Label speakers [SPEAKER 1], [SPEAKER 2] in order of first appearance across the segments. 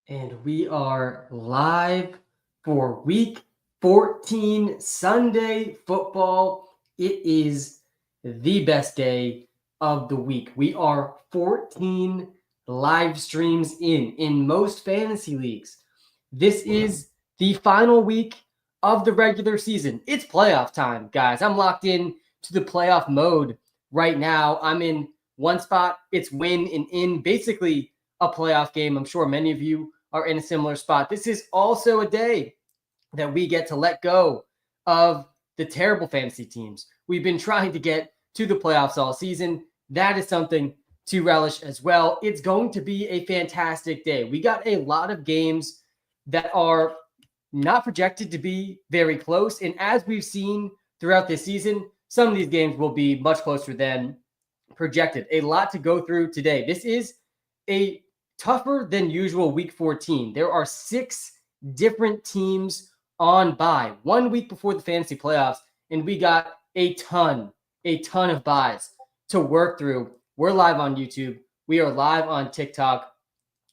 [SPEAKER 1] And we are live for week 14 Sunday football. It is the best day of the week. We are 14 live streams in most fantasy leagues. This is the final week of the regular season. It's playoff time, guys. I'm locked in to the playoff mode right now. I'm in one spot. It's win and in, basically a playoff game. I'm sure many of you are in a similar spot. This is also a day that we get to let go of the terrible fantasy teams. We've been trying to get to the playoffs all season. That is something to relish as well. It's going to be a fantastic day. We got a lot of games that are not projected to be very close. And as we've seen throughout this season, some of these games will be much closer than projected. A lot to go through today. This is a tougher than usual week 14. There are 6 different teams on bye 1 week before the fantasy playoffs, and we got a ton of buys to work through. We're live on YouTube. We are live on TikTok.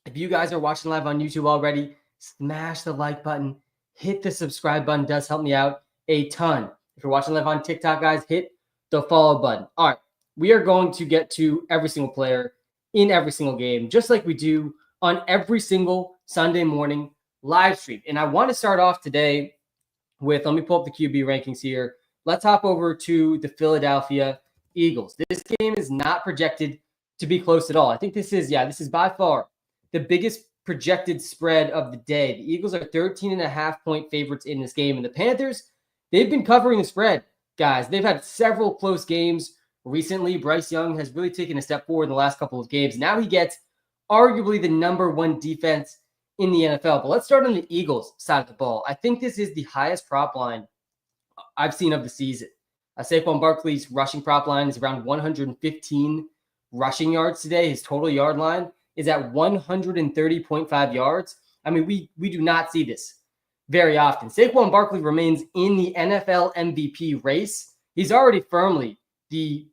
[SPEAKER 1] If you guys are watching live on YouTube already, smash the like button, hit the subscribe button. It does help me out a ton. If you're watching live on TikTok, guys, hit the follow button. All right, we are going to get to every single player in every single game, just like we do on every single Sunday morning live stream. And I want to start off today with, let me pull up the QB rankings here. Let's hop over to the Philadelphia Eagles. This game is not projected to be close at all. I think this is by far the biggest projected spread of the day. The Eagles are 13.5-point favorites in this game. And the Panthers, they've been covering the spread, guys. They've had several close games recently. Bryce Young has really taken a step forward in the last couple of games. Now he gets arguably the number 1 defense in the NFL. But let's start on the Eagles side of the ball. I think this is the highest prop line I've seen of the season. Saquon Barkley's rushing prop line is around 115 rushing yards today. His total yard line is at 130.5 yards. I mean, we do not see this very often. Saquon Barkley remains in the NFL MVP race. He's already firmly the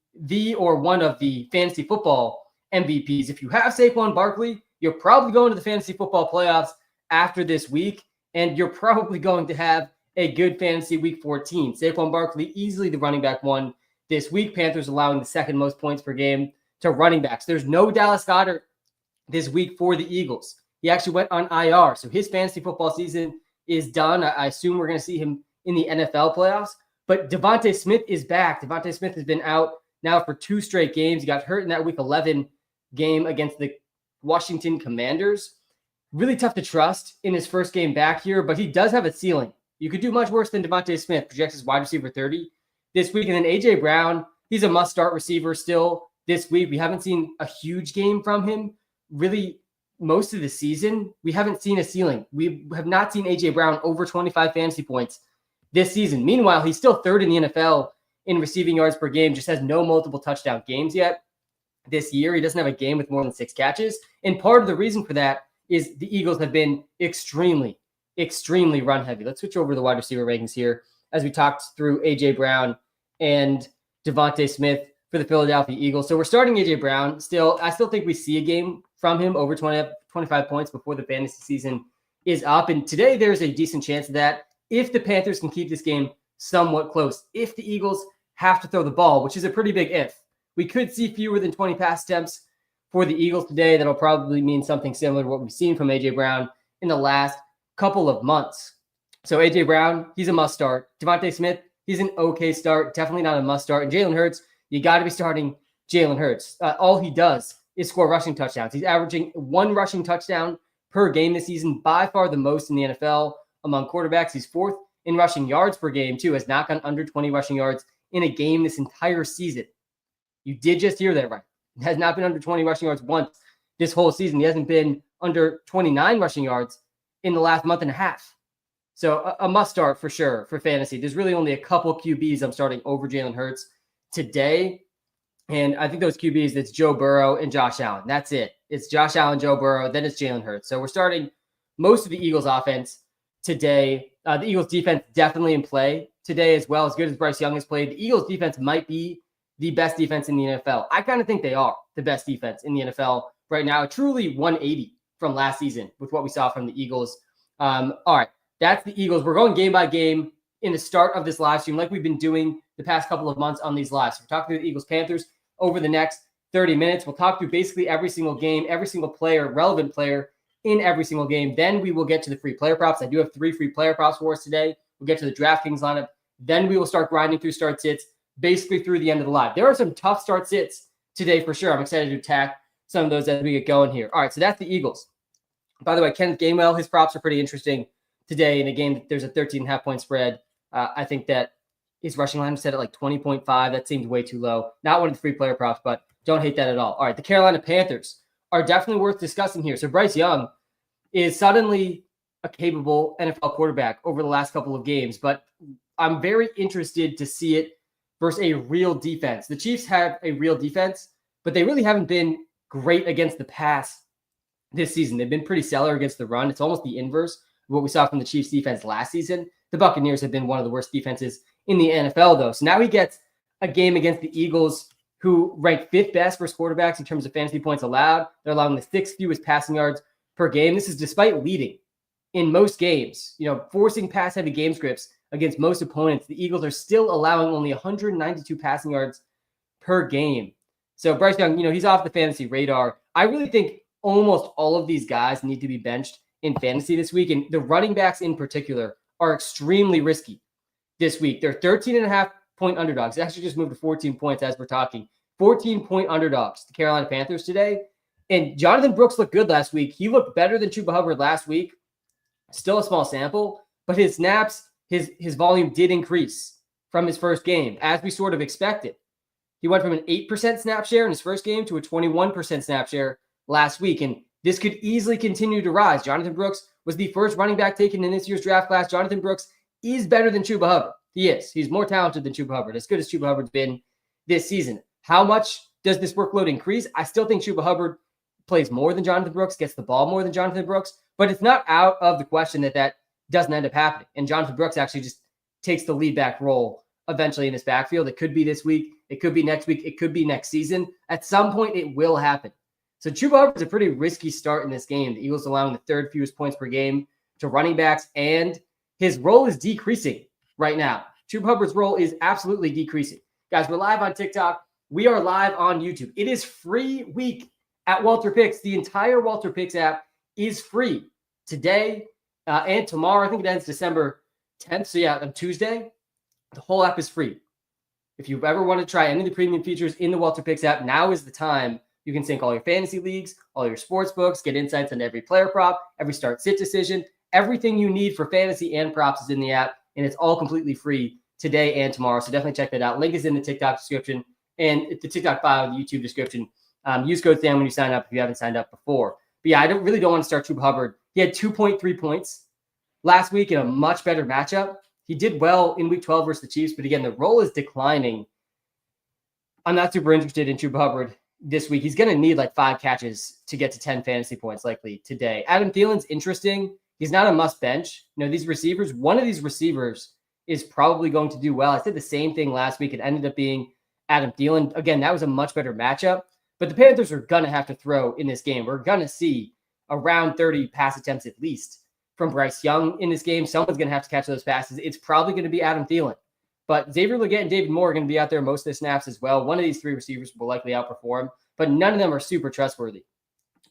[SPEAKER 1] or one of the fantasy football MVPs. If you have Saquon Barkley, you're probably going to the fantasy football playoffs after this week, and you're probably going to have a good fantasy week 14. Saquon Barkley, easily the running back 1 this week. Panthers allowing the 2nd most points per game to running backs. There's no Dallas Goedert this week for the Eagles. He actually went on IR, so his fantasy football season is done. I assume we're going to see him in the NFL playoffs. But Devontae Smith is back. Devontae Smith has been out now for 2 straight games. He got hurt in that week 11 game against the Washington Commanders. Really tough to trust in his first game back here, but he does have a ceiling. You could do much worse than Devontae Smith, projects as wide receiver 30 this week. And then A.J. Brown, he's a must-start receiver still this week. We haven't seen a huge game from him really most of the season. We haven't seen a ceiling. We have not seen A.J. Brown over 25 fantasy points this season. Meanwhile, he's still 3rd in the NFL in receiving yards per game, just has no multiple touchdown games yet this year. He doesn't have a game with more than 6 catches. And part of the reason for that is the Eagles have been extremely run heavy. Let's switch over to the wide receiver rankings here as we talked through A.J. Brown and Devontae Smith for the Philadelphia Eagles. So we're starting A.J. Brown. I still think we see a game from him over 25 points before the fantasy season is up. And today there's a decent chance of that if the Panthers can keep this game somewhat close. If the Eagles have to throw the ball, which is a pretty big if. We could see fewer than 20 pass attempts for the Eagles today. That'll probably mean something similar to what we've seen from A.J. Brown in the last couple of months. So A.J. Brown, he's a must start. Devontae Smith, he's an okay start. Definitely not a must start. And Jalen Hurts, you got to be starting Jalen Hurts. All he does is score rushing touchdowns. He's averaging 1 rushing touchdown per game this season, by far the most in the NFL among quarterbacks. He's 4th in rushing yards per game, too, has not gone under 20 rushing yards in a game this entire season. You did just hear that right. He has not been under 20 rushing yards once this whole season. He hasn't been under 29 rushing yards in the last month and a half. So a must start for sure for fantasy. There's really only a couple QBs I'm starting over Jalen Hurts today. And I think those QBs, it's Joe Burrow and Josh Allen. That's it. It's Josh Allen, Joe Burrow, then it's Jalen Hurts. So we're starting most of the Eagles offense today. The Eagles defense definitely in play today as well. As good as Bryce Young has played, the Eagles defense might be the best defense in the NFL. I kind of think they are the best defense in the NFL right now. A truly 180 from last season with what we saw from the Eagles. All right, that's the Eagles. We're going game by game in the start of this live stream like we've been doing the past couple of months on these lives. So we're talking through the Eagles-Panthers over the next 30 minutes. We'll talk through basically every single game, every single player, relevant player in every single game. Then we will get to the free player props. I do have 3 free player props for us today. We'll get to the DraftKings lineup. Then we will start grinding through start sits basically through the end of the live. There are some tough start sits today for sure. I'm excited to attack some of those as we get going here. All right, so that's the Eagles. By the way, Kenneth Gainwell, his props are pretty interesting today in a game. There's a 13.5 point spread. I think that his rushing line was set at like 20.5. That seems way too low. Not one of the free player props, but don't hate that at all. All right, the Carolina Panthers are definitely worth discussing here. So Bryce Young is suddenly a capable NFL quarterback over the last couple of games, but I'm very interested to see it versus a real defense. The Chiefs have a real defense, but they really haven't been great against the pass this season. They've been pretty stellar against the run. It's almost the inverse of what we saw from the Chiefs defense last season. The Buccaneers have been one of the worst defenses in the NFL, though. So now he gets a game against the Eagles, who rank 5th best versus quarterbacks in terms of fantasy points allowed. They're allowing the 6th fewest passing yards per game. This is despite leading in most games, forcing pass-heavy game scripts against most opponents. The Eagles are still allowing only 192 passing yards per game. So Bryce Young, he's off the fantasy radar. I really think almost all of these guys need to be benched in fantasy this week, and the running backs in particular are extremely risky this week. They're 13.5 point underdogs. They actually just moved to 14 points as we're talking. 14-point underdogs, the Carolina Panthers today. And Jonathan Brooks looked good last week. He looked better than Chuba Hubbard last week. Still a small sample, but his snaps, his volume did increase from his first game, as we sort of expected. He went from an 8% snap share in his first game to a 21% snap share last week, and this could easily continue to rise. Jonathan Brooks was the first running back taken in this year's draft class. Jonathan Brooks is better than Chuba Hubbard. He is. He's more talented than Chuba Hubbard, as good as Chuba Hubbard's been this season. How much does this workload increase? I still think Chuba Hubbard plays more than Jonathan Brooks, gets the ball more than Jonathan Brooks, but it's not out of the question that doesn't end up happening. And Jonathan Brooks actually just takes the lead back role eventually in his backfield. It could be this week. It could be next week. It could be next season. At some point, it will happen. So Chuba Hubbard's a pretty risky start in this game. The Eagles allowing the 3rd fewest points per game to running backs, and his role is decreasing right now. Chuba Hubbard's role is absolutely decreasing. Guys, we're live on TikTok. We are live on YouTube. It is free week at Walter Picks. The entire Walter Picks app is free today and tomorrow. I think it ends December 10th. So yeah, on Tuesday, the whole app is free. If you ever want to try any of the premium features in the Walter Picks app, now is the time. You can sync all your fantasy leagues, all your sports books, get insights on every player prop, every start sit decision. Everything you need for fantasy and props is in the app, and it's all completely free today and tomorrow. So definitely check that out. Link is in the TikTok description and the TikTok bio, the YouTube description. Use code SAM when you sign up if you haven't signed up before. But yeah, I don't want to start Chuba Hubbard. He had 2.3 points last week in a much better matchup. He did well in week 12 versus the Chiefs, but again, the role is declining. I'm not super interested in Chuba Hubbard this week. He's going to need like 5 catches to get to 10 fantasy points likely today. Adam Thielen's interesting. He's not a must bench. These receivers, one of these receivers is probably going to do well. I said the same thing last week. It ended up being Adam Thielen. Again, that was a much better matchup, but the Panthers are going to have to throw in this game. We're going to see around 30 pass attempts at least from Bryce Young in this game. Someone's going to have to catch those passes. It's probably going to be Adam Thielen, but Xavier Legette and David Moore are going to be out there most of the snaps as well. One of these 3 receivers will likely outperform, but none of them are super trustworthy.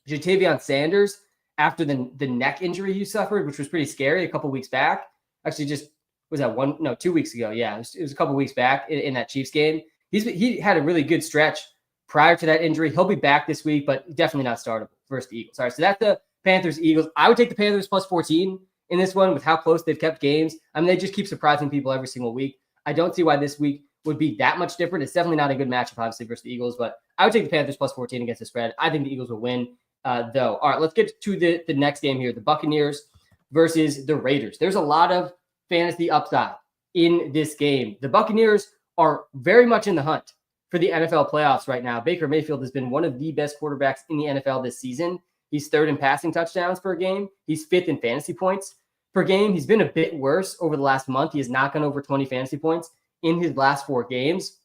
[SPEAKER 1] Jatavion Sanders, after the neck injury he suffered, which was pretty scary a couple weeks back, actually just was that 2 weeks ago. Yeah, it was a couple weeks back in that Chiefs game. He had a really good stretch prior to that injury. He'll be back this week, but definitely not startable versus the Eagles. All right, so that's the Panthers Eagles. I would take the Panthers plus 14 in this one with how close they've kept games. I mean, they just keep surprising people every single week. I don't see why this week would be that much different. It's definitely not a good matchup, obviously, versus the Eagles, but I would take the Panthers plus 14 against the spread. I think the Eagles will win, though. All right, let's get to the next game here, the Buccaneers versus the Raiders. There's a lot of fantasy upside in this game. The Buccaneers are very much in the hunt for the NFL playoffs right now. Baker Mayfield has been one of the best quarterbacks in the NFL this season. He's 3rd in passing touchdowns per game. He's 5th in fantasy points per game. He's been a bit worse over the last month. He has not gone over 20 fantasy points in his last 4 games.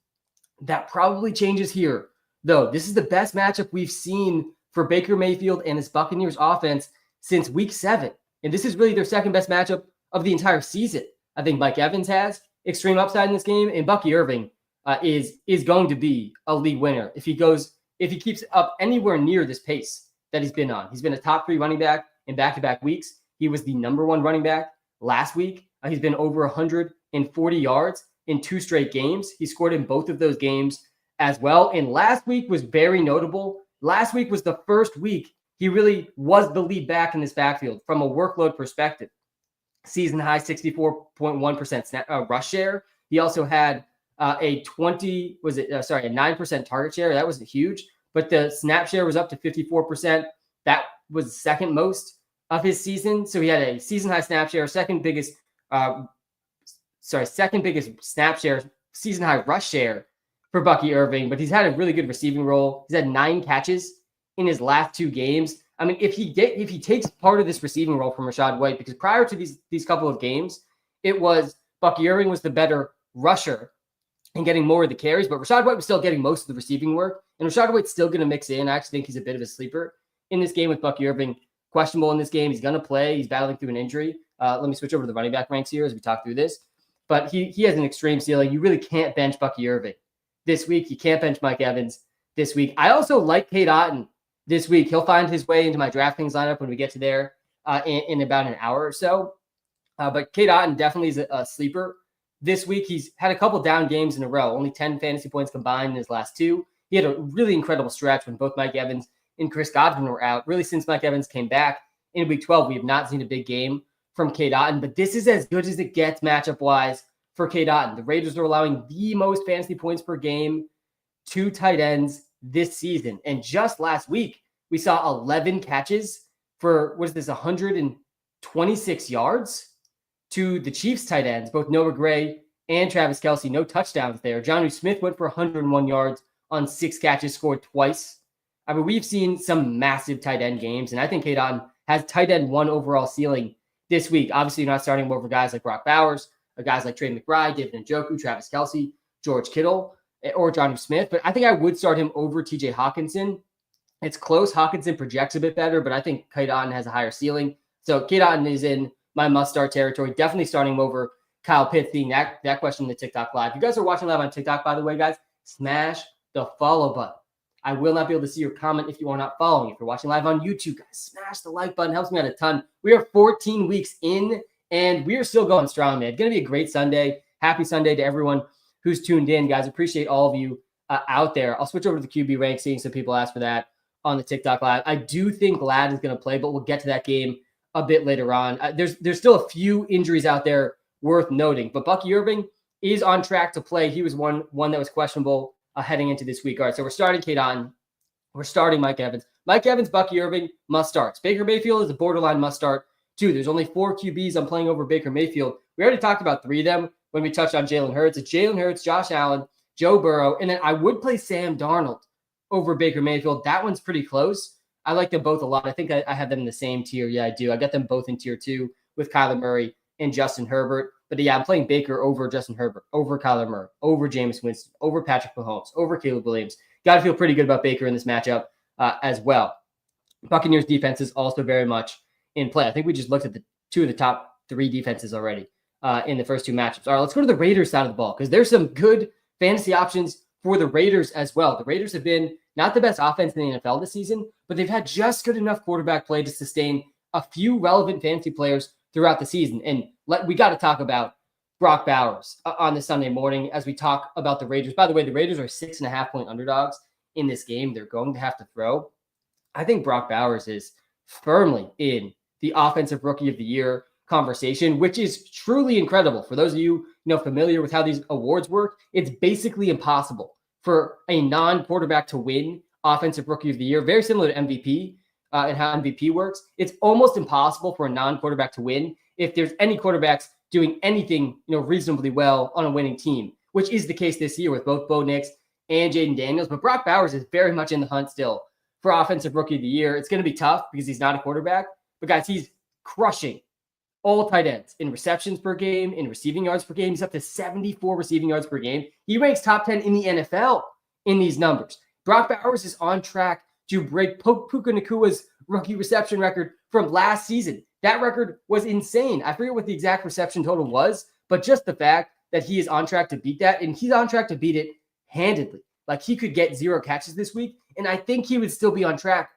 [SPEAKER 1] That probably changes here, though. This is the best matchup we've seen for Baker Mayfield and this Buccaneers offense since week 7. And this is really their second best matchup of the entire season. I think Mike Evans has extreme upside in this game, and Bucky Irving is going to be a league winner if he keeps up anywhere near this pace that he's been on. He's been a top 3 running back in back-to-back weeks. He was the number 1 running back last week. He's been over 140 yards in 2 straight games. He scored in both of those games as well. And last week was very notable. Last week was the first week he really was the lead back in this backfield from a workload perspective. Season high 64.1% rush share. He also had a 9% target share. That wasn't huge, but the snap share was up to 54%. That was second most of his season. So he had a season high snap share, second biggest snap share, season high rush share for Bucky Irving, but he's had a really good receiving role. He's had 9 catches in his last 2 games. I mean, if he takes part of this receiving role from Rachaad White, because prior to these couple of games, it was Bucky Irving was the better rusher and getting more of the carries, but Rachaad White was still getting most of the receiving work, and Rachaad White's still going to mix in. I actually think he's a bit of a sleeper in this game with Bucky Irving. Questionable in this game. He's going to play. He's battling through an injury. Let me switch over to the running back ranks here as we talk through this. But he has an extreme ceiling. You really can't bench Bucky Irving this week. You can't bench Mike Evans this week. I also like Cade Otton this week. He'll find his way into my DraftKings lineup when we get to there in about an hour or so. But Cade Otton definitely is a sleeper this week. He's had a couple down games in a row, only 10 fantasy points combined in his last 2. He had a really incredible stretch when both Mike Evans and Chris Godwin were out. Really, since Mike Evans came back in week 12, we have not seen a big game from Cade Otton, but this is as good as it gets matchup-wise for Cade Otton. The Raiders are allowing the most fantasy points per game to tight ends this season. And just last week, we saw 11 catches for, 126 yards to the Chiefs tight ends, both Noah Gray and Travis Kelce. No touchdowns there. Jonnu Smith went for 101 yards on 6 catches, scored twice. I mean, we've seen some massive tight end games, and I think Cade Otton has tight end 1 overall ceiling this week. Obviously, you're not starting over guys like Brock Bowers, or guys like Trey McBride, David Njoku, Travis Kelce, George Kittle, or Jonnu Smith, but I think I would start him over TJ Hawkinson. It's close. Hawkinson projects a bit better, but I think Cade Otton has a higher ceiling. So Cade Otton is in my must-start territory. Definitely starting him over Kyle Pitts, seeing that question in the TikTok live. If you guys are watching live on TikTok, by the way, guys, smash the follow button. I will not be able to see your comment if you are not following. If you're watching live on YouTube, guys, smash the like button. Helps me out a ton. We are 14 weeks in, and we are still going strong, man. It's going to be a great Sunday. Happy Sunday to everyone who's tuned in, guys. Appreciate all of you out there. I'll switch over to the QB rank, seeing some people ask for that on the TikTok live. I do think Glad is going to play, but we'll get to that game a bit later on. There's still a few injuries out there worth noting, but Bucky Irving is on track to play. He was one that was questionable heading into this week. All right, so we're starting Cade Otton. We're starting Mike Evans. Mike Evans, Bucky Irving, must starts. Baker Mayfield is a borderline must start, too. There's only 4 QBs I'm playing over Baker Mayfield. We already talked about 3 of them when we touched on Jalen Hurts. It's Jalen Hurts, Josh Allen, Joe Burrow, and then I would play Sam Darnold over Baker Mayfield. That one's pretty close. I like them both a lot. I think I have them in the same tier. Yeah, I do. I got them both in tier 2 with Kyler Murray and Justin Herbert. But yeah, I'm playing Baker over Justin Herbert, over Kyler Murray, over Jameis Winston, over Patrick Mahomes, over Caleb Williams. Got to feel pretty good about Baker in this matchup as well. Buccaneers defense is also very much in play. I think we just looked at the 2 of the top 3 defenses already in the first 2 matchups. All right, let's go to the Raiders side of the ball because there's some good fantasy options for the Raiders as well. The Raiders have been not the best offense in the NFL this season, but they've had just good enough quarterback play to sustain a few relevant fantasy players throughout the season. And we got to talk about Brock Bowers on this Sunday morning as we talk about the Raiders. By the way, the Raiders are 6.5-point underdogs in this game. They're going to have to throw. I think Brock Bowers is firmly in the Offensive Rookie of the Year conversation, which is truly incredible. For those of you, familiar with how these awards work, it's basically impossible for a non-quarterback to win Offensive Rookie of the Year. Very similar to MVP and how MVP works. It's almost impossible for a non-quarterback to win if there's any quarterbacks doing anything, reasonably well on a winning team, which is the case this year with both Bo Nix and Jaden Daniels. But Brock Bowers is very much in the hunt still for Offensive Rookie of the Year. It's going to be tough because he's not a quarterback, but guys, he's crushing all tight ends in receptions per game, in receiving yards per game. He's up to 74 receiving yards per game. He ranks top 10 in the NFL in these numbers. Brock Bowers is on track to break Puka Nakua's rookie reception record from last season. That record was insane. I forget what the exact reception total was, but just the fact that he is on track to beat that, and he's on track to beat it handedly. Like, he could get 0 catches this week, and I think he would still be on track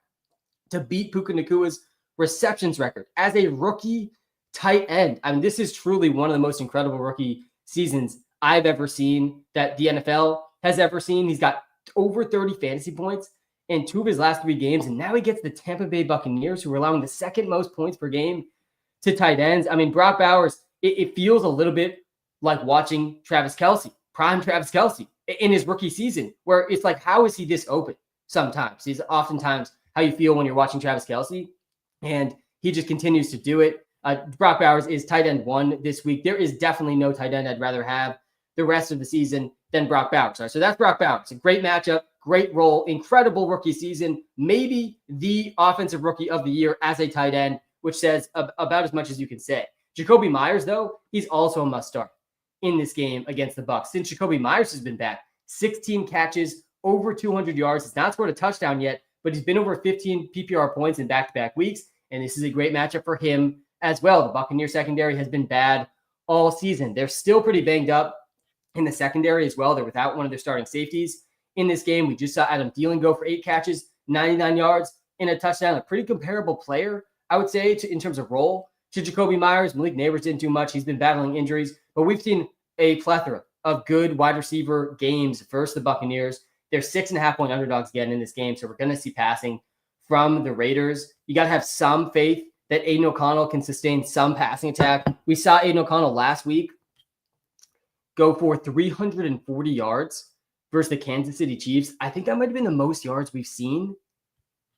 [SPEAKER 1] to beat Puka Nakua's receptions record as a rookie tight end. I mean, this is truly one of the most incredible rookie seasons I've ever seen, that the NFL has ever seen. He's got over 30 fantasy points in 2 of his last 3 games, and now he gets the Tampa Bay Buccaneers, who are allowing the 2nd most points per game to tight ends. I mean, Brock Bowers, it feels a little bit like watching Travis Kelce, prime Travis Kelce, in his rookie season, where it's like, how is he this open? Sometimes he's oftentimes how you feel when you're watching Travis Kelce, and he just continues to do it. Brock Bowers is tight end 1 this week. There is definitely no tight end I'd rather have the rest of the season than Brock Bowers. So that's Brock Bowers. It's a great matchup, great role, incredible rookie season, maybe the offensive rookie of the year as a tight end, which says about as much as you can say. Jacoby Myers, though, he's also a must-start in this game against the Bucs. Since Jacoby Myers has been back, 16 catches, over 200 yards. He's not scored a touchdown yet, but he's been over 15 PPR points in back-to-back weeks, and this is a great matchup for him as well. The Buccaneers secondary has been bad all season. They're still pretty banged up in the secondary as well. They're without one of their starting safeties in this game. We just saw Adam Thielen go for 8 catches, 99 yards, and a touchdown. A pretty comparable player, I would say, in terms of role to Jacoby Myers. Malik Neighbors didn't do much. He's been battling injuries, but we've seen a plethora of good wide receiver games versus the Buccaneers. They're 6.5-point underdogs again in this game, so we're going to see passing from the Raiders. You got to have some faith that Aiden O'Connell can sustain some passing attack. We saw Aiden O'Connell last week go for 340 yards versus the Kansas City Chiefs. I think that might have been the most yards we've seen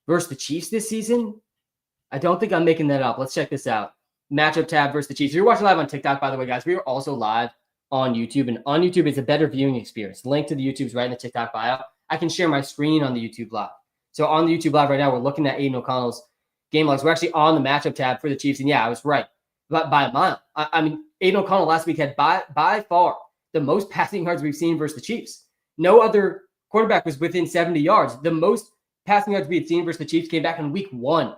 [SPEAKER 1] versus the Chiefs this season. I don't think I'm making that up. Let's check this out. Matchup tab versus the Chiefs. If you're watching live on TikTok, by the way, guys, we are also live on YouTube. And on YouTube, it's a better viewing experience. The link to the YouTube is right in the TikTok bio. I can share my screen on the YouTube live. So on the YouTube live right now, we're looking at Aiden O'Connell's game logs. We're actually on the matchup tab for the Chiefs. And yeah, I was right. But by a mile. I mean, Aiden O'Connell last week had by far the most passing yards we've seen versus the Chiefs. No other quarterback was within 70 yards. The most passing yards we had seen versus the Chiefs came back in week 1.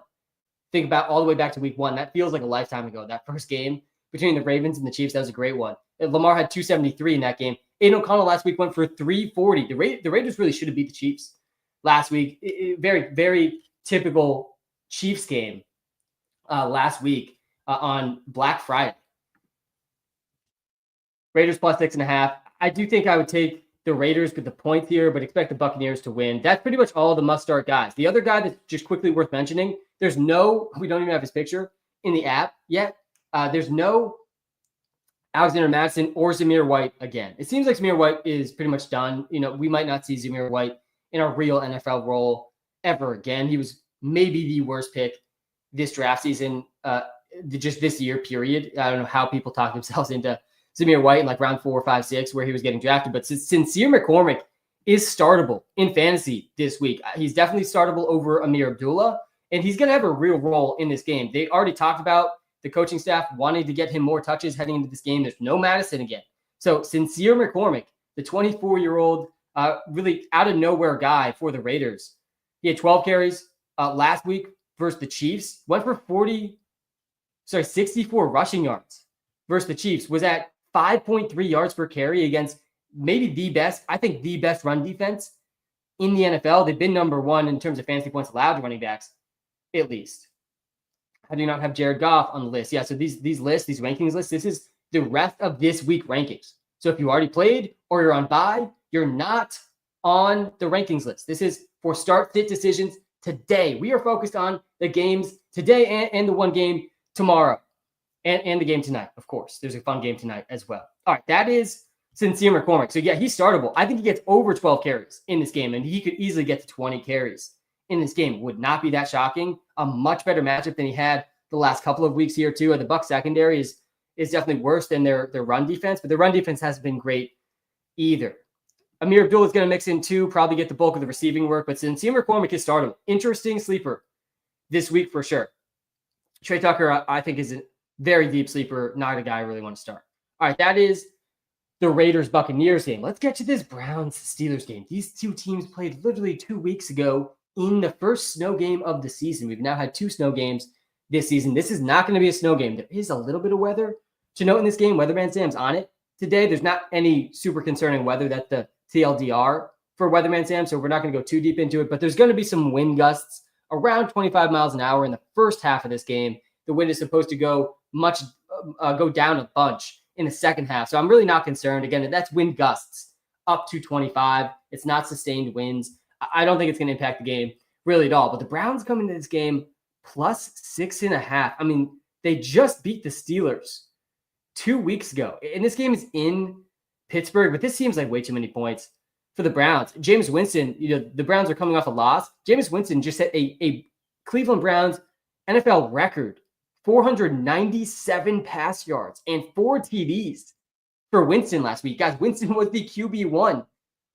[SPEAKER 1] Think about all the way back to week 1. That feels like a lifetime ago. That first game between the Ravens and the Chiefs, that was a great one. Lamar had 273 in that game. Aiden O'Connell last week went for 340. The Raiders really should have beat the Chiefs last week. Very, very typical Chiefs game last week on Black Friday. Raiders plus 6.5. I do think I would take the Raiders with the points here, but expect the Buccaneers to win. That's pretty much all the must-start guys. The other guy that's just quickly worth mentioning, we don't even have his picture in the app yet. There's no Alexander Mattison or Zamir White again. It seems like Zamir White is pretty much done. You know, we might not see Zamir White in a real NFL role ever again. He was maybe the worst pick this draft season, just this year, period. I don't know how people talk themselves into Zamir White in like round 4, 5, 6, where he was getting drafted. But Sincere McCormick is startable in fantasy this week. He's definitely startable over Amir Abdullah, and he's going to have a real role in this game. They already talked about the coaching staff wanting to get him more touches heading into this game. There's no Madison again. So Sincere McCormick, the 24-year-old, really out of nowhere guy for the Raiders. He had 12 carries last week versus the Chiefs. Went for 64 rushing yards versus the Chiefs. Was at 5.3 yards per carry against maybe the best run defense in the NFL. They've been number 1 in terms of fantasy points allowed to running backs, at least. I do not have Jared Goff on the list. Yeah, so these rankings lists, this is the rest of this week rankings. So if you already played or you're on bye, you're not on the rankings list. This is for start-sit decisions today. We are focused on the games today and the one game tomorrow and the game tonight, of course. There's a fun game tonight as well. All right, that is Sincere McCormick. So yeah, he's startable. I think he gets over 12 carries in this game, and he could easily get to 20 carries in this game. Would not be that shocking. A much better matchup than he had the last couple of weeks here too. The Bucs secondary is definitely worse than their run defense, but the run defense hasn't been great either. Amir Abdullah is going to mix in too, probably get the bulk of the receiving work, but Sincere McCormick is startable. Interesting sleeper this week for sure. Trey Tucker, I think, is a very deep sleeper, not a guy I really want to start. All right, that is the Raiders-Buccaneers game. Let's get to this Browns-Steelers game. These two teams played literally 2 weeks ago in the first snow game of the season. We've now had 2 snow games this season. This is not going to be a snow game. There is a little bit of weather to note in this game. Weatherman Sam's on it today. There's not any super concerning weather. That's the TLDR for Weatherman Sam, so we're not going to go too deep into it, but there's going to be some wind gusts around 25 miles an hour in the first half of this game. The wind is supposed to go down a bunch in the second half, so I'm really not concerned. Again, that's wind gusts up to 25. It's not sustained winds. I don't think it's going to impact the game really at all, but the Browns come into this game plus 6.5. I mean, they just beat the Steelers 2 weeks ago, and this game is in Pittsburgh, but this seems like way too many points for the Browns. Jameis Winston, the Browns are coming off a loss. Jameis Winston just set a Cleveland Browns NFL record, 497 pass yards and 4 TDs for Winston last week. Guys, Winston was the QB1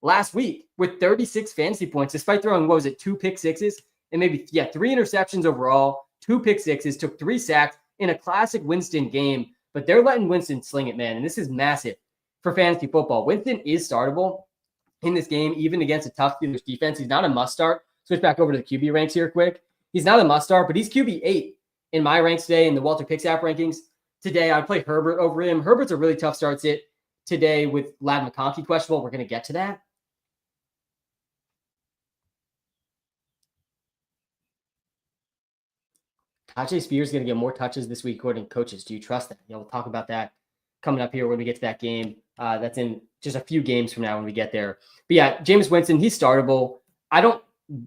[SPEAKER 1] last week with 36 fantasy points, despite throwing, 2 pick sixes and 3 interceptions overall, 2 pick sixes, took 3 sacks in a classic Winston game. But they're letting Winston sling it, man. And this is massive for fantasy football. Winston is startable in this game, even against a tough Steelers defense. He's not a must start. Switch back over to the QB ranks here quick. He's not a must start, but he's QB8 in my ranks today in the Walter Picks app rankings. Today, I'd play Herbert over him. Herbert's a really tough start sit today with Ladd McConkey questionable. We're going to get to that. Tajay Spears is going to get more touches this week according to coaches. Do you trust that? We'll talk about that coming up here when we get to that game. That's in just a few games from now when we get there. But yeah, Jameis Winston, he's startable. I don't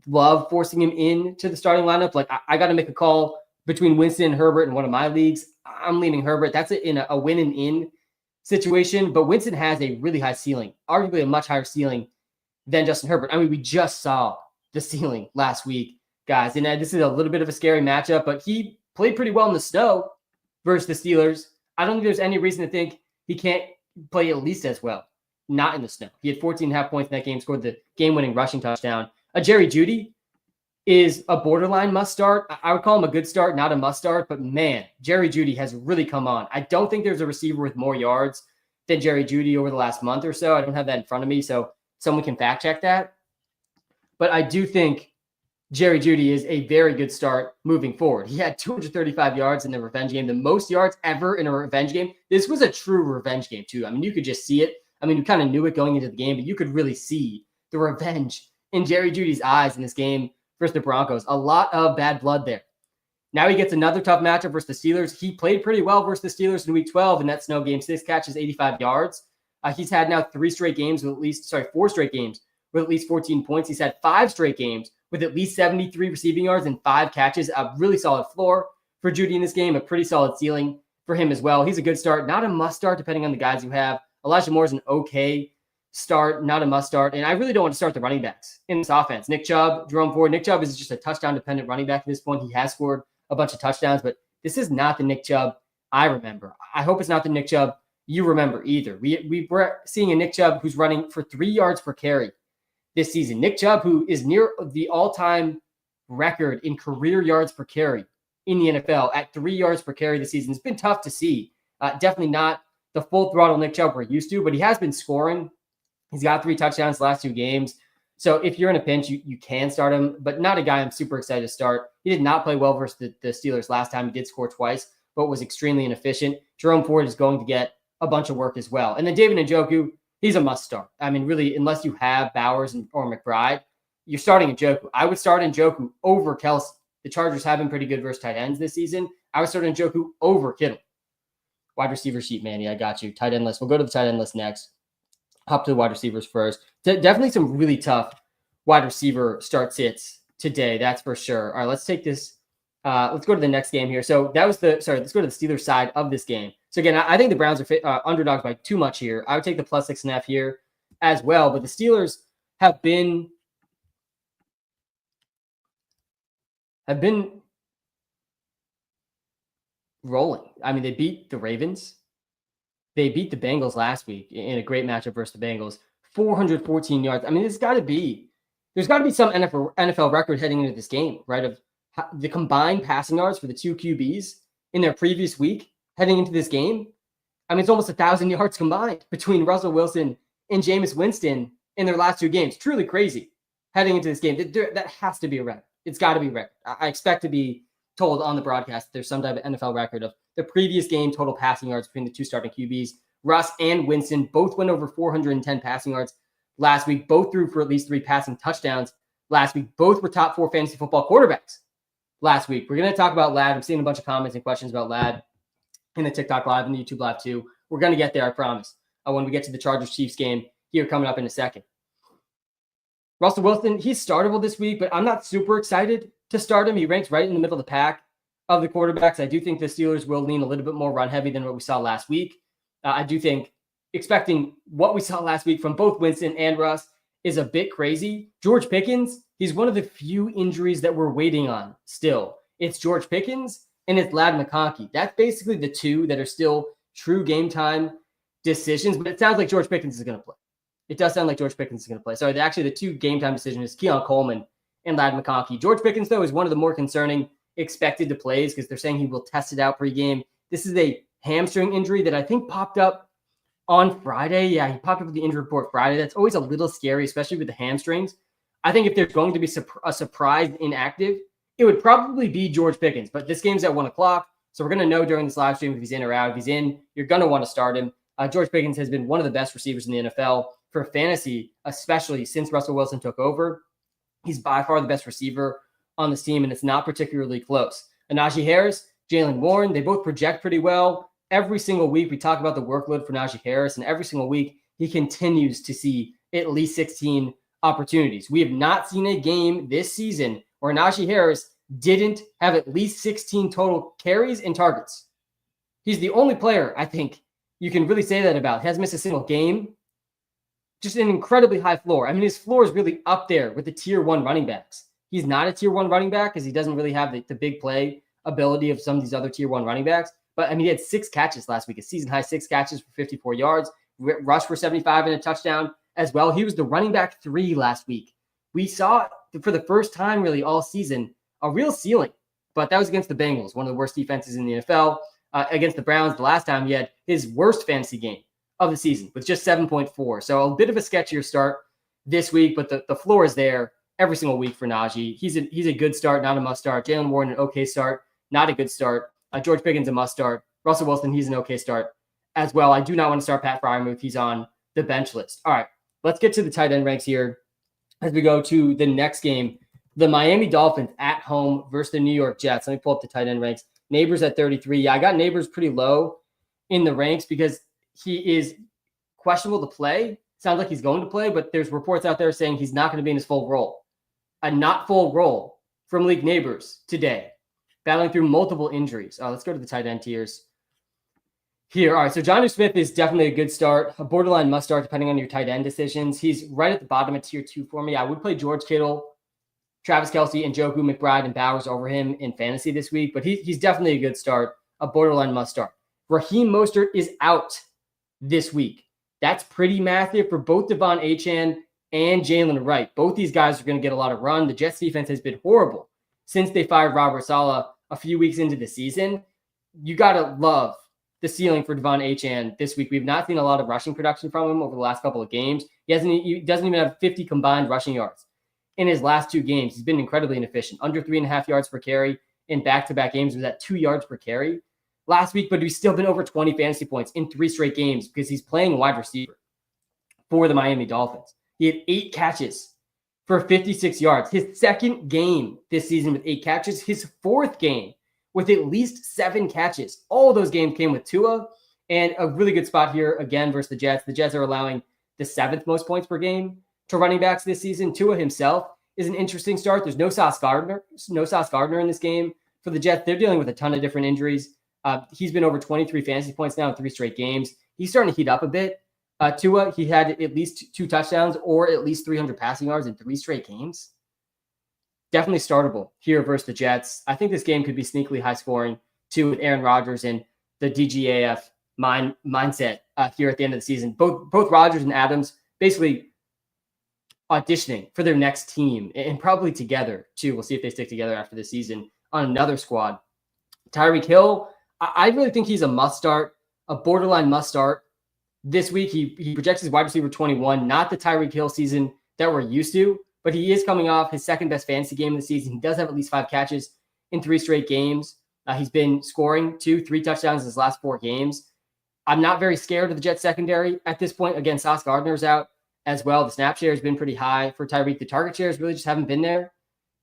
[SPEAKER 1] love forcing him into the starting lineup. Like, I got to make a call between Winston and Herbert in one of my leagues. I'm leaning Herbert. That's in a win and in situation. But Winston has a really high ceiling, arguably a much higher ceiling than Justin Herbert. I mean, we just saw the ceiling last week, guys. And this is a little bit of a scary matchup, but he played pretty well in the snow versus the Steelers. I don't think there's any reason to think he can't play at least as well, not in the snow. He had 14.5 points in that game, scored the game-winning rushing touchdown. Jerry Jeudy is a borderline must start. I would call him a good start, not a must start, but man, Jerry Jeudy has really come on. I don't think there's a receiver with more yards than Jerry Jeudy over the last month or so. I don't have that in front of me, so someone can fact check that. But I do think Jerry Jeudy is a very good start moving forward. He had 235 yards in the revenge game, the most yards ever in a revenge game. This was a true revenge game, too. I mean, you could just see it. I mean, you kind of knew it going into the game, but you could really see the revenge in Jerry Jeudy's eyes in this game versus the Broncos. A lot of bad blood there. Now he gets another tough matchup versus the Steelers. He played pretty well versus the Steelers in week 12 in that snow game. 6 catches, 85 yards. He's had now 4 straight games with at least 14 points. He's had 5 straight games with at least 73 receiving yards and 5 catches. A really solid floor for Jeudy in this game. A pretty solid ceiling for him as well. He's a good start, not a must start depending on the guys you have. Elijah Moore is an okay start, not a must start. And I really don't want to start the running backs in this offense. Nick Chubb, Jerome Ford. Nick Chubb is just a touchdown-dependent running back at this point. He has scored a bunch of touchdowns, but this is not the Nick Chubb I remember. I hope it's not the Nick Chubb you remember either. We're seeing a Nick Chubb who's running for 3 yards per carry this season. Nick Chubb, who is near the all-time record in career yards per carry in the NFL at 3 yards per carry this season. It's been tough to see. Definitely not the full throttle Nick Chubb we're used to, but he has been scoring. He's got 3 touchdowns the last 2 games. So if you're in a pinch, you can start him, but not a guy I'm super excited to start. He did not play well versus the Steelers last time. He did score twice, but was extremely inefficient. Jerome Ford is going to get a bunch of work as well. And then David Njoku, he's a must start. I mean, really, unless you have Bowers or McBride, you're starting Njoku. I would start Njoku over Kelsey. The Chargers have been pretty good versus tight ends this season. I would start Njoku over Kittle. Wide receiver sheet, Manny, I got you. Tight end list. We'll go to the tight end list next. Hop to the wide receivers first. Definitely some really tough wide receiver start sits today. That's for sure. All right, let's take this. Let's go to the next game here. So let's go to the Steelers side of this game. So again, I think the Browns are underdogs by too much here. I would take the plus 6.5 here as well. But the Steelers have been rolling. I mean, they beat the Ravens. They beat the Bengals last week in a great matchup versus the Bengals. 414 yards. I mean, there's got to be some NFL record heading into this game, right? Of the combined passing yards for the 2 QBs in their previous week heading into this game. I mean, it's almost 1,000 yards combined between Russell Wilson and Jameis Winston in their last 2 games. Truly crazy. heading into this game. That has to be a record. It's got to be a record. I expect to be told on the broadcast that there's some type of NFL record of the previous game total passing yards between the two starting QBs. Russ and Winston both went over 410 passing yards last week. Both threw for at least 3 passing touchdowns last week. Both were top 4 fantasy football quarterbacks last week. We're going to talk about Ladd. I'm seeing a bunch of comments and questions about Ladd in the TikTok Live and the YouTube Live too. We're going to get there, I promise, when we get to the Chargers-Chiefs game here coming up in a second. Russell Wilson, he's startable this week, but I'm not super excited to start him. He ranks right in the middle of the pack of the quarterbacks. I do think the Steelers will lean a little bit more run heavy than what we saw last week. I do think expecting what we saw last week from both Winston and Russ is a bit crazy. George Pickens, he's one of the few injuries that we're waiting on still. It's George Pickens and it's Ladd McConkey. That's basically the two that are still true game time decisions, but it sounds like George Pickens is going to play. It does sound like George Pickens is going to play. So actually the two game time decisions is Keon Coleman and Ladd McConkey. George Pickens, though, is one of the more concerning expected to plays because they're saying he will test it out pregame. This is a hamstring injury that I think popped up on Friday. Yeah, he popped up with the injury report Friday. That's always a little scary, especially with the hamstrings. I think if there's going to be a surprise inactive, it would probably be George Pickens. But this game's at 1 o'clock, so we're going to know during this live stream if he's in or out. If he's in, you're going to want to start him. George Pickens has been one of the best receivers in the NFL for fantasy, especially since Russell Wilson took over. He's by far the best receiver on this team, and it's not particularly close. Najee Harris, Jaylen Warren, they both project pretty well. Every single week, we talk about the workload for Najee Harris, and every single week, he continues to see at least 16 opportunities. We have not seen a game this season where Najee Harris didn't have at least 16 total carries and targets. He's the only player, I think, you can really say that about. He hasn't missed a single game. Just an incredibly high floor. I mean, his floor is really up there with the tier 1 running backs. He's not a tier 1 running back because he doesn't really have the big play ability of some of these other tier 1 running backs. But I mean, he had 6 catches last week, a season high 6 catches for 54 yards, rushed for 75 and a touchdown as well. He was the running back 3 last week. We saw for the first time really all season a real ceiling, but that was against the Bengals, one of the worst defenses in the NFL. Against the Browns, the last time he had his worst fantasy game of the season with just 7.4. So a bit of a sketchier start this week, but the floor is there every single week for Najee. He's a good start, not a must start. Jaylen Warren, an okay start, not a good start. George Pickens, a must start. Russell Wilson, he's an okay start as well. I do not want to start Pat Freiermuth. He's on the bench list. All right, let's get to the tight end ranks here as we go to the next game. The Miami Dolphins at home versus the New York Jets. Let me pull up the tight end ranks. Neighbors at 33. Yeah, I got Neighbors pretty low in the ranks because he is questionable to play. Sounds like he's going to play, but there's reports out there saying he's not going to be in his full role. A not full role from Malik Neighbors today, battling through multiple injuries. Let's go to the tight end tiers here. All right, so Jonnu Smith is definitely a good start, a borderline must start depending on your tight end decisions. He's right at the bottom of tier 2 for me. I would play George Kittle, Travis Kelce, and Njoku, McBride, and Bowers over him in fantasy this week, but he's definitely a good start, a borderline must start. Raheem Mostert is out this week. That's pretty massive for both Devon Achane and Jalen Wright. Both these guys are going to get a lot of run. The Jets defense has been horrible since they fired Robert Saleh a few weeks into the season. You got to love the ceiling for Devon Achane this week. We've not seen a lot of rushing production from him over the last couple of games. He doesn't even have 50 combined rushing yards in his last 2 games. He's been incredibly inefficient. Under 3.5 yards per carry in back-to-back games. He was at 2 yards per carry last week, but he's still been over 20 fantasy points in 3 straight games because he's playing wide receiver for the Miami Dolphins. He had 8 catches for 56 yards. His second game this season with 8 catches. His 4th game with at least 7 catches. All of those games came with Tua, and a really good spot here again versus the Jets. The Jets are allowing the 7th most points per game to running backs this season. Tua himself is an interesting start. There's no Sauce Gardner in this game for the Jets. They're dealing with a ton of different injuries. He's been over 23 fantasy points now in 3 straight games. He's starting to heat up a bit. Tua, he had at least 2 touchdowns or at least 300 passing yards in 3 straight games. Definitely startable here versus the Jets. I think this game could be sneakily high scoring too with Aaron Rodgers and the DGAF mindset here at the end of the season. Both Rodgers and Adams basically auditioning for their next team and probably together too. We'll see if they stick together after this season on another squad. Tyreek Hill, I really think he's a must start, a borderline must start. This week, he projects his wide receiver 21, not the Tyreek Hill season that we're used to but he is coming off his second best fantasy game of the season. He does have at least 5 catches in 3 straight games. He's been scoring 2-3 touchdowns in his last 4 games. I'm not very scared of the Jets secondary at this point. Again, Sauce Gardner's out as well. The snap share has been pretty high for Tyreek. The target shares really just haven't been there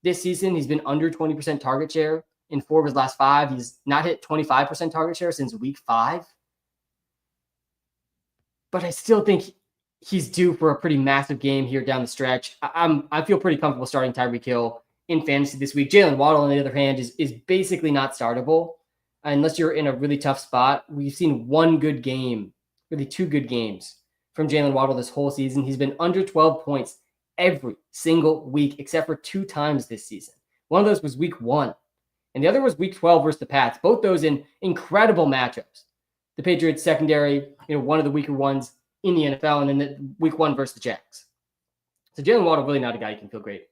[SPEAKER 1] this season. He's been under 20% target share in 4 of his last 5. He's not hit 25% target share since week 5. But I still think he's due for a pretty massive game here down the stretch. I feel pretty comfortable starting Tyreek Hill in fantasy this week. Jalen Waddle, on the other hand, is basically not startable unless you're in a really tough spot. We've seen 1 good game, really 2 good games from Jalen Waddle this whole season. He's been under 12 points every single week except for 2 times this season. One of those was week 1, and the other was week 12 versus the Pats. Both those in incredible matchups. The Patriots secondary, one of the weaker ones in the NFL, and then the week 1 versus the Jags. So Jalen Waddle, really not a guy you can feel great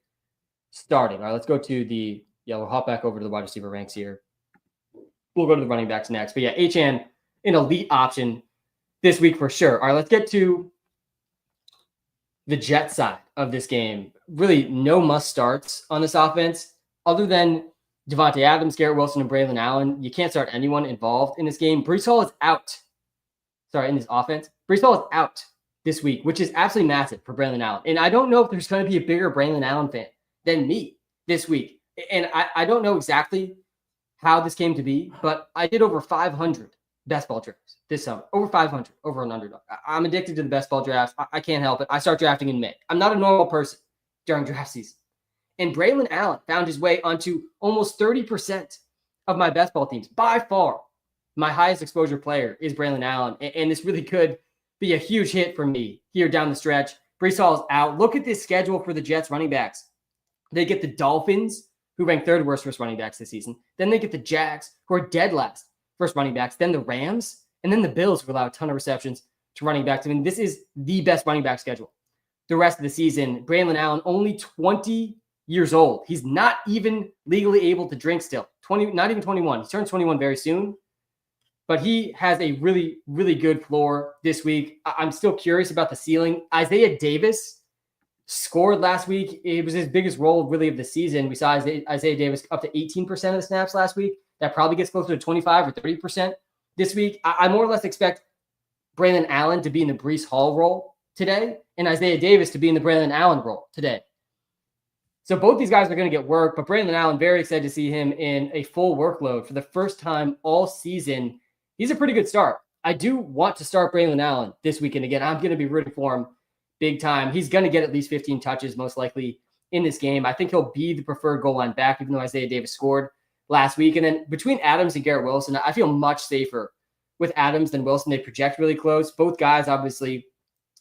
[SPEAKER 1] starting. All right, let's go to we'll hop back over to the wide receiver ranks here. We'll go to the running backs next. But yeah, Achane, an elite option this week for sure. All right, let's get to the Jet side of this game. Really no must starts on this offense other than Devontae Adams, Garrett Wilson, and Braylon Allen. You can't start anyone involved in this game. Breece Hall is out. In this offense. Breece Hall is out this week, which is absolutely massive for Braylon Allen. And I don't know if there's going to be a bigger Braylon Allen fan than me this week. And I don't know exactly how this came to be, but I did over 500 best ball drafts this summer. Over 500, over an underdog. I'm addicted to the best ball drafts. I can't help it. I start drafting in May. I'm not a normal person during draft season. And Braylon Allen found his way onto almost 30% of my best ball teams. By far, my highest exposure player is Braylon Allen. And this really could be a huge hit for me here down the stretch. Breece Hall is out. Look at this schedule for the Jets running backs. They get the Dolphins, who rank 3rd worst versus running backs this season. Then they get the Jags, who are dead last versus running backs. Then the Rams, and then the Bills, who allow a ton of receptions to running backs. I mean, this is the best running back schedule the rest of the season. Braylon Allen, only 20 years old. He's not even legally able to drink still. Not even 21. He turns 21 very soon. But he has a really, really good floor this week. I'm still curious about the ceiling. Isaiah Davis scored last week. It was his biggest role really of the season. We saw Isaiah Davis up to 18% of the snaps last week. That probably gets closer to 25 or 30% this week. I more or less expect Braylon Allen to be in the Breece Hall role today and Isaiah Davis to be in the Braylon Allen role today. So both these guys are going to get work, but Braylon Allen, very excited to see him in a full workload for the first time all season. He's a pretty good start. I do want to start Braylon Allen this weekend again. I'm going to be rooting for him big time. He's going to get at least 15 touches, most likely, in this game. I think he'll be the preferred goal line back, even though Isaiah Davis scored last week. And then between Adams and Garrett Wilson, I feel much safer with Adams than Wilson. They project really close. Both guys obviously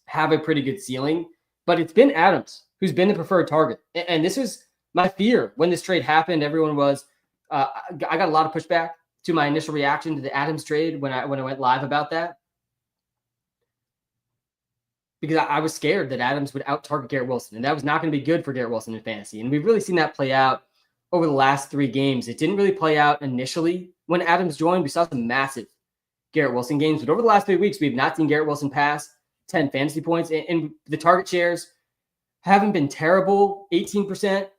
[SPEAKER 1] have a pretty good ceiling, but it's been Adams who's been the preferred target. And this was my fear when this trade happened. Everyone was, I got a lot of pushback to my initial reaction to the Adams trade when I went live about that. Because I was scared that Adams would out-target Garrett Wilson, and that was not going to be good for Garrett Wilson in fantasy. And we've really seen that play out over the last 3 games. It didn't really play out initially when Adams joined. We saw some massive Garrett Wilson games, but over the last 3 weeks, we've not seen Garrett Wilson pass 10 fantasy points, and the target shares haven't been terrible, 18%,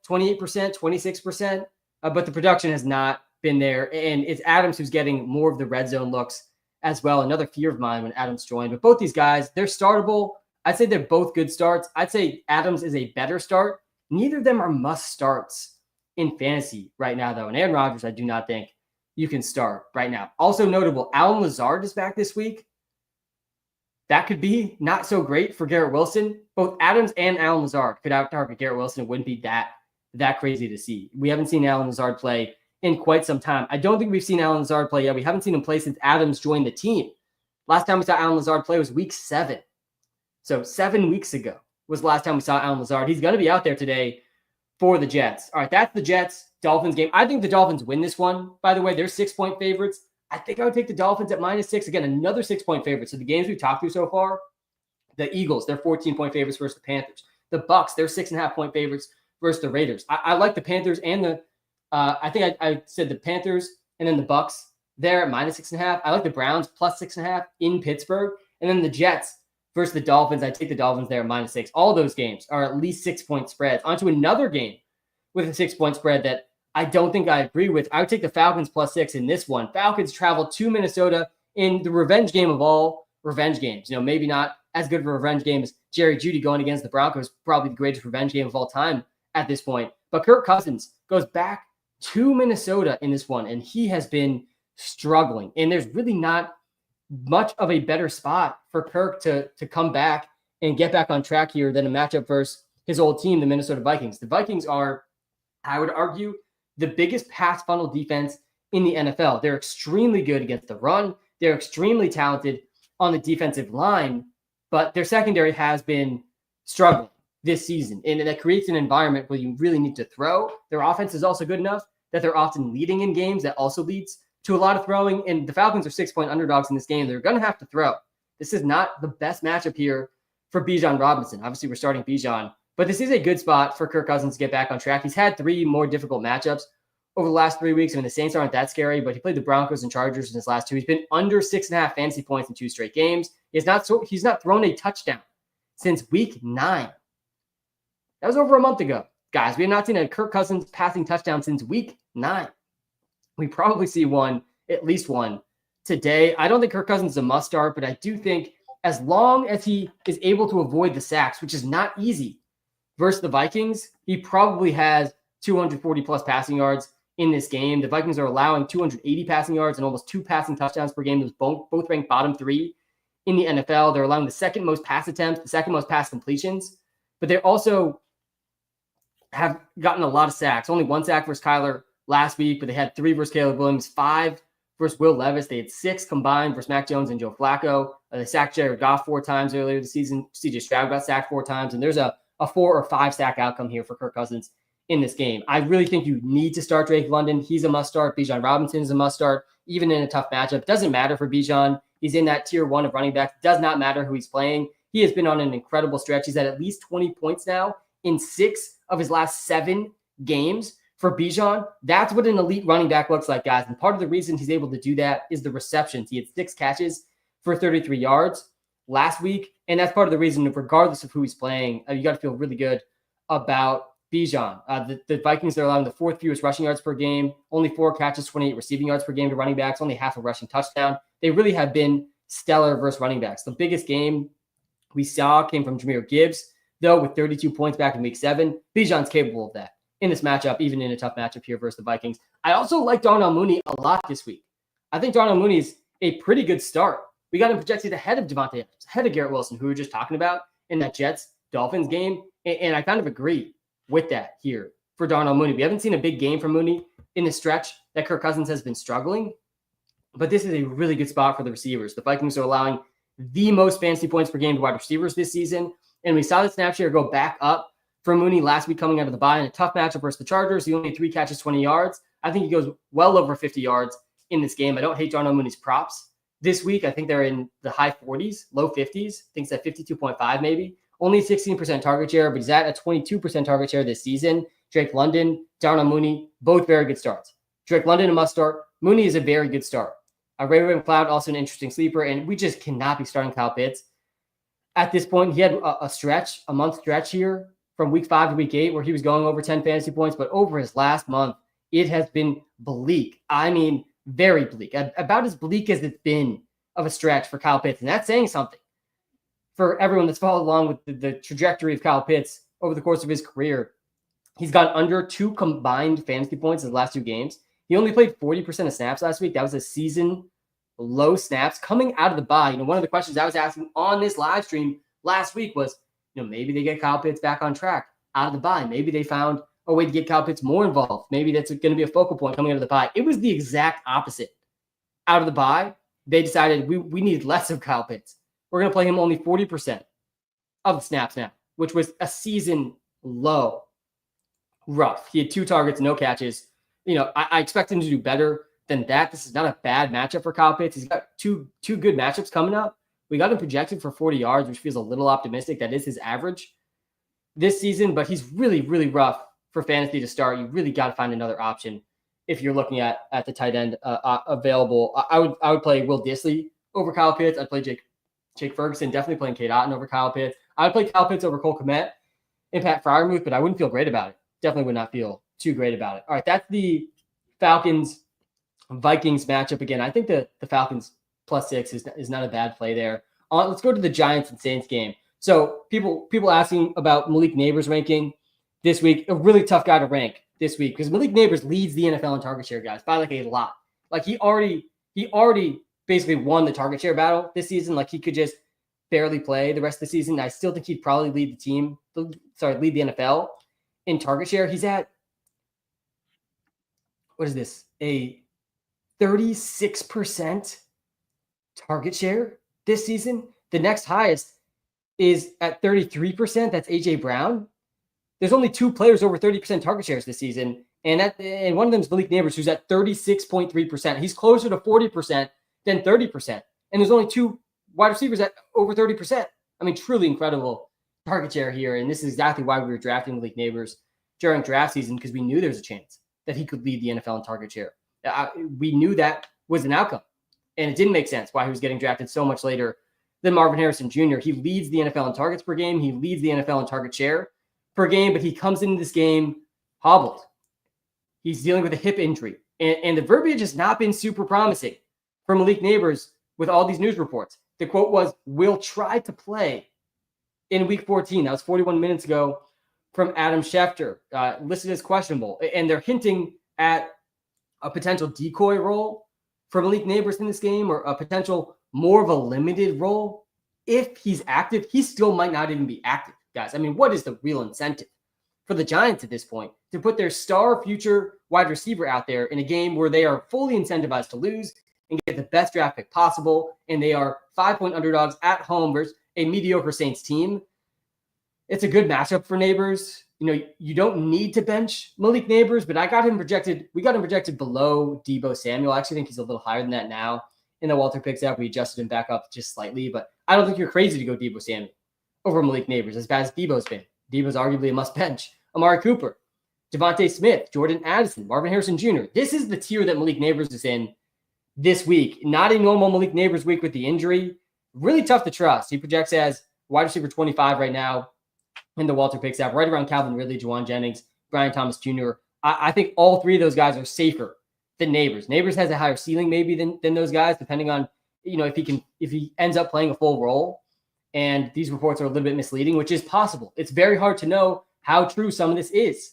[SPEAKER 1] 28%, 26%, but the production has not been there, and it's Adams who's getting more of the red zone looks as well. Another fear of mine when Adams joined. But both these guys, they're startable. I'd say they're both good starts. I'd say Adams is a better start. Neither of them are must starts in fantasy right now, though. And Aaron Rodgers, I do not think you can start right now. Also notable, Allen Lazard is back this week. That could be not so great for Garrett Wilson. Both Adams and Allen Lazard could out-target Garrett Wilson. It wouldn't be that crazy to see. We haven't seen Allen Lazard play in quite some time. I don't think we've seen Allen Lazard play yet. We haven't seen him play since Adams joined the team. Last time we saw Allen Lazard play was week 7. So 7 weeks ago was the last time we saw Allen Lazard. He's going to be out there today for the Jets. All right, that's the Jets-Dolphins game. I think the Dolphins win this one, by the way. They're 6-point favorites. I think I would take the Dolphins at -6. Again, another 6-point favorite. So the games we've talked through so far, the Eagles, they're 14-point favorites versus the Panthers. The Bucs, they're 6.5-point favorites versus the Raiders. I like the Panthers and the I think I said the Panthers and then the Bucs there at -6.5. I like the Browns +6.5 in Pittsburgh. And then the Jets versus the Dolphins. I take the Dolphins there -6. All those games are at least 6-point spreads. Onto another game with a 6-point spread that I don't think I agree with. I would take the Falcons +6 in this one. Falcons travel to Minnesota in the revenge game of all revenge games. Maybe not as good of a revenge game as Jerry Jeudy going against the Broncos, probably the greatest revenge game of all time at this point. But Kirk Cousins goes back to Minnesota in this one, and he has been struggling. And there's really not much of a better spot for Kirk to come back and get back on track here than a matchup versus his old team, the Minnesota Vikings. The Vikings are, I would argue, the biggest pass funnel defense in the NFL. They're extremely good against the run. They're extremely talented on the defensive line, but their secondary has been struggling this season. And that creates an environment where you really need to throw. Their offense is also good enough that they're often leading in games. That also leads to a lot of throwing. And the Falcons are 6-point underdogs in this game. They're going to have to throw. This is not the best matchup here for Bijan Robinson. Obviously, we're starting Bijan, but this is a good spot for Kirk Cousins to get back on track. He's had 3 more difficult matchups over the last 3 weeks. I mean, the Saints aren't that scary, but he played the Broncos and Chargers in his last 2. He's been under 6.5 fantasy points in 2 straight games. He's not thrown a touchdown since week 9. That was over a month ago. Guys, we have not seen a Kirk Cousins passing touchdown since week 9. We probably see at least one today. I don't think Kirk Cousins is a must start, but I do think as long as he is able to avoid the sacks, which is not easy versus the Vikings, he probably has 240 plus passing yards in this game. The Vikings are allowing 280 passing yards and almost 2 passing touchdowns per game. Those both ranked bottom 3 in the NFL. They're allowing the second most pass attempts, the second most pass completions, but they also have gotten a lot of sacks. Only 1 sack versus Kyler last week, but they had 3 versus Caleb Williams, 5 versus Will Levis. They had 6 combined versus Mac Jones and Joe Flacco. They sacked Jared Goff 4 times earlier this season. CJ Stroud got sacked 4 times, and there's a 4 or 5 sack outcome here for Kirk Cousins in this game. I really think you need to start Drake London. He's a must start. Bijan Robinson is a must start, even in a tough matchup. Doesn't matter for Bijan. He's in that tier 1 of running backs. Does not matter who he's playing. He has been on an incredible stretch. He's at least 20 points now in 6 of his last 7 games. For Bijan, that's what an elite running back looks like, guys. And part of the reason he's able to do that is the receptions. He had 6 catches for 33 yards last week. And that's part of the reason, regardless of who he's playing, you got to feel really good about Bijan. The Vikings are allowing the 4th fewest rushing yards per game, only 4 catches, 28 receiving yards per game to running backs, only half a rushing touchdown. They really have been stellar versus running backs. The biggest game we saw came from Jahmyr Gibbs, though, with 32 points back in week 7. Bijan's capable of that in this matchup, even in a tough matchup here versus the Vikings. I also like Darnell Mooney a lot this week. I think Darnell Mooney is a pretty good start. We got him projected ahead of Devontae Adams, ahead of Garrett Wilson, who we were just talking about in that Jets-Dolphins game. And I kind of agree with that here for Darnell Mooney. We haven't seen a big game from Mooney in the stretch that Kirk Cousins has been struggling, but this is a really good spot for the receivers. The Vikings are allowing the most fantasy points per game to wide receivers this season, and we saw the snap share go back up for Mooney last week coming out of the bye in a tough matchup versus the Chargers. He only had 3 catches, 20 yards. I think he goes well over 50 yards in this game. I don't hate Darnell Mooney's props this week. I think they're in the high 40s, low 50s. I think it's at 52.5 maybe. Only 16% target share, but he's at a 22% target share this season. Drake London, Darnell Mooney, both very good starts. Drake London, a must start. Mooney is a very good start. Ray McLeod, also an interesting sleeper, and we just cannot be starting Kyle Pitts. At this point, he had a month stretch here from week 5 to week 8 where he was going over 10 fantasy points, but over his last month, it has been bleak. I mean, very bleak. About as bleak as it's been of a stretch for Kyle Pitts, and that's saying something for everyone that's followed along with the trajectory of Kyle Pitts over the course of his career. He's got under 2 combined fantasy points in the last 2 games. He only played 40% of snaps last week. That was a season low snaps coming out of the bye. One of the questions I was asking on this live stream last week was, maybe they get Kyle Pitts back on track out of the bye. Maybe they found a way to get Kyle Pitts more involved. Maybe that's going to be a focal point coming out of the bye. It was the exact opposite. Out of the bye, they decided we need less of Kyle Pitts. We're going to play him only 40% of the snaps now, which was a season low. Rough. He had 2 targets, no catches. I expect him to do better than that. This is not a bad matchup for Kyle Pitts. He's got two good matchups coming up. We got him projected for 40 yards, which feels a little optimistic. That is his average this season, but he's really, really rough for fantasy to start. You really got to find another option if you're looking at the tight end available. I would play Will Dissly over Kyle Pitts. I'd play Jake Jake Ferguson, definitely playing Kate Otten over Kyle Pitts. I would play Kyle Pitts over Cole Kmet and Pat Freiermuth, but I wouldn't feel great about it. Definitely would not feel too great about it. All right, that's the Falcons-Vikings matchup again. I think the Falcons +6 is not a bad play there. Let's go to the Giants and Saints game. So people asking about Malik Neighbors' ranking this week. A really tough guy to rank this week because Malik Neighbors leads the NFL in target share, guys, by like a lot. Like he already basically won the target share battle this season. Like he could just barely play the rest of the season. I still think he'd probably lead the NFL in target share. He's at, what is this? A 36% target share this season. The next highest is at 33%. That's AJ Brown. There's only 2 players over 30% target shares this season. And one of them is Malik Neighbors, who's at 36.3%. He's closer to 40% than 30%. And there's only 2 wide receivers at over 30%. I mean, truly incredible target share here. And this is exactly why we were drafting Malik Neighbors during draft season, because we knew there was a chance that he could lead the NFL in target share. We knew that was an outcome. And it didn't make sense why he was getting drafted so much later than Marvin Harrison Jr. He leads the NFL in targets per game. He leads the NFL in target share per game, but he comes into this game hobbled. He's dealing with a hip injury. And the verbiage has not been super promising for Malik Neighbors with all these news reports. The quote was, "Will try to play in week 14. That was 41 minutes ago from Adam Schefter, listed as questionable. And they're hinting at a potential decoy role for Malik Neighbors in this game, or a potential more of a limited role. If he's active, he still might not even be active, guys. I mean, what is the real incentive for the Giants at this point to put their star future wide receiver out there in a game where they are fully incentivized to lose and get the best draft pick possible, and they are 5-point underdogs at home versus a mediocre Saints team? It's a good matchup for Neighbors. You know, you don't need to bench Malik Neighbors, but we got him projected below Deebo Samuel. I actually think he's a little higher than that now. In the Walter picks out, we adjusted him back up just slightly, but I don't think you're crazy to go Deebo Samuel over Malik Neighbors, as bad as Deebo's been. Deebo's arguably a must bench. Amari Cooper, Devontae Smith, Jordan Addison, Marvin Harrison Jr. This is the tier that Malik Neighbors is in this week. Not a normal Malik Neighbors week with the injury. Really tough to trust. He projects as wide receiver 25 right now in the Walter picks app, right around Calvin Ridley, Juwan Jennings, Brian Thomas Jr. I think all 3 of those guys are safer than Neighbors. Neighbors has a higher ceiling maybe than those guys, depending on, you know, if he ends up playing a full role. And these reports are a little bit misleading, which is possible. It's very hard to know how true some of this is.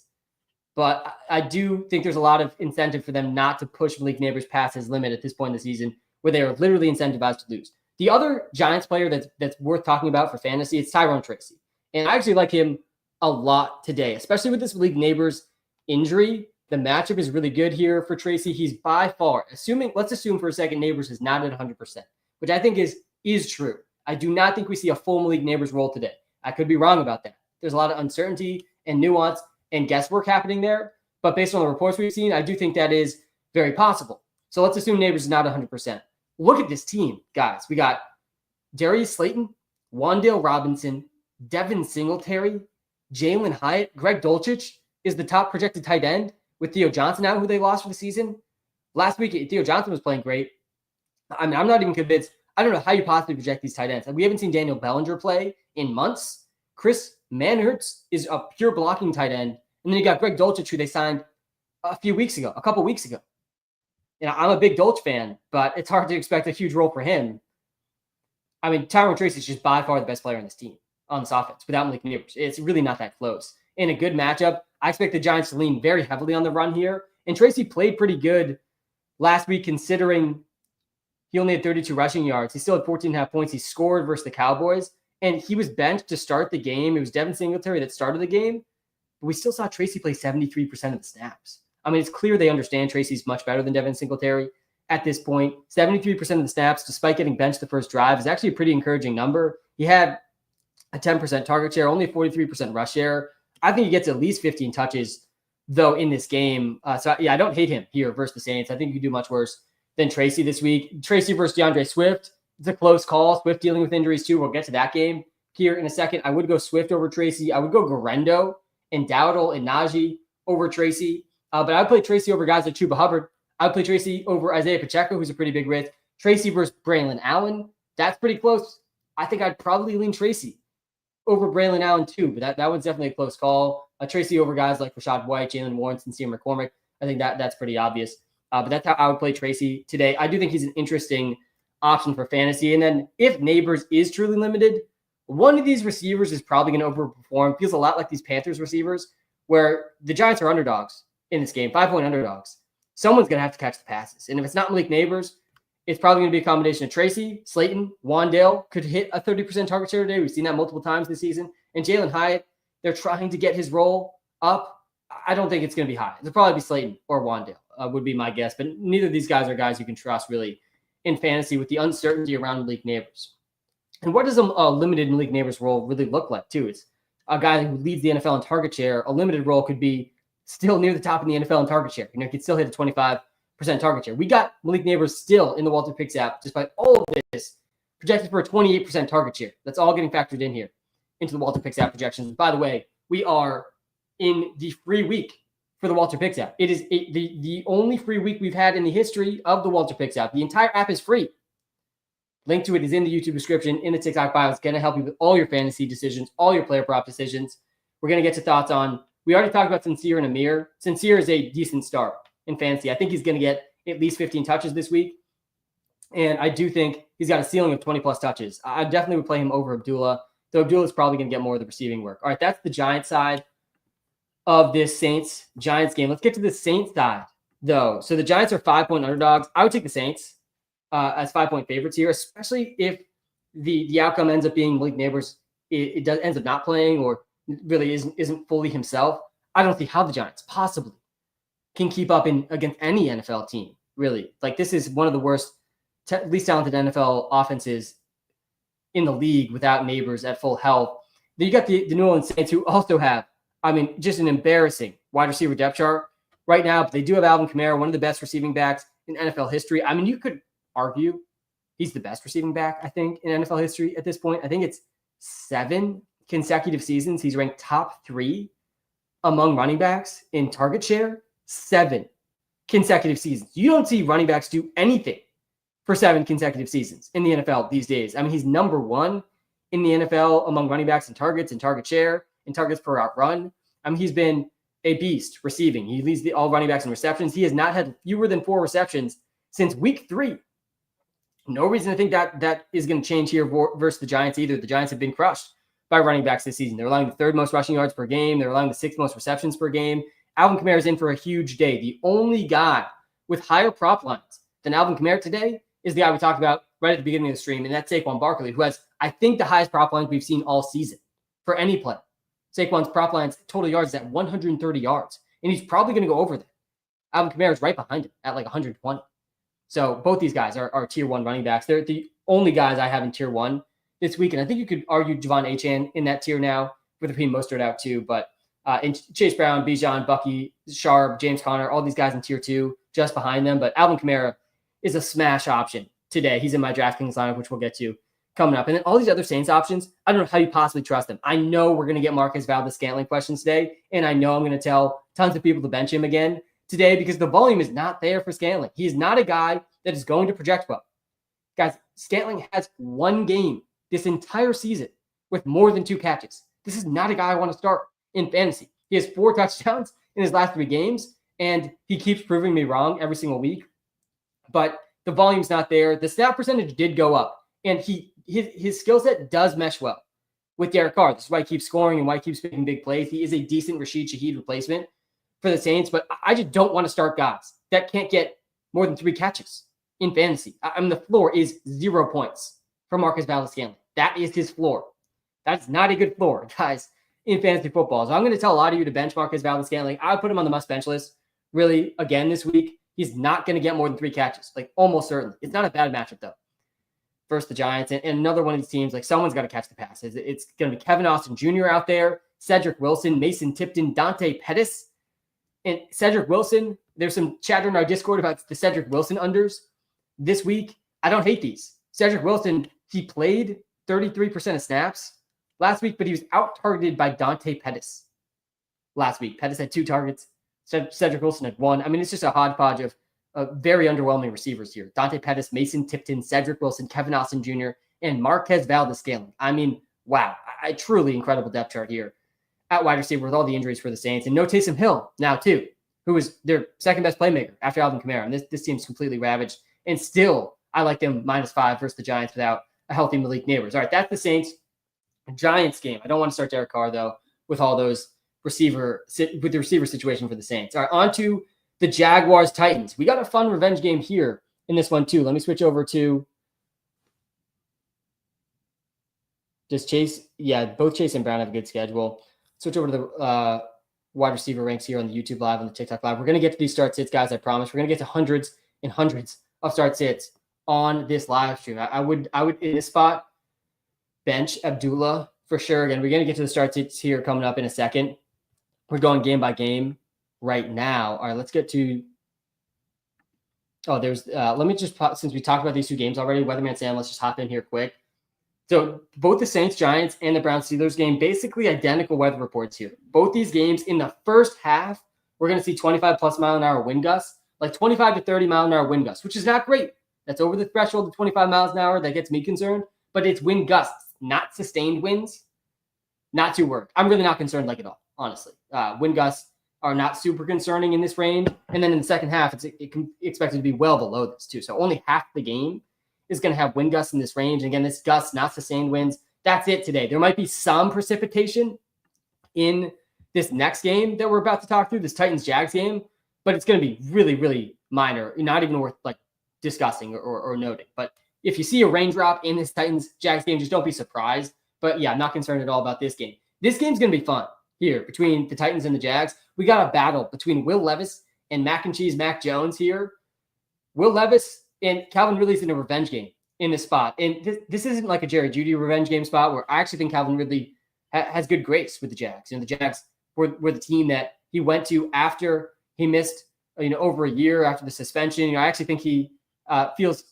[SPEAKER 1] But I do think there's a lot of incentive for them not to push Malik Neighbors past his limit at this point in the season, where they are literally incentivized to lose. The other Giants player that's worth talking about for fantasy is Tyrone Tracy. And I actually like him a lot today, especially with this Malik Neighbors injury. The matchup is really good here for Tracy. He's by far, let's assume for a second Neighbors is not at 100%, which I think is true. I do not think we see a full Malik Neighbors role today. I could be wrong about that. There's a lot of uncertainty and nuance and guesswork happening there. But based on the reports we've seen, I do think that is very possible. So let's assume Neighbors is not 100%. Look at this team, guys. We got Darius Slayton, Wan'Dale Robinson, Devin Singletary, Jalen Hyatt. Greg Dulcich is the top projected tight end, with Theo Johnson out, who they lost for the season. Last week, Theo Johnson was playing great. I mean, I'm not even convinced. I don't know how you possibly project these tight ends. We haven't seen Daniel Bellinger play in months. Chris Manhertz is a pure blocking tight end. And then you got Greg Dulcich, who they signed a couple weeks ago. You know, I'm a big Dulcich fan, but it's hard to expect a huge role for him. I mean, Tyrone Tracy is just by far the best player on this team, on this offense, without Malik Neighbors. It's really not that close. In a good matchup, I expect the Giants to lean very heavily on the run here. And Tracy played pretty good last week, considering he only had 32 rushing yards. He still had 14.5 points. He scored versus the Cowboys, and he was benched to start the game. It was Devin Singletary that started the game, but we still saw Tracy play 73% of the snaps. I mean, it's clear they understand Tracy's much better than Devin Singletary at this point. 73% of the snaps, despite getting benched the first drive, is actually a pretty encouraging number. He had a 10% target share, only a 43% rush share. I think he gets at least 15 touches, though, in this game. So, yeah, I don't hate him here versus the Saints. I think you could do much worse than Tracy this week. Tracy versus DeAndre Swift. It's a close call. Swift dealing with injuries, too. We'll get to that game here in a second. I would go Swift over Tracy. I would go Garendo and Dowdle and Najee over Tracy. But I would play Tracy over guys like Chuba Hubbard. I would play Tracy over Isaiah Pacheco, who's a pretty big risk. Tracy versus Braylon Allen. That's pretty close I think I'd probably lean Tracy over Braylon Allen too, but that one's definitely a close call. Tracy over guys like Rashad White, Jalen Warren, Sincere McCormick. I think that's pretty obvious. But that's how I would play Tracy today. I do think he's an interesting option for fantasy. And then if Neighbors is truly limited, one of these receivers is probably going to overperform. Feels a lot like these Panthers receivers, where the Giants are underdogs in this game, 5-point underdogs. Someone's going to have to catch the passes. And if it's not Malik Neighbors, it's probably going to be a combination of Tracy, Slayton, Wandale could hit a 30% target share today. We've seen that multiple times this season. And Jalen Hyatt, they're trying to get his role up. I don't think it's going to be high. It'll probably be Slayton or Wandale would be my guess. But neither of these guys are guys you can trust really in fantasy with the uncertainty around Malik Neighbors. And what does a limited Malik Neighbors role really look like too? It's a guy who leads the NFL in target share. A limited role could be still near the top in the NFL in target share. He could still hit a 25% target share. We got Malik Neighbors still in the Walter Picks app, despite all of this, projected for a 28% target share. That's all getting factored in here into the Walter Picks app projections. By the way, we are in the free week for the Walter Picks app. It is the only free week we've had in the history of the Walter Picks app. The entire app is free. Link to it is in the YouTube description, in the TikTok bio. It's going to help you with all your fantasy decisions, all your player prop decisions. We're going to get to thoughts on, we already talked about Sincere and Amir. Sincere is a decent start in fantasy. I think he's going to get at least 15 touches this week. And I do think he's got a ceiling of 20-plus touches. I definitely would play him over Abdullah, though Abdullah's probably going to get more of the receiving work. All right, that's the Giants side of this Saints-Giants game. Let's get to the Saints side, though. So the Giants are 5-point underdogs. I would take the Saints as 5-point favorites here, especially if the outcome ends up being Malik Neighbors ends up not playing or really isn't fully himself. I don't see how the Giants possibly can keep up against any NFL team, really. Like, this is one of the worst, least talented NFL offenses in the league without Neighbors at full health. Then you got the New Orleans Saints, who also have, just an embarrassing wide receiver depth chart right now. But they do have Alvin Kamara, one of the best receiving backs in NFL history. You could argue he's the best receiving back, I think, in NFL history at this point. I think it's 7 consecutive seasons he's ranked top 3 among running backs in target share. 7 consecutive seasons. You don't see running backs do anything for 7 consecutive seasons in the NFL these days. He's number 1 in the NFL among running backs in targets and target share and targets per route run. He's been a beast receiving. He leads all running backs in receptions. He has not had fewer than 4 receptions since week 3. No reason to think that is going to change here versus the Giants either. The Giants have been crushed by running backs this season. They're allowing the 3rd most rushing yards per game. They're allowing the 6th most receptions per game. Alvin Kamara is in for a huge day. The only guy with higher prop lines than Alvin Kamara today is the guy we talked about right at the beginning of the stream, and that's Saquon Barkley, who has, I think, the highest prop lines we've seen all season for any play. Saquon's prop lines total yards is at 130 yards, and he's probably going to go over that. Alvin Kamara is right behind him at like 120. So both these guys are tier 1 running backs. They're the only guys I have in tier 1 this week, and I think you could argue Javon Achane in that tier now with Raheem Mostert out too, but and Chase Brown, Bijan, Bucky, Sharp, James Conner, all these guys in tier 2 just behind them. But Alvin Kamara is a smash option today. He's in my DraftKings lineup, which we'll get to coming up. And then all these other Saints options, I don't know how you possibly trust them. I know we're going to get Marquez Valdes-Scantling questions today, and I know I'm going to tell tons of people to bench him again today because the volume is not there for Scantling. He is not a guy that is going to project well. Guys, Scantling has 1 game this entire season with more than 2 catches. This is not a guy I want to start in fantasy. He has 4 touchdowns in his last 3 games, and he keeps proving me wrong every single week. But the volume's not there. The snap percentage did go up, and his skill set does mesh well with Derek Carr. This is why he keeps scoring and why he keeps making big plays. He is a decent Rashid Shaheed replacement for the Saints, but I just don't want to start guys that can't get more than 3 catches in fantasy. The floor is 0 points for Marquez Valdes-Scantling. That is his floor. That's not a good floor, guys, in fantasy football. So I'm going to tell a lot of you to bench Marquez Valdes-Scantling. I would put him on the must-bench list, really, again this week. He's not going to get more than 3 catches, like almost certainly. It's not a bad matchup, though, versus the Giants. And another one of these teams, like someone's got to catch the passes. It's going to be Kevin Austin Jr. out there, Cedric Wilson, Mason Tipton, Dante Pettis. And Cedric Wilson, there's some chatter in our Discord about the Cedric Wilson unders this week. I don't hate these. Cedric Wilson, he played 33% of snaps last week, but he was out-targeted by Dante Pettis last week. Pettis had 2 targets. Cedric Wilson had 1. It's just a hodgepodge of very underwhelming receivers here. Dante Pettis, Mason Tipton, Cedric Wilson, Kevin Austin Jr., and Marquez Valdes-Scantling. I mean, wow, a truly incredible depth chart here at wide receiver with all the injuries for the Saints. And no Taysom Hill now, too, who is their second best playmaker after Alvin Kamara. And this team's completely ravaged. And still, I like them -5 versus the Giants without a healthy Malik Neighbors. All right, that's the Saints Giants game. I don't want to start Derek Carr, though, with all those with the receiver situation for the Saints. All right, on to the Jaguars Titans. We got a fun revenge game here in this one, too. Let me switch over to just Chase. Yeah, both Chase and Brown have a good schedule. Switch over to the wide receiver ranks here on the YouTube Live and the TikTok Live. We're going to get to these start sits, guys. I promise. We're going to get to hundreds and hundreds of start sits on this live stream. I would in this spot bench Abdullah for sure. Again, we're going to get to the start sits here coming up in a second. We're going game by game right now. All right, let's get to. Oh, there's. Let me just since we talked about these two games already, Weatherman Sam. Let's just hop in here quick. So both the Saints, Giants, and the Browns Steelers game, basically identical weather reports here. Both these games in the first half, we're going to see 25+ mile an hour wind gusts, like 25 to 30 mile an hour wind gusts, which is not great. That's over the threshold of 25 miles an hour. That gets me concerned, but it's wind gusts, not sustained winds. Not too worried. I'm really not concerned like at all, honestly. Wind gusts are not super concerning in this range. And then in the second half, it's expected to be well below this too. So only half the game is going to have wind gusts in this range. And again, this gusts, not sustained winds. That's it today. There might be some precipitation in this next game that we're about to talk through, this Titans-Jags game, but it's going to be really, really minor, not even worth like discussing or noting. But if you see a raindrop in this Titans-Jags game, just don't be surprised. But yeah, I'm not concerned at all about this game. This game's going to be fun here between the Titans and the Jags. We got a battle between Will Levis and Mac and Cheese Mac Jones here. Will Levis and Calvin Ridley's in a revenge game in this spot. And this isn't like a Jerry Jeudy revenge game spot where I actually think Calvin Ridley has good grace with the Jags. The Jags were the team that he went to after he missed, over a year after the suspension. I actually think he feels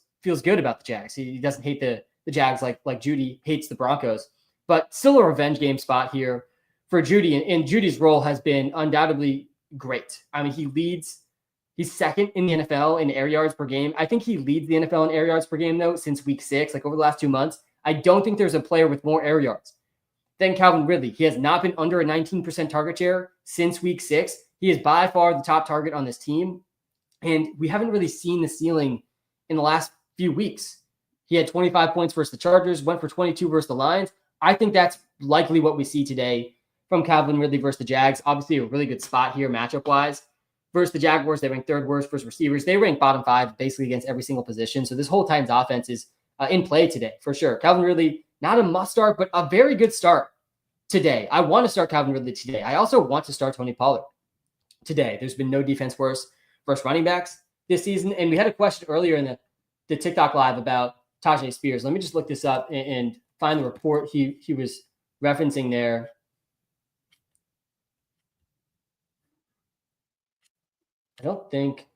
[SPEAKER 1] good about the Jags. He doesn't hate the Jags like Jeudy hates the Broncos. But still a revenge game spot here for Jeudy. And Judy's role has been undoubtedly great. I mean, he's second in the NFL in air yards per game. I think he leads the NFL in air yards per game, though, since week 6, like over the last 2 months. I don't think there's a player with more air yards than Calvin Ridley. He has not been under a 19% target share since week 6. He is by far the top target on this team. And we haven't really seen the ceiling in the last few weeks. He had 25 points versus the Chargers, went for 22 versus the Lions. I think that's likely what we see today from Calvin Ridley versus the Jags. Obviously, a really good spot here matchup-wise. Versus the Jaguars, they rank third worst versus receivers. They rank bottom 5 basically against every single position. So this whole Titans offense is in play today for sure. Calvin Ridley, not a must start, but a very good start today. I want to start Calvin Ridley today. I also want to start Tony Pollard today. There's been no defense worse versus running backs this season. And we had a question earlier in the TikTok Live about Tajay Spears. Let me just look this up and find the report he was referencing there. I don't think.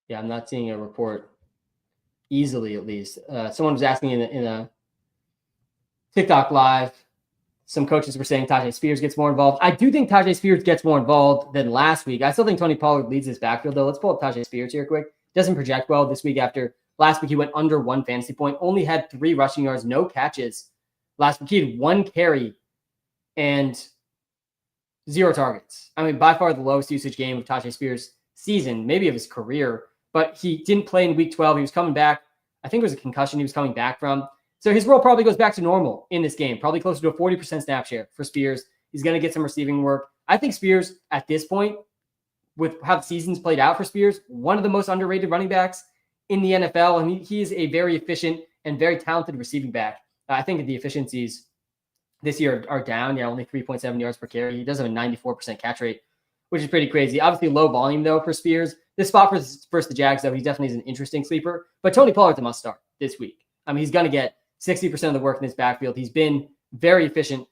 [SPEAKER 1] Yeah, I'm not seeing a report easily, at least. Someone was asking in a TikTok Live, some coaches were saying Tajay Spears gets more involved. I do think Tajay Spears gets more involved than last week. I still think Tony Pollard leads his backfield, though. Let's pull up Tajay Spears here quick. Doesn't project well this week after last week he went under 1 fantasy point, only had 3 rushing yards, no catches. Last week he had 1 carry and 0 targets. I mean, by far the lowest usage game of Tajay Spears' season, maybe of his career, but he didn't play in week 12. He was coming back. I think it was a concussion he was coming back from. So his role probably goes back to normal in this game, probably closer to a 40% snap share for Spears. He's going to get some receiving work. I think Spears at this point, with how the season's played out for Spears, one of the most underrated running backs in the NFL. And he is a very efficient and very talented receiving back. I think the efficiencies this year are down. Yeah, only 3.7 yards per carry. He does have a 94% catch rate, which is pretty crazy. Obviously, low volume, though, for Spears. This spot versus the Jags, though, he definitely is an interesting sleeper. But Tony Pollard's a must-start this week. I mean, he's going to get 60% of the work in this backfield. He's been very efficient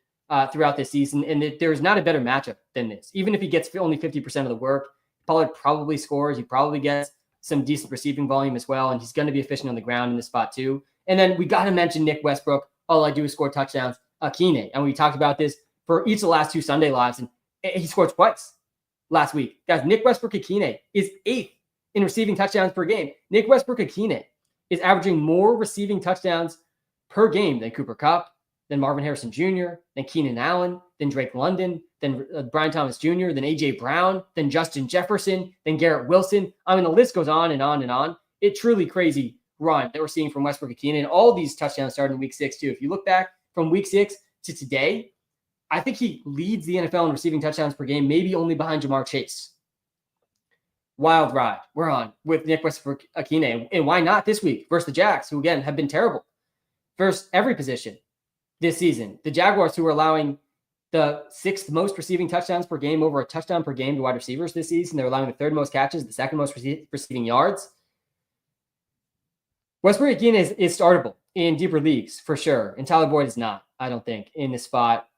[SPEAKER 1] throughout this season, and there's not a better matchup than this. Even if he gets only 50% of the work, Pollard probably scores. He probably gets some decent receiving volume as well, and he's going to be efficient on the ground in this spot too. And then we got to mention Nick Westbrook. All I do is score touchdowns. Akine, and we talked about this for each of the last 2 Sunday lives, and he scored twice last week. Guys, Nick Westbrook Akine is 8th in receiving touchdowns per game. Nick Westbrook-Akine is averaging more receiving touchdowns per game than Cooper Kupp, than Marvin Harrison Jr., than Keenan Allen, than Drake London, than Brian Thomas Jr., than A.J. Brown, than Justin Jefferson, than Garrett Wilson. I mean, the list goes on and on and on. It's truly crazy run that we're seeing from Westbrook-Akine. And all these touchdowns started in week 6 too. If you look back from week 6 to today, I think he leads the NFL in receiving touchdowns per game, maybe only behind Jamar Chase. Wild ride we're on with Nick Westbrook-Akine. And why not this week versus the Jags, who, again, have been terrible versus every position this season. The Jaguars, who are allowing the 6th most receiving touchdowns per game, over a touchdown per game to wide receivers this season. They're allowing the 3rd most catches, the 2nd most receiving yards. Westbrook-Akine is startable in deeper leagues for sure. And Tyler Boyd is not, I don't think, in this spot.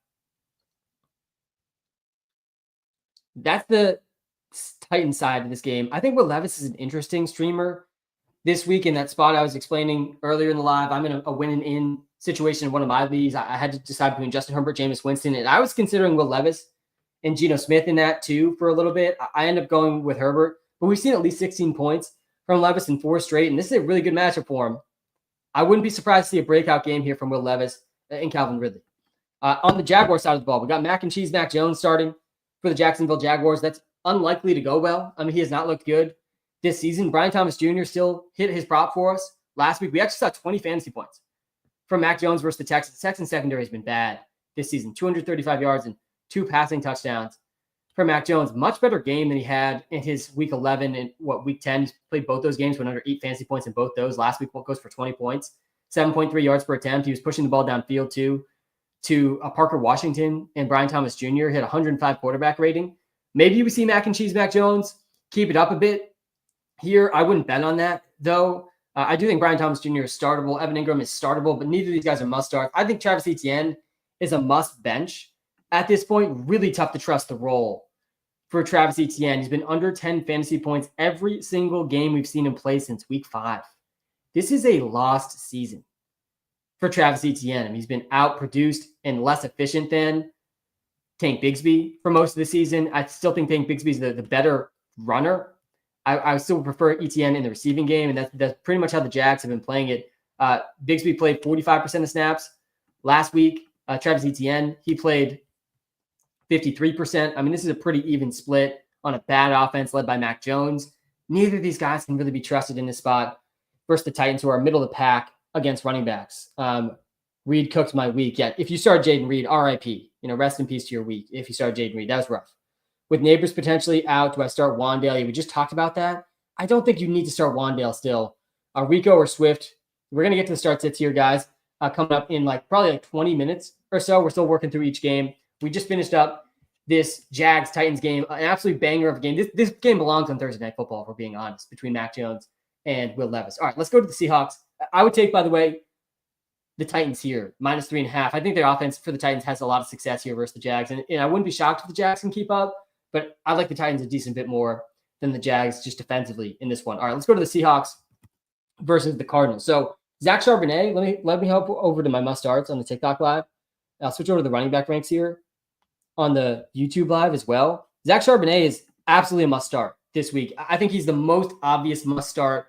[SPEAKER 1] That's the Titans side of this game. I think Will Levis is an interesting streamer this week in that spot I was explaining earlier in the live. I'm in a win and in situation in one of my leagues. I had to decide between Justin Herbert, Jameis Winston, and I was considering Will Levis and Geno Smith in that too for a little bit. I ended up going with Herbert, but we've seen at least 16 points from Levis in 4 straight, and this is a really good matchup for him. I wouldn't be surprised to see a breakout game here from Will Levis and Calvin Ridley. On the Jaguar side of the ball, we got Mac and Cheese Mac Jones starting for the Jacksonville Jaguars. That's unlikely to go well. I mean, he has not looked good this season. Brian Thomas Jr. still hit his prop for us last week. We actually saw 20 fantasy points from Mac Jones versus the Texans. The Texans secondary has been bad this season. 235 yards and 2 passing touchdowns for Mac Jones. Much better game than he had in his week 11 and week 10. He's played both those games, went under 8 fantasy points in both those. Last week goes for 20 points, 7.3 yards per attempt. He was pushing the ball downfield too to Parker Washington, and Brian Thomas Jr. hit 105 quarterback rating. Maybe we see Mac and Cheese Mac Jones keep it up a bit here. I wouldn't bet on that though. I do think Brian Thomas Jr. is startable. Evan Ingram is startable, but neither of these guys are must start. I think Travis Etienne is a must bench at this point. Really tough to trust the role for Travis Etienne. He's been under 10 fantasy points every single game we've seen him play since week 5. This is a lost season for Travis Etienne. I mean, he's been outproduced and less efficient than Tank Bigsby for most of the season. I still think Tank Bigsby is the better runner. I still prefer Etienne in the receiving game, and that's pretty much how the Jags have been playing it. Bigsby played 45% of snaps last week. Travis Etienne, he played 53%. I mean, this is a pretty even split on a bad offense led by Mac Jones. Neither of these guys can really be trusted in this spot versus the Titans, who are middle of the pack against running backs. Reed cooked my week. Yeah, if you start Jaden Reed, RIP. Rest in peace to your week. If you start Jaden Reed, that was rough. With Neighbors potentially out, do I start Wandale? We just talked about that. I don't think you need to start Wandale still. Rico or Swift. We're going to get to the start sits here, guys, coming up in probably 20 minutes or so. We're still working through each game. We just finished up this Jags-Titans game, an absolute banger of a game. This game belongs on Thursday Night Football, if we're being honest, between Mac Jones and Will Levis. All right, let's go to the Seahawks. I would take, by the way, the Titans here, -3.5. I think their offense for the Titans has a lot of success here versus the Jags. And I wouldn't be shocked if the Jags can keep up, but I like the Titans a decent bit more than the Jags just defensively in this one. All right, let's go to the Seahawks versus the Cardinals. So Zach Charbonnet, let me hop over to my must-starts on the TikTok live. I'll switch over to the running back ranks here on the YouTube live as well. Zach Charbonnet is absolutely a must-start this week. I think he's the most obvious must-start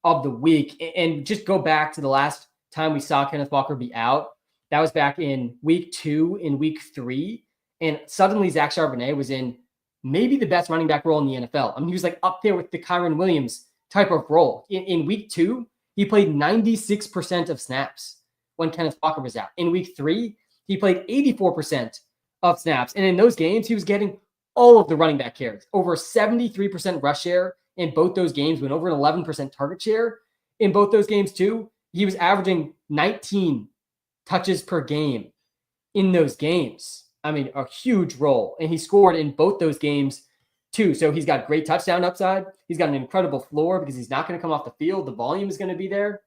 [SPEAKER 1] of the week. And just go back to the last time we saw Kenneth Walker be out. That was back in week 2 and week 3. And suddenly Zach Charbonnet was in maybe the best running back role in the NFL. I mean, he was up there with the Kyron Williams type of role. In week 2, he played 96% of snaps when Kenneth Walker was out. In week 3, he played 84% of snaps. And in those games, he was getting all of the running back carries. Over 73% rush share in both those games, went over an 11% target share in both those games too. He was averaging 19 touches per game in those games. I mean, a huge role. And he scored in both those games too. So he's got great touchdown upside. He's got an incredible floor because he's not going to come off the field. The volume is going to be there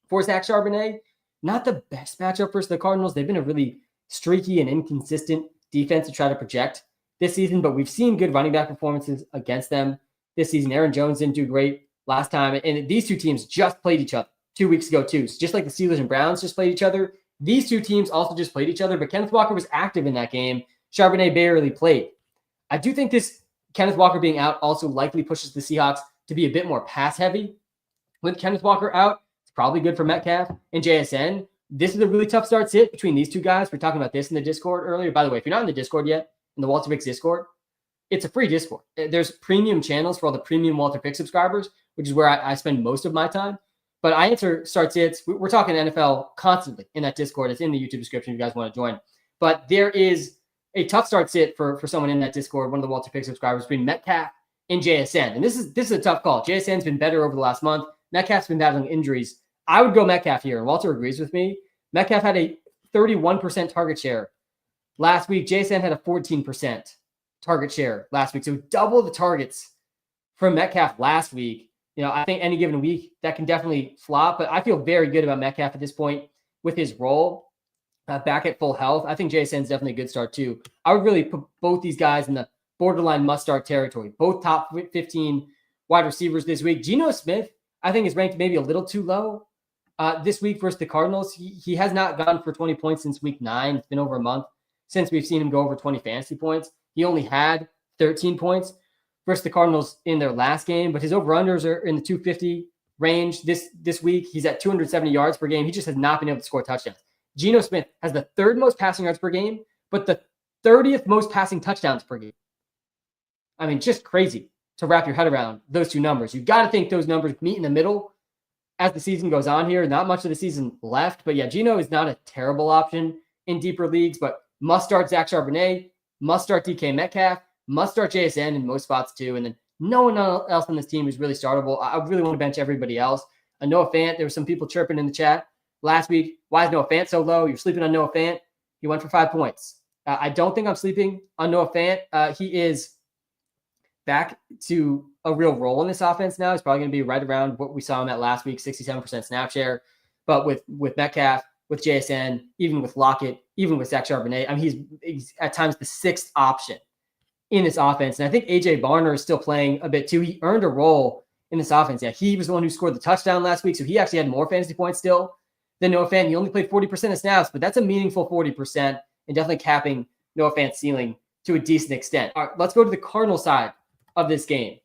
[SPEAKER 1] for Zach Charbonnet. Not the best matchup versus the Cardinals. They've been a really streaky and inconsistent defense to try to project this season, but we've seen good running back performances against them this season. Aaron Jones didn't do great last time. And these two teams just played each other 2 weeks ago too. So just like the Steelers and Browns just played each other, these two teams also just played each other, but Kenneth Walker was active in that game. Charbonnet barely played. I do think this Kenneth Walker being out also likely pushes the Seahawks to be a bit more pass heavy. With Kenneth Walker out, it's probably good for Metcalf and JSN. This is a really tough start sit between these two guys. We're talking about this in the Discord earlier. By the way, if you're not in the Discord yet, in the Walter Picks Discord, it's a free Discord. There's premium channels for all the premium Walter Pick subscribers, which is where I spend most of my time. But I answer start sits. We're talking NFL constantly in that Discord. It's in the YouTube description if you guys want to join. But there is a tough start sit for someone in that Discord, one of the Walter Pick subscribers, between Metcalf and JSN. And this is a tough call. JSN's been better over the last month. Metcalf's been battling injuries. I would go Metcalf here, and Walter agrees with me. Metcalf had a 31% target share last week. JSN had a 14% target share last week. So double the targets from Metcalf last week. I think any given week that can definitely flop, but I feel very good about Metcalf at this point with his role back at full health. I think JSN's definitely a good start too. I would really put both these guys in the borderline must-start territory. Both top 15 wide receivers this week. Geno Smith, I think, is ranked maybe a little too low this week versus the Cardinals. He has not gone for 20 points since week 9. It's been over a month since we've seen him go over 20 fantasy points. He only had 13 points versus the Cardinals in their last game, but his over-unders are in the 250 range this week. He's at 270 yards per game. He just has not been able to score touchdowns. Geno Smith has the third most passing yards per game, but the 30th most passing touchdowns per game. I mean, just crazy to wrap your head around those two numbers. You've got to think those numbers meet in the middle as the season goes on here. Not much of the season left, but yeah, Geno is not a terrible option in deeper leagues, but must start Zach Charbonnet, must start DK Metcalf, must start JSN in most spots too. And then no one else on this team is really startable. I really want to bench everybody else. Noah Fant, there were some people chirping in the chat last week. Why is Noah Fant so low? You're sleeping on Noah Fant. He went for 5 points. I don't think I'm sleeping on Noah Fant. He is back to a real role in this offense now. He's probably going to be right around what we saw him at last week, 67% snap share. But with Metcalf, with JSN, even with Lockett, even with Zach Charbonnet, I mean, he's at times the sixth option in this offense. And I think A.J. Barner is still playing a bit too. He earned a role in this offense. Yeah, he was the one who scored the touchdown last week, so he actually had more fantasy points still than Noah Fant. He only played 40% of snaps, but that's a meaningful 40% and definitely capping Noah Fant's ceiling to a decent extent. All right, let's go to the Cardinal side of this game.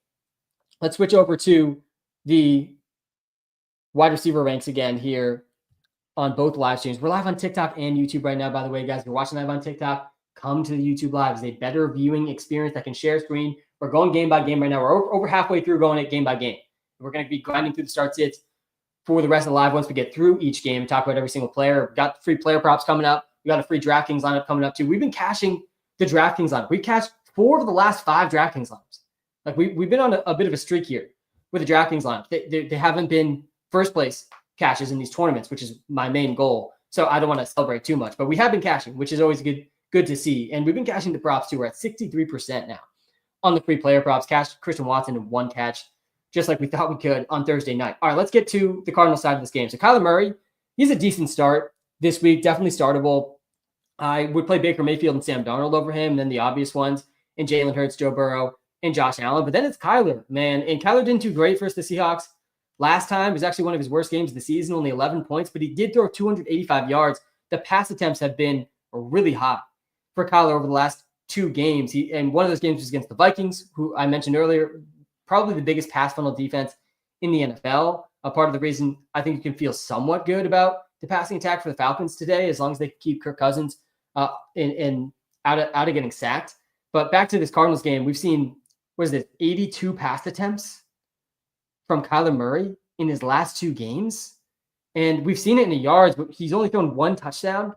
[SPEAKER 1] Let's switch over to the wide receiver ranks again here on both live streams. We're live on TikTok and YouTube right now, by the way, guys. If you're watching live on TikTok, come to the YouTube Live. It's a better viewing experience that can share screen. We're going game by game right now. We're over halfway through going it game by game. We're going to be grinding through the start sits for the rest of the live once we get through each game and talk about every single player. We've got free player props coming up. We got a free DraftKings lineup coming up too. We've been cashing the DraftKings lineup. We've cashed 4 of the last 5 DraftKings lineups. Like we've been on a bit of a streak here with the DraftKings lineup. They haven't been first place cashes in these tournaments, which is my main goal. So I don't want to celebrate too much, but we have been cashing, which is always good to see. And we've been cashing the props too. We're at 63% now on the free player props. Cashed Christian Watson in 1 catch, just like we thought we could on Thursday night. All right, let's get to the Cardinal side of this game. So Kyler Murray, he's a decent start this week, definitely startable. I would play Baker Mayfield and Sam Darnold over him, and then the obvious ones, and Jalen Hurts, Joe Burrow, and Josh Allen. But then it's Kyler, man. And Kyler didn't do great versus the Seahawks last time. It was actually one of his worst games of the season, only 11 points, but he did throw 285 yards. The pass attempts have been really high for Kyler over the last 2 games. And one of those games was against the Vikings, who I mentioned earlier, probably the biggest pass funnel defense in the NFL. A part of the reason I think you can feel somewhat good about the passing attack for the Falcons today, as long as they keep Kirk Cousins and out of getting sacked. But back to this Cardinals game, we've seen, 82 pass attempts from Kyler Murray in his last 2 games. And we've seen it in the yards, but he's only thrown 1 touchdown.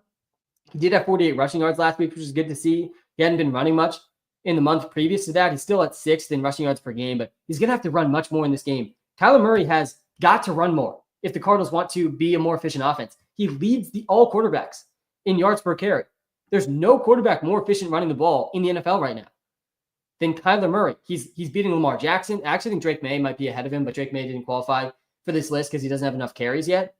[SPEAKER 1] He did have 48 rushing yards last week, which is good to see. He hadn't been running much in the month previous to that. He's still at 6th in rushing yards per game, but he's going to have to run much more in this game. Kyler Murray has got to run more if the Cardinals want to be a more efficient offense. He leads all quarterbacks in yards per carry. There's no quarterback more efficient running the ball in the NFL right now than Kyler Murray. He's beating Lamar Jackson. I actually think Drake May might be ahead of him, but Drake May didn't qualify for this list because he doesn't have enough carries yet.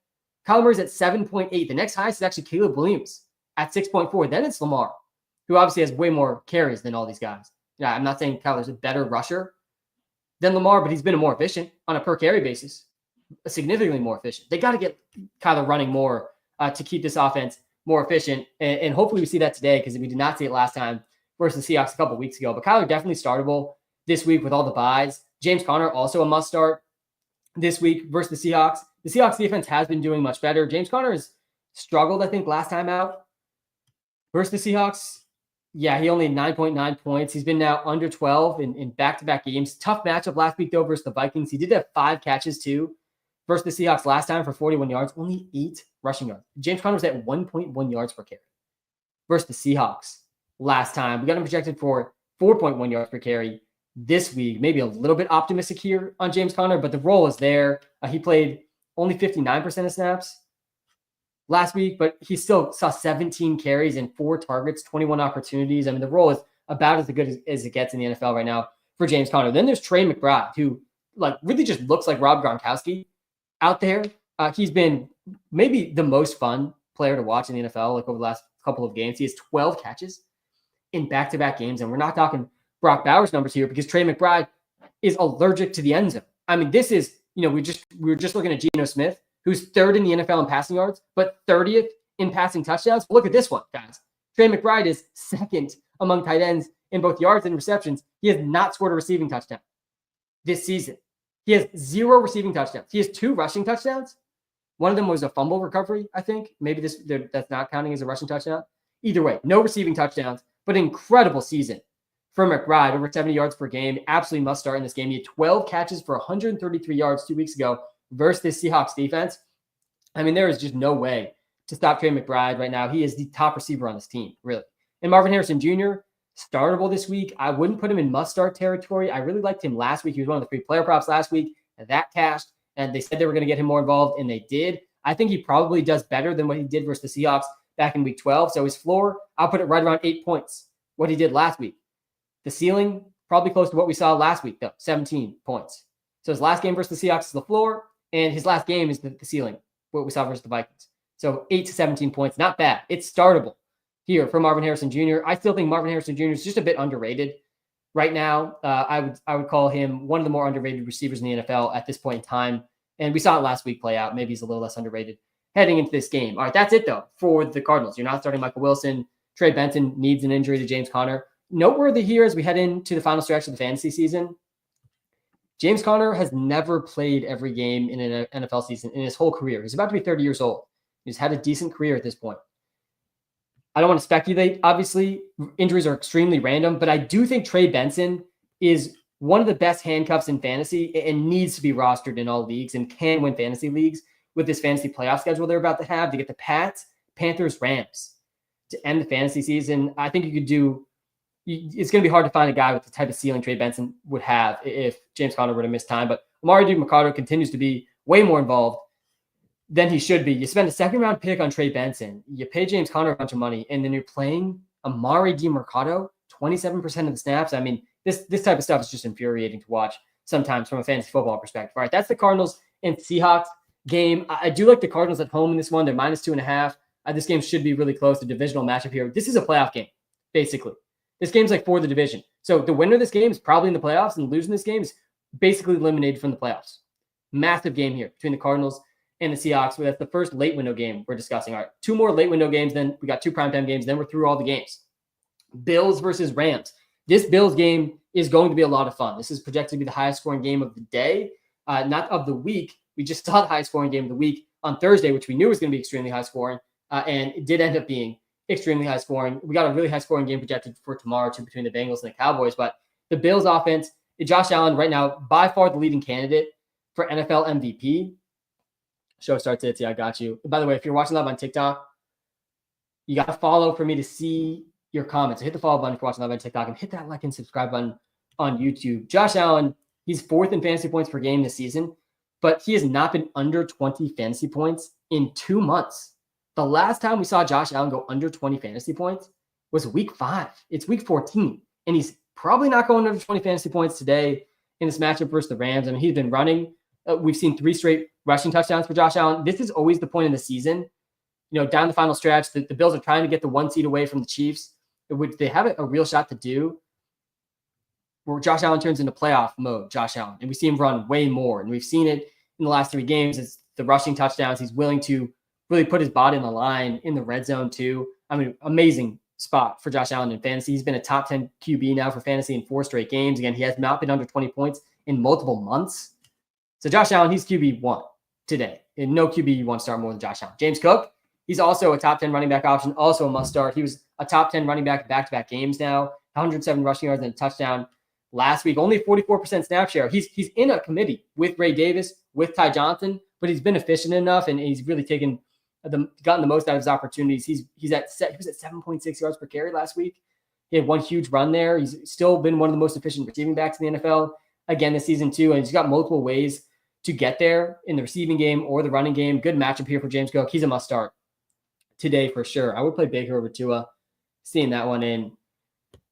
[SPEAKER 1] Kyler Murray's at 7.8. The next highest is actually Caleb Williams at 6.4. Then it's Lamar, who obviously has way more carries than all these guys. Yeah, I'm not saying Kyler's a better rusher than Lamar, but he's been more efficient on a per carry basis, significantly more efficient. They got to get Kyler running more to keep this offense more efficient. And hopefully we see that today, because we did not see it last time versus the Seahawks a couple weeks ago. But Kyler definitely startable this week with all the buys James Conner, also a must start this week versus the Seahawks. The Seahawks defense has been doing much better. James Conner has struggled, I think, last time out versus the Seahawks. Yeah, he only had 9.9 points. He's been now under 12 in back-to-back games. Tough matchup last week, though, versus the Vikings. He did have 5 catches, too, versus the Seahawks last time for 41 yards. Only 8 rushing yards. James Conner was at 1.1 yards per carry versus the Seahawks last time. We got him projected for 4.1 yards per carry this week. Maybe a little bit optimistic here on James Conner, but the role is there. He played only 59% of snaps last week, but he still saw 17 carries and 4 targets, 21 opportunities. I mean, the role is about as good as it gets in the NFL right now for James Conner. Then there's Trey McBride, who really just looks like Rob Gronkowski out there. He's been maybe the most fun player to watch in the NFL over the last couple of games. He has 12 catches in back-to-back games, and we're not talking Brock Bowers numbers here because Trey McBride is allergic to the end zone. I mean, this is, we were just looking at Geno Smith, who's 3rd in the NFL in passing yards, but 30th in passing touchdowns. Look at this one, guys. Trey McBride is 2nd among tight ends in both yards and receptions. He has not scored a receiving touchdown this season. He has 0 receiving touchdowns. He has 2 rushing touchdowns. One of them was a fumble recovery, I think. Maybe that's not counting as a rushing touchdown. Either way, no receiving touchdowns, but incredible season for McBride, over 70 yards per game. Absolutely must start in this game. He had 12 catches for 133 yards 2 weeks ago versus this Seahawks defense. I mean, there is just no way to stop Trey McBride right now. He is the top receiver on this team, really. And Marvin Harrison Jr., startable this week. I wouldn't put him in must-start territory. I really liked him last week. He was one of the free player props last week. That cashed, and they said they were going to get him more involved, and they did. I think he probably does better than what he did versus the Seahawks back in week 12. So his floor, I'll put it right around 8 points, what he did last week. The ceiling, probably close to what we saw last week, though, 17 points. So his last game versus the Seahawks is the floor, and his last game is the ceiling, what we saw versus the Vikings. So 8 to 17 points, not bad. It's startable here for Marvin Harrison Jr. I still think Marvin Harrison Jr. is just a bit underrated right now. I would call him one of the more underrated receivers in the NFL at this point in time. And we saw it last week play out. Maybe he's a little less underrated heading into this game. All right, that's it, though, for the Cardinals. You're not starting Michael Wilson. Trey Benson needs an injury to James Conner. Noteworthy here as we head into the final stretch of the fantasy season, James Conner has never played every game in an NFL season in his whole career. He's about to be 30 years old. He's had a decent career at this point. I don't want to speculate. Obviously, injuries are extremely random, but I do think Trey Benson is one of the best handcuffs in fantasy and needs to be rostered in all leagues and can win fantasy leagues with this fantasy playoff schedule they're about to have to get the Pats, Panthers, Rams to end the fantasy season. I think you could do. It's going to be hard to find a guy with the type of ceiling Trey Benson would have if James Conner were to miss time. But Amari Mercado continues to be way more involved than he should be. You spend a 2nd-round pick on Trey Benson, you pay James Conner a bunch of money, and then you're playing Amari Mercado 27% of the snaps. I mean, this type of stuff is just infuriating to watch sometimes from a fantasy football perspective. All right, that's the Cardinals and Seahawks game. I do like the Cardinals at home in this one. They're -2.5. This game should be really close. The divisional matchup here. This is a playoff game, basically. This game's like for the division. So the winner of this game is probably in the playoffs, and losing this game is basically eliminated from the playoffs. Massive game here between the Cardinals and the Seahawks. That's the first late window game we're discussing. All right, 2 more late window games. Then we got 2 primetime games. Then we're through all the games. Bills versus Rams. This Bills game is going to be a lot of fun. This is projected to be the highest scoring game of the day, not of the week. We just saw the highest scoring game of the week on Thursday, which we knew was going to be extremely high scoring, and it did end up being extremely high scoring. We got a really high scoring game projected for tomorrow too between the Bengals and the Cowboys. But the Bills offense, Josh Allen right now, by far the leading candidate for NFL MVP. Show starts it. Yeah, I got you. By the way, if you're watching live on TikTok, you got to follow for me to see your comments. So hit the follow button if you're watching live on TikTok and hit that like and subscribe button on YouTube. Josh Allen, he's 4th in fantasy points per game this season, but he has not been under 20 fantasy points in 2 months. The last time we saw Josh Allen go under 20 fantasy points was week 5. It's week 14, and he's probably not going under 20 fantasy points today in this matchup versus the Rams. I mean, he's been running. We've seen 3 straight rushing touchdowns for Josh Allen. This is always the point in the season. Down the final stretch, the Bills are trying to get the 1 seed away from the Chiefs, which they have a real shot to do, where Josh Allen turns into playoff mode, Josh Allen. And we see him run way more. And we've seen it in the last 3 games. It's the rushing touchdowns. He's willing to really put his body in the line in the red zone too. I mean, amazing spot for Josh Allen in fantasy. He's been a top 10 QB now for fantasy in 4 straight games. Again, he has not been under 20 points in multiple months. So Josh Allen, he's QB1 today. And no QB you want to start more than Josh Allen. James Cook, he's also a top 10 running back option, also a must start. He was a top 10 running back back-to-back games now, 107 rushing yards and a touchdown last week. Only 44% snap share. He's in a committee with Ray Davis, with Ty Johnson, but he's been efficient enough and he's really gotten the most out of his opportunities. He was at 7.6 yards per carry last week. He had one huge run there. He's still been one of the most efficient receiving backs in the NFL again this season too, and he's got multiple ways to get there in the receiving game or the running game. Good matchup here for James Cook. He's a must start today for sure. I would play Baker over Tua. Seeing that one in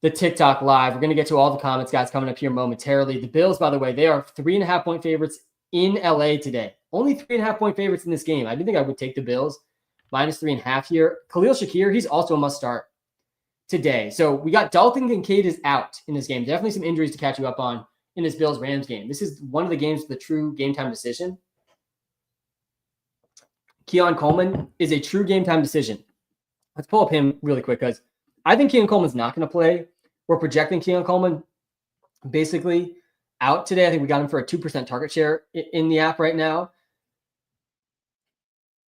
[SPEAKER 1] the TikTok live. We're going to get to all the comments, guys, coming up here momentarily. The Bills, by the way, they are 3.5 point favorites in LA today. Only 3.5 point favorites in this game. I didn't think I would take the Bills. -3.5 here. Khalil Shakir, he's also a must start today. So we got Dalton Kincaid is out in this game. Definitely some injuries to catch you up on in this Bills-Rams game. This is one of the games with a true game-time decision. Keon Coleman is a true game-time decision. Let's pull up him really quick because I think Keon Coleman's not going to play. We're projecting Keon Coleman basically out today. I think we got him for a 2% target share in the app right now.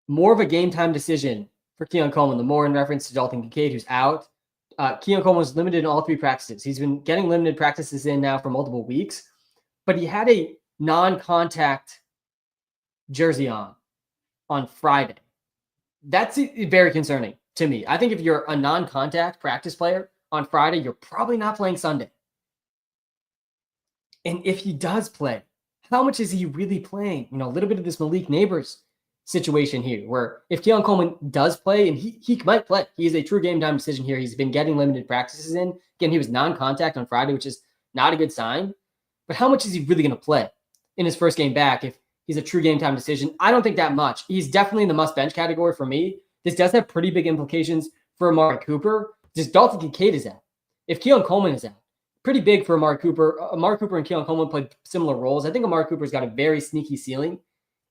[SPEAKER 1] More of a game-time decision for Keon Coleman, the more in reference to Dalton Kincaid, who's out. Keon Coleman was limited in all 3 practices. He's been getting limited practices in now for multiple weeks, but he had a non-contact jersey on Friday. That's very concerning to me. I think if you're a non-contact practice player on Friday, you're probably not playing Sunday. And if he does play, how much is he really playing? A little bit of this Malik Neighbors situation here, where if Keon Coleman does play, and he might play, he is a true game time decision here. He's been getting limited practices in. Again, he was non-contact on Friday, which is not a good sign. But how much is he really going to play in his first game back if he's a true game time decision? I don't think that much. He's definitely in the must bench category for me. This does have pretty big implications for Amari Cooper. Just Dalton Kincaid is out. If Keon Coleman is out, pretty big for Amari Cooper. Amari Cooper and Keon Coleman played similar roles. I think Amari Cooper's got a very sneaky ceiling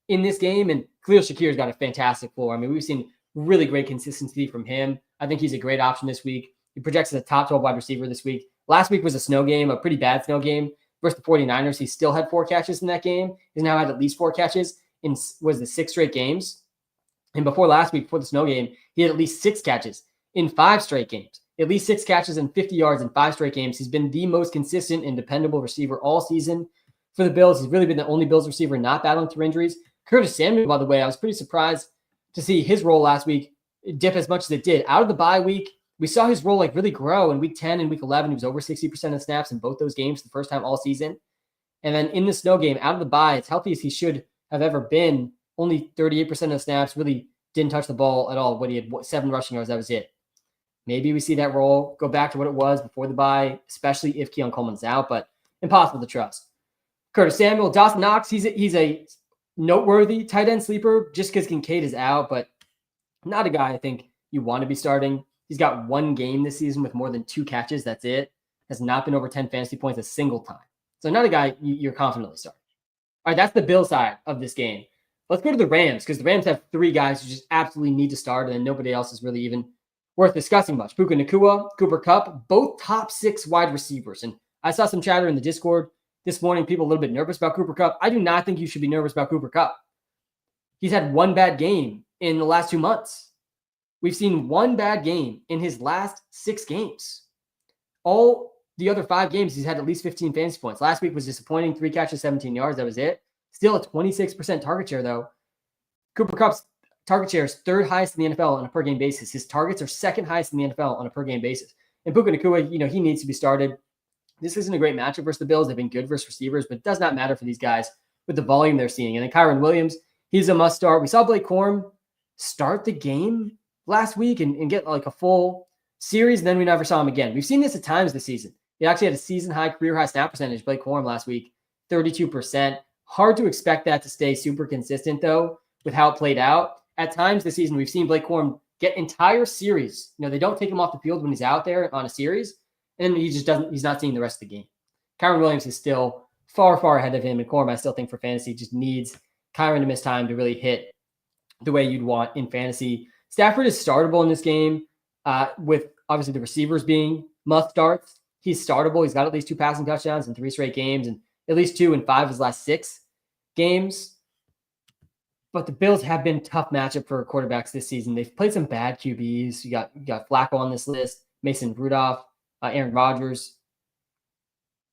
[SPEAKER 1] in this game, and Khalil Shakir's got a fantastic floor. I mean, we've seen really great consistency from him. I think he's a great option this week. He projects as a top 12 wide receiver this week. Last week was a snow game, a pretty bad snow game versus the 49ers. He still had 4 catches in that game. He's now had at least 4 catches in the 6 straight games. And before last week, before the snow game, he had at least 6 catches in 5 straight games. At least 6 catches and 50 yards in 5 straight games. He's been the most consistent and dependable receiver all season for the Bills. He's really been the only Bills receiver not battling through injuries. Curtis Samuel, by the way, I was pretty surprised to see his role last week dip as much as it did. Out of the bye week, we saw his role really grow in week 10 and week 11. He was over 60% of snaps in both those games, the first time all season. And then in the snow game, out of the bye, as healthy as he should have ever been, only 38% of the snaps, really didn't touch the ball at all. When he had 7 rushing yards, that was it. Maybe we see that role go back to what it was before the bye, especially if Keon Coleman's out, but impossible to trust. Curtis Samuel, Dawson Knox, he's a noteworthy tight end sleeper just because Kincaid is out, but not a guy I think you want to be starting. He's got 1 game this season with more than 2 catches. That's it. Has not been over 10 fantasy points a single time. So not a guy you're confidently starting. All right, that's the Bill side of this game. Let's go to the Rams because the Rams have 3 guys who just absolutely need to start, and then nobody else is really even worth discussing much. Puka Nacua, Cooper Kupp, both top 6 wide receivers. And I saw some chatter in the Discord this morning, people a little bit nervous about Cooper Kupp. I do not think you should be nervous about Cooper Kupp. He's had 1 bad game in the last 2 months. We've seen 1 bad game in his last 6 games. All the other 5 games, he's had at least 15 fantasy points. Last week was disappointing. 3 catches, 17 yards. That was it. Still a 26% target share, though. Cooper Kupp's target share is 3rd highest in the NFL on a per-game basis. His targets are 2nd highest in the NFL on a per-game basis. And Puka Nacua, he needs to be started. This isn't a great matchup versus the Bills. They've been good versus receivers, but it does not matter for these guys with the volume they're seeing. And then Kyron Williams, he's a must start. We saw Blake Corum start the game last week and get like a full series, and then we never saw him again. We've seen this at times this season. He actually had a season-high, career-high snap percentage, Blake Corum last week, 32%. Hard to expect that to stay super consistent, though, with how it played out. At times this season, we've seen Blake Corum get entire series. They don't take him off the field when he's out there on a series, and he's not seeing the rest of the game. Kyron Williams is still far, far ahead of him, and Corum, I still think for fantasy, just needs Kyron to miss time to really hit the way you'd want in fantasy. Stafford is startable in this game, with obviously the receivers being must starts. He's startable. He's got at least 2 passing touchdowns in 3 straight games, and at least 2 and 5 of his last 6 games. But the Bills have been tough matchup for quarterbacks this season. They've played some bad QBs. You got Flacco on this list, Mason Rudolph, Aaron Rodgers,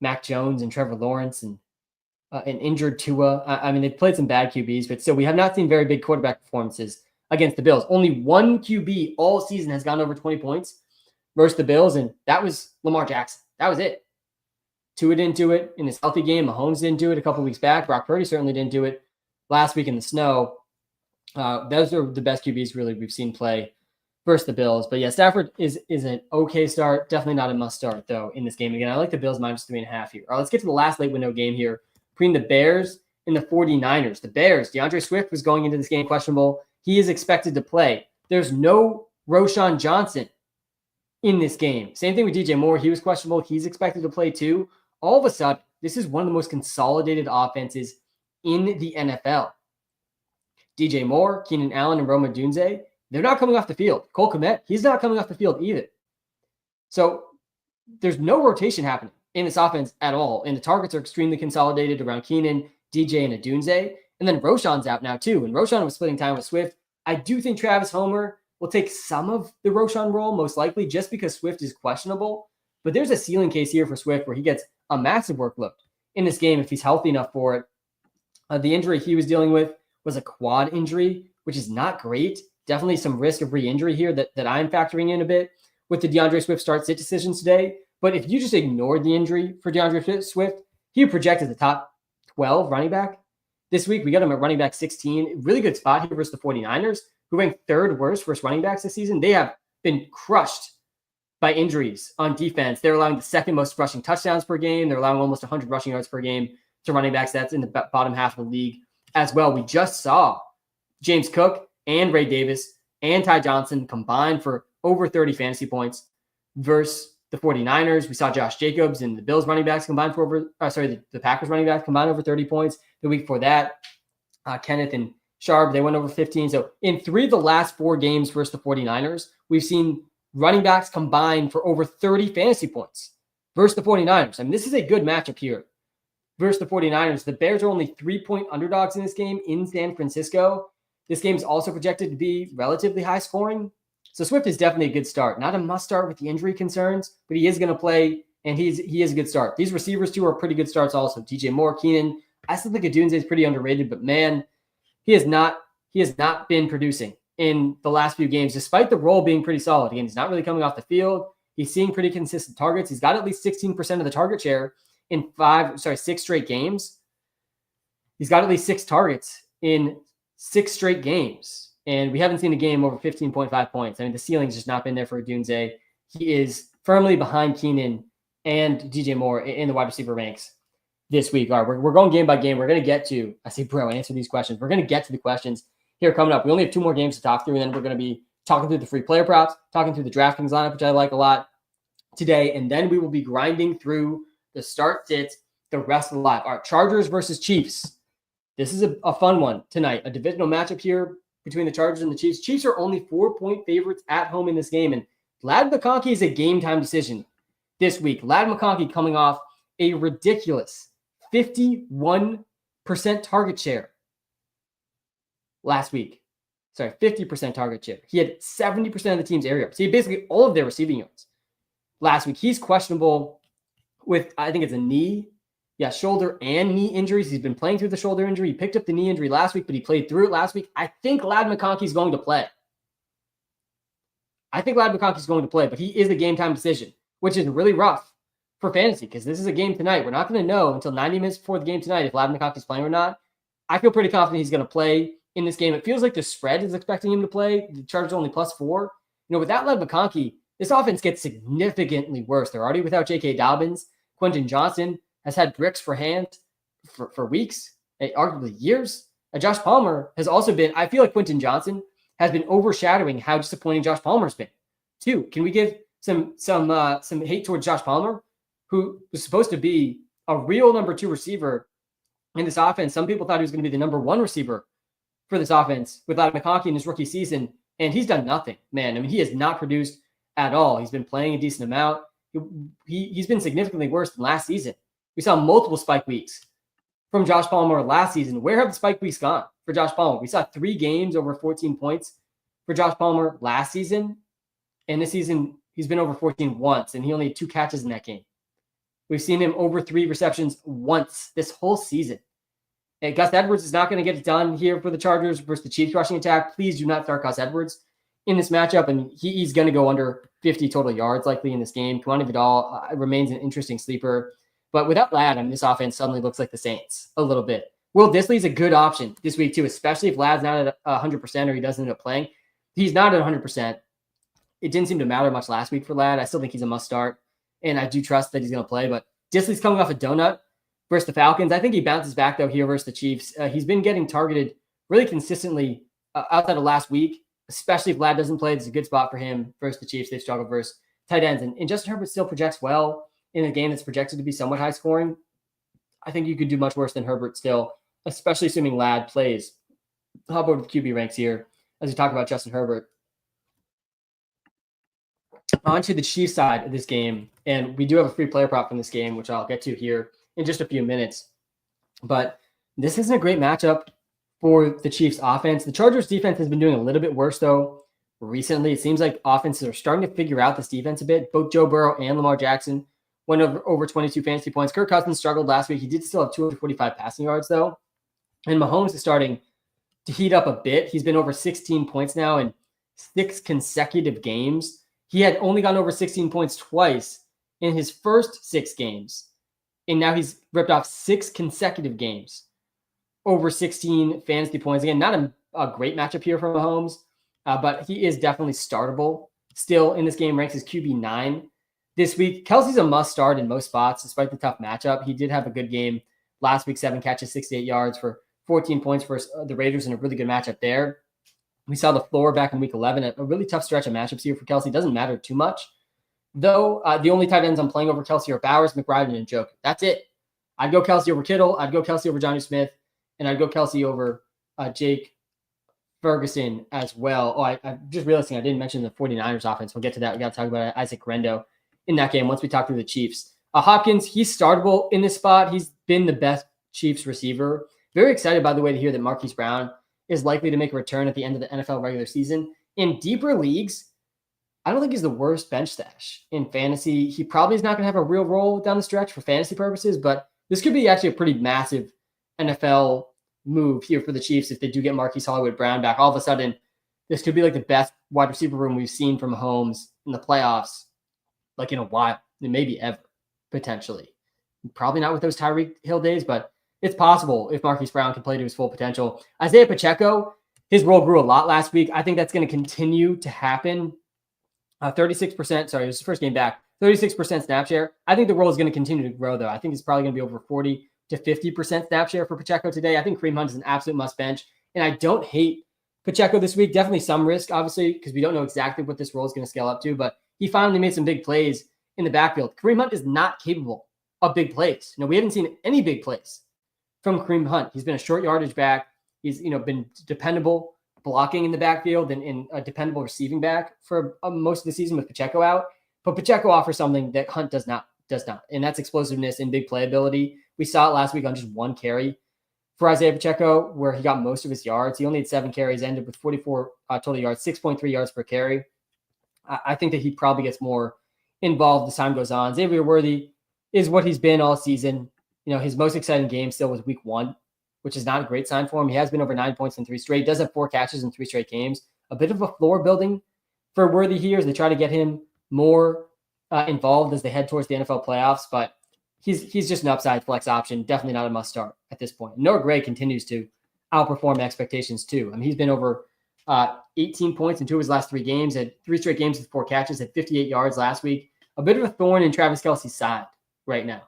[SPEAKER 1] Mac Jones, and Trevor Lawrence, and an injured Tua. I mean, they've played some bad QBs, but still, we have not seen very big quarterback performances against the Bills. Only one QB all season has gone over 20 points versus the Bills, and that was Lamar Jackson. That was it. Tua didn't do it in his healthy game. Mahomes didn't do it a couple weeks back. Brock Purdy certainly didn't do it last week in the snow. Those are the best QBs really we've seen play versus the Bills. But yeah, Stafford is an okay start. Definitely not a must start, though, in this game. Again, I like the Bills minus 3.5 here. All right, let's get to the last late window game here between the Bears and the 49ers. The Bears, DeAndre Swift was going into this game questionable. He is expected to play. There's no Roschon Johnson in this game. Same thing with DJ Moore. He was questionable. He's expected to play too. All of a sudden, this is one of the most consolidated offenses in the NFL. DJ Moore, Keenan Allen, and Rome Odunze, they're not coming off the field. Cole Kmet, he's not coming off the field either. So there's no rotation happening in this offense at all. And the targets are extremely consolidated around Keenan, DJ, and Odunze. And then Roschon's out now too. And Roschon was splitting time with Swift. I do think Travis Homer will take some of the Roschon role, most likely, just because Swift is questionable. But there's a ceiling case here for Swift where he gets a massive workload in this game if he's healthy enough for it. The injury he was dealing with was a quad injury, which is not great. Definitely some risk of re-injury here that I'm factoring in a bit with the DeAndre Swift start-sit decisions today. But if you just ignored the injury for DeAndre Swift, he projected the top 12 running back this week. We got him at running back 16. Really good spot here versus the 49ers, who ranked third worst versus running backs this season. They have been crushed by injuries on defense. They're allowing the second most rushing touchdowns per game. They're allowing almost 100 rushing yards per game to running backs. That's in the bottom half of the league as well. We just saw James Cook and Ray Davis and Ty Johnson combined for over 30 fantasy points versus the 49ers. We saw Josh Jacobs and the Bills running backs combined for the Packers running backs combined over 30 points. The week before that, Kenneth and Sharp, they went over 15. So in 3 of the last 4 games versus the 49ers, we've seen running backs combined for over 30 fantasy points versus the 49ers. I mean, this is a good matchup here versus the 49ers. The Bears are only 3-point underdogs in this game in San Francisco. This game is also projected to be relatively high scoring. So Swift is definitely a good start. Not a must start with the injury concerns, but he is going to play, and he is a good start. These receivers, too, are pretty good starts also. DJ Moore, Keenan. I still think Odunze is pretty underrated, but man, he has not been producing in the last few games, despite the role being pretty solid. Again, he's not really coming off the field. He's seeing pretty consistent targets. He's got at least 16% of the target share in 6 straight games. He's got at least 6 targets in 6 straight games. And we haven't seen a game over 15.5 points. I mean, the ceiling's just not been there for Odunze. He is firmly behind Keenan and DJ Moore in the wide receiver ranks this week. All right, we're going game by game. We're going to get to, I say, bro, answer these questions. We're going to get to the questions here coming up. We only have 2 more games to talk through, and then we're going to be talking through the free player props, talking through the DraftKings lineup, which I like a lot today. And then we will be grinding through the start sits the rest of the live. All right, Chargers versus Chiefs. This is a fun one tonight. A divisional matchup here between the Chargers and the Chiefs. Chiefs are only 4-point favorites at home in this game. And Ladd McConkey is a game-time decision this week. Ladd McConkey coming off a ridiculous 51% target share last week. 50% target share. He had 70% of the team's air yards. He had basically all of their receiving yards last week. He's questionable with, I think it's a knee. Yeah, shoulder and knee injuries. He's been playing through the shoulder injury. He picked up the knee injury last week, but he played through it last week. I think Ladd McConkey's going to play. But he is a game-time decision, which is really rough for fantasy because this is a game tonight. We're not going to know until 90 minutes before the game tonight if Ladd McConkey's playing or not. I feel pretty confident he's going to play in this game. It feels like the spread is expecting him to play. The Chargers are only +4. Without Ladd McConkey, this offense gets significantly worse. They're already without J.K. Dobbins. Quentin Johnson has had bricks for hand for weeks, arguably years. Josh Palmer has also been, I feel like Quentin Johnson has been overshadowing how disappointing Josh Palmer's been, too. Can we give some hate towards Josh Palmer, who was supposed to be a real number 2 receiver in this offense? Some people thought he was going to be the number 1 receiver for this offense without McConkey in his rookie season, and he's done nothing, man. I mean, he has not produced at all. He's been playing a decent amount. He's been significantly worse than last season We saw multiple spike weeks from Josh Palmer last season. Where have the spike weeks gone for Josh Palmer? We saw 3 games over 14 points for Josh Palmer last season. And this season, he's been over 14 once, and he only had 2 catches in that game. We've seen him over 3 receptions once this whole season. And Gus Edwards is not going to get it done here for the Chargers versus the Chiefs rushing attack. Please do not start Gus Edwards in this matchup, and he's going to go under 50 total yards likely in this game. Kamani Vidal remains an interesting sleeper. But without Ladd, this offense suddenly looks like the Saints a little bit. Will Dissly's a good option this week too, especially if Ladd's not at 100% or he doesn't end up playing. He's not at 100%. It didn't seem to matter much last week for Ladd. I still think he's a must start, and I do trust that he's going to play. But Dissly's coming off a donut versus the Falcons. I think he bounces back, though, here versus the Chiefs. He's been getting targeted really consistently outside of last week, especially if Ladd doesn't play. It's a good spot for him versus the Chiefs. They've struggled versus tight ends. And Justin Herbert still projects well in a game that's projected to be somewhat high scoring. I think you could do much worse than Herbert still, especially assuming Ladd plays. How about the QB ranks here as we talk about Justin Herbert? On to the Chiefs side of this game, and we do have a free player prop from this game, which I'll get to here in just a few minutes. But this isn't a great matchup for the Chiefs offense. The Chargers defense has been doing a little bit worse, though, recently. It seems like offenses are starting to figure out this defense a bit. Both Joe Burrow and Lamar Jackson went over 22 fantasy points. Kirk Cousins struggled last week. He did still have 245 passing yards, though. And Mahomes is starting to heat up a bit. He's been over 16 points now in 6 consecutive games. He had only gone over 16 points twice in his first 6 games. And now he's ripped off 6 consecutive games over 16 fantasy points. Again, not a great matchup here for Mahomes, but he is definitely startable. Still in this game, ranks as QB9 this week. Kelsey's a must start in most spots, despite the tough matchup. He did have a good game last week, 7 catches, 68 yards for 14 points for the Raiders in a really good matchup there. We saw the floor back in week 11, a really tough stretch of matchups here for Kelsey. Doesn't matter too much, though. The only tight ends I'm playing over Kelsey are Bowers, McBride, and Njoku. That's it. I'd go Kelsey over Kittle. I'd go Kelsey over Johnny Smith, and I'd go Kelsey over Jake Ferguson as well. Oh, I'm just realizing I didn't mention the 49ers offense. We'll get to that. We got to talk about Isaac Rendo in that game once we talk through the Chiefs. Hopkins, he's startable in this spot. He's been the best Chiefs receiver. Very excited, by the way, to hear that Marquise Brown is likely to make a return at the end of the NFL regular season. In deeper leagues, I don't think he's the worst bench stash in fantasy. He probably is not going to have a real role down the stretch for fantasy purposes, but this could be actually a pretty massive NFL move here for the Chiefs if they do get Marquise Hollywood Brown back. All of a sudden, this could be like the best wide receiver room we've seen from Mahomes in the playoffs, like in a while, and maybe ever, potentially. Probably not with those Tyreek Hill days, but it's possible if Marquise Brown can play to his full potential. Isaiah Pacheco, his role grew a lot last week. I think that's going to continue to happen. 36%, sorry, it was his first game back. 36% snap share. I think the role is going to continue to grow, though. I think it's probably going to be over 40 to 50% snap share for Pacheco today. I think Kareem Hunt is an absolute must bench. And I don't hate Pacheco this week. Definitely some risk, obviously, because we don't know exactly what this role is going to scale up to. But he finally made some big plays in the backfield. Kareem Hunt is not capable of big plays. We haven't seen any big plays from Kareem Hunt. He's been a short yardage back. He's been dependable blocking in the backfield and a dependable receiving back for most of the season with Pacheco out. But Pacheco offers something that Hunt does not, and that's explosiveness and big playability. We saw it last week on just 1 carry for Isaiah Pacheco, where he got most of his yards. He only had 7 carries, ended with 44 total yards, 6.3 yards per carry. I think that he probably gets more involved as time goes on. Xavier Worthy is what he's been all season. His most exciting game still was week 1, which is not a great sign for him. He has been over 9 points in 3 straight. He does have 4 catches in 3 straight games. A bit of a floor building for Worthy here as they try to get him more involved as they head towards the NFL playoffs. But he's just an upside flex option. Definitely not a must start at this point. Noah Gray continues to outperform expectations too. He's been over 18 points in 2 of his last 3 games. Had 3 straight games with 4 catches. Had 58 yards last week. A bit of a thorn in Travis Kelce's side right now.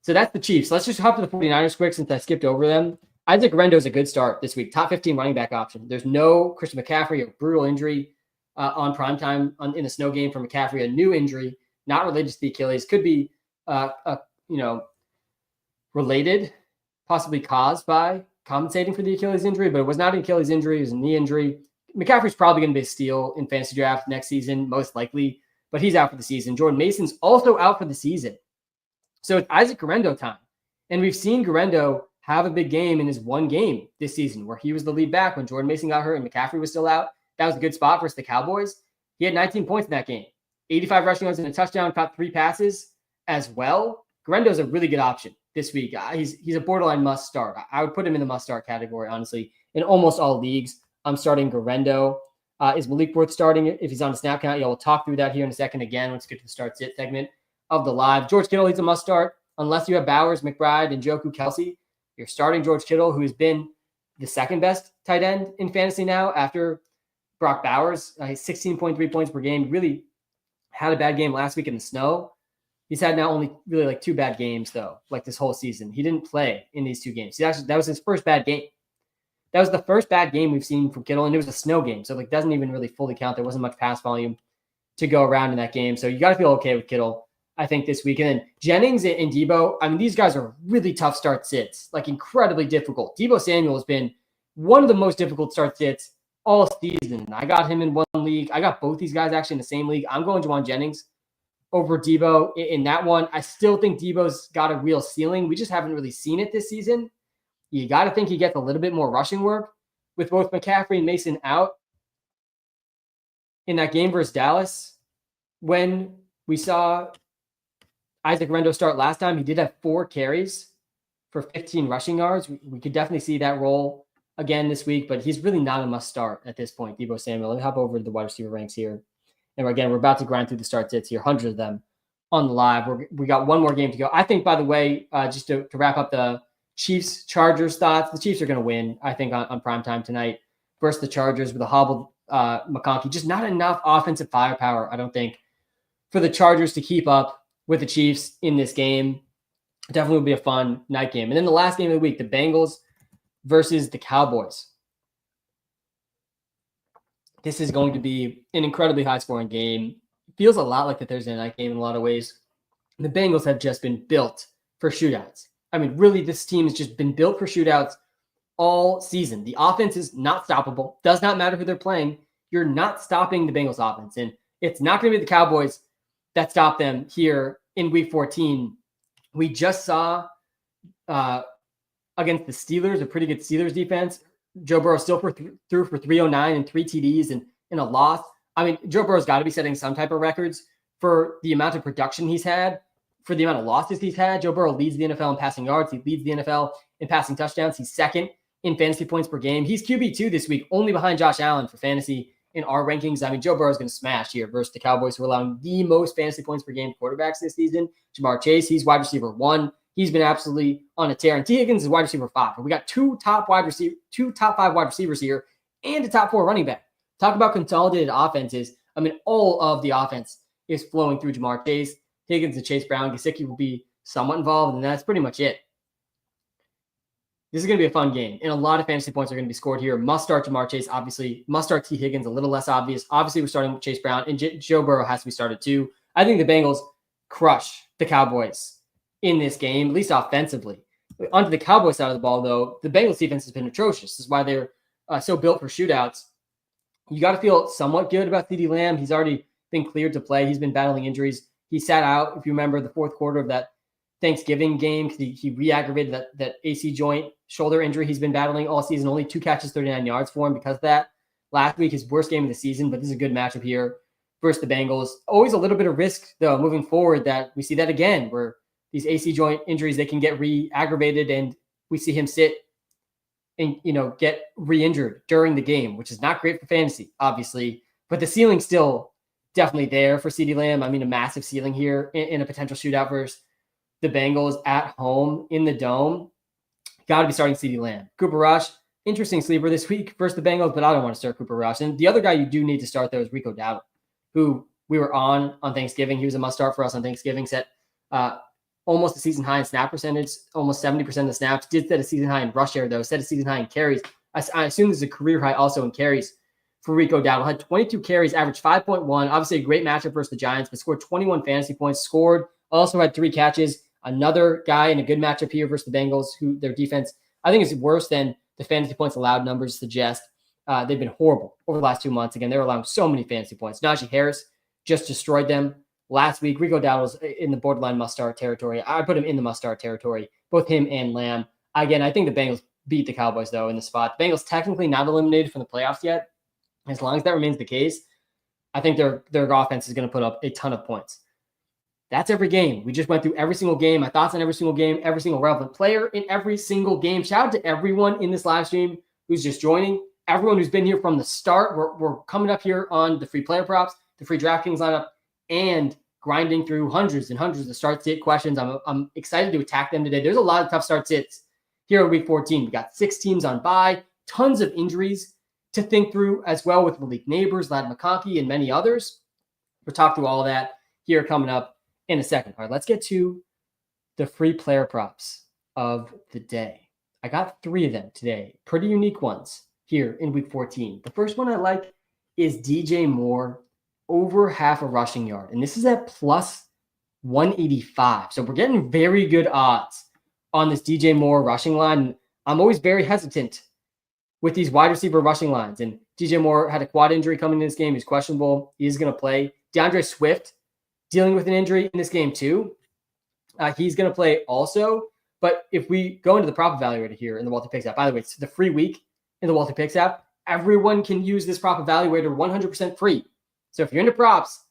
[SPEAKER 1] So that's the Chiefs. Let's just hop to the 49ers quick since I skipped over them. Isaac Rendo is a good start this week. Top 15 running back option. There's no Christian McCaffrey, a brutal injury on primetime in the snow game for McCaffrey, a new injury, not related to the Achilles. Could be, related, possibly caused by compensating for the Achilles injury, but it was not an Achilles injury. It was a knee injury. McCaffrey's probably going to be a steal in fantasy draft next season, most likely, but he's out for the season. Jordan Mason's also out for the season. So it's Isaac Guerendo time. And we've seen Guerendo have a big game in his one game this season where he was the lead back when Jordan Mason got hurt and McCaffrey was still out. That was a good spot versus the Cowboys. He had 19 points in that game, 85 rushing yards and a touchdown, caught 3 passes as well. Guerendo's a really good option this week. He's a borderline must start. I would put him in the must start category, honestly, in almost all leagues. I'm starting Guerendo. Is Malik worth starting if he's on the snap count? Yeah, we'll talk through that here in a second again. Let's get to the start sit segment of the live. George Kittle, he's a must start. Unless you have Bowers, McBride, and Njoku, Kelsey, you're starting George Kittle, who's been the second best tight end in fantasy now after Brock Bowers. He's 16.3 points per game. Really had a bad game last week in the snow. He's had now only really like 2 bad games, though, like this whole season. He didn't play in these 2 games. That was his first bad game. That was the first bad game we've seen from Kittle, and it was a snow game, so it doesn't even really fully count. There wasn't much pass volume to go around in that game, so you got to feel okay with Kittle, I think, this week. And then Jennings and Debo, I mean, these guys are really tough start sits, like incredibly difficult. Debo Samuel has been one of the most difficult start sits all season. I got him in one league. I got both these guys actually in the same league. I'm going Juwan Jennings over Debo in that one. I still think Debo's got a real ceiling. We just haven't really seen it this season. You got to think he gets a little bit more rushing work with both McCaffrey and Mason out in that game versus Dallas. When we saw Isaac Guerendo start last time, he did have 4 carries for 15 rushing yards. We could definitely see that role again this week, but he's really not a must start at this point, Debo Samuel. Let me hop over to the wide receiver ranks here. And again, we're about to grind through the start sits here, hundreds of them on the live. We got one more game to go. I think, by the way, just to wrap up the Chiefs-Chargers thoughts, the Chiefs are going to win, I think, on primetime tonight versus the Chargers with a hobbled McConkey. Just not enough offensive firepower, I don't think, for the Chargers to keep up with the Chiefs in this game. Definitely will be a fun night game. And then the last game of the week, the Bengals versus the Cowboys. This is going to be an incredibly high-scoring game. Feels a lot like the Thursday night game in a lot of ways. The Bengals have just been built for shootouts. I mean, really, this team has just been built for shootouts all season. The offense is not stoppable. Does not matter who they're playing. You're not stopping the Bengals offense. And it's not going to be the Cowboys that stop them here in Week 14. We just saw against the Steelers, a pretty good Steelers defense. Joe Burrow still threw for 309 and 3 TDs and in a loss. I mean, Joe Burrow's got to be setting some type of records for the amount of production he's had, for the amount of losses he's had. Joe Burrow leads the NFL in passing yards. He leads the NFL in passing touchdowns. He's second in fantasy points per game. He's QB2 this week, only behind Josh Allen for fantasy in our rankings. I mean, Joe Burrow's going to smash here versus the Cowboys, who are allowing the most fantasy points per game quarterbacks this season. Jamar Chase, he's wide receiver 1. He's been absolutely on a tear. And T. Higgins is wide receiver 5. We got 2 top 5 wide receivers here and a top 4 running back. Talk about consolidated offenses. I mean, all of the offense is flowing through Jamar Chase. Higgins and Chase Brown. Gesicki will be somewhat involved, and that's pretty much it. This is going to be a fun game, and a lot of fantasy points are going to be scored here. Must start Jamar Chase, obviously. Must start T. Higgins, a little less obvious. Obviously, we're starting with Chase Brown, and Joe Burrow has to be started too. I think the Bengals crush the Cowboys in this game, at least offensively. Onto the Cowboys side of the ball, though, the Bengals defense has been atrocious. This is why they're so built for shootouts. You got to feel somewhat good about CeeDee Lamb. He's already been cleared to play. He's been battling injuries. He sat out, if you remember, the fourth quarter of that Thanksgiving game because he re-aggravated that AC joint shoulder injury he's been battling all season. Only 2 catches, 39 yards for him because of that. Last week, his worst game of the season, but this is a good matchup here versus the Bengals. Always a little bit of risk, though, moving forward that we see that again, where these AC joint injuries, they can get re-aggravated, and we see him sit and, get re-injured during the game, which is not great for fantasy, obviously. But the ceiling's still definitely there for CeeDee Lamb. I mean, a massive ceiling here in a potential shootout versus the Bengals at home in the Dome. Got to be starting CeeDee Lamb. Cooper Rush, interesting sleeper this week versus the Bengals, but I don't want to start Cooper Rush. And the other guy you do need to start, though, is Rico Dowdle, who we were on Thanksgiving. He was a must-start for us on Thanksgiving. Set almost a season high in snap percentage, almost 70% of the snaps. Did set a season high in rush share, though. Set a season high in carries. I assume this is a career high also in carries for Rico Dowdle. Had 22 carries, averaged 5.1. Obviously a great matchup versus the Giants, but scored 21 fantasy points. Also had 3 catches. Another guy in a good matchup here versus the Bengals, who their defense, I think, is worse than the fantasy points allowed numbers suggest. They've been horrible over the last 2 months. Again, they're allowing so many fantasy points. Najee Harris just destroyed them last week. Rico Dowdle's in the borderline must-start territory. I put him in the must-start territory, both him and Lamb. Again, I think the Bengals beat the Cowboys, though, in the spot. The Bengals technically not eliminated from the playoffs yet. As long as that remains the case, I think their offense is going to put up a ton of points. That's every game. We just went through every single game. My thoughts on every single game, every single relevant player in every single game. Shout out to everyone in this live stream who's just joining. Everyone who's been here from the start. We're coming up here on the free player props, the free DraftKings lineup, and grinding through hundreds and hundreds of start-sit questions. I'm excited to attack them today. There's a lot of tough start-sits here in Week 14. We got 6 teams on bye, tons of injuries to think through as well with Malik Neighbors, Ladd McConkey, and many others. We'll talk through all of that here coming up in a second. All right, let's get to the free player props of the day. I got 3 of them today, pretty unique ones here in Week 14. The first one I like is DJ Moore over half a rushing yard, and this is at plus 185. So we're getting very good odds on this DJ Moore rushing line. I'm always very hesitant with these wide receiver rushing lines, and DJ Moore had a quad injury coming in this game. He's questionable. He is going to play. DeAndre Swift dealing with an injury in this game too. He's going to play also. But if we go into the prop evaluator here in the Walter Picks app, by the way, it's the free week in the Walter Picks app. Everyone can use this prop evaluator 100% free. So if you're into props,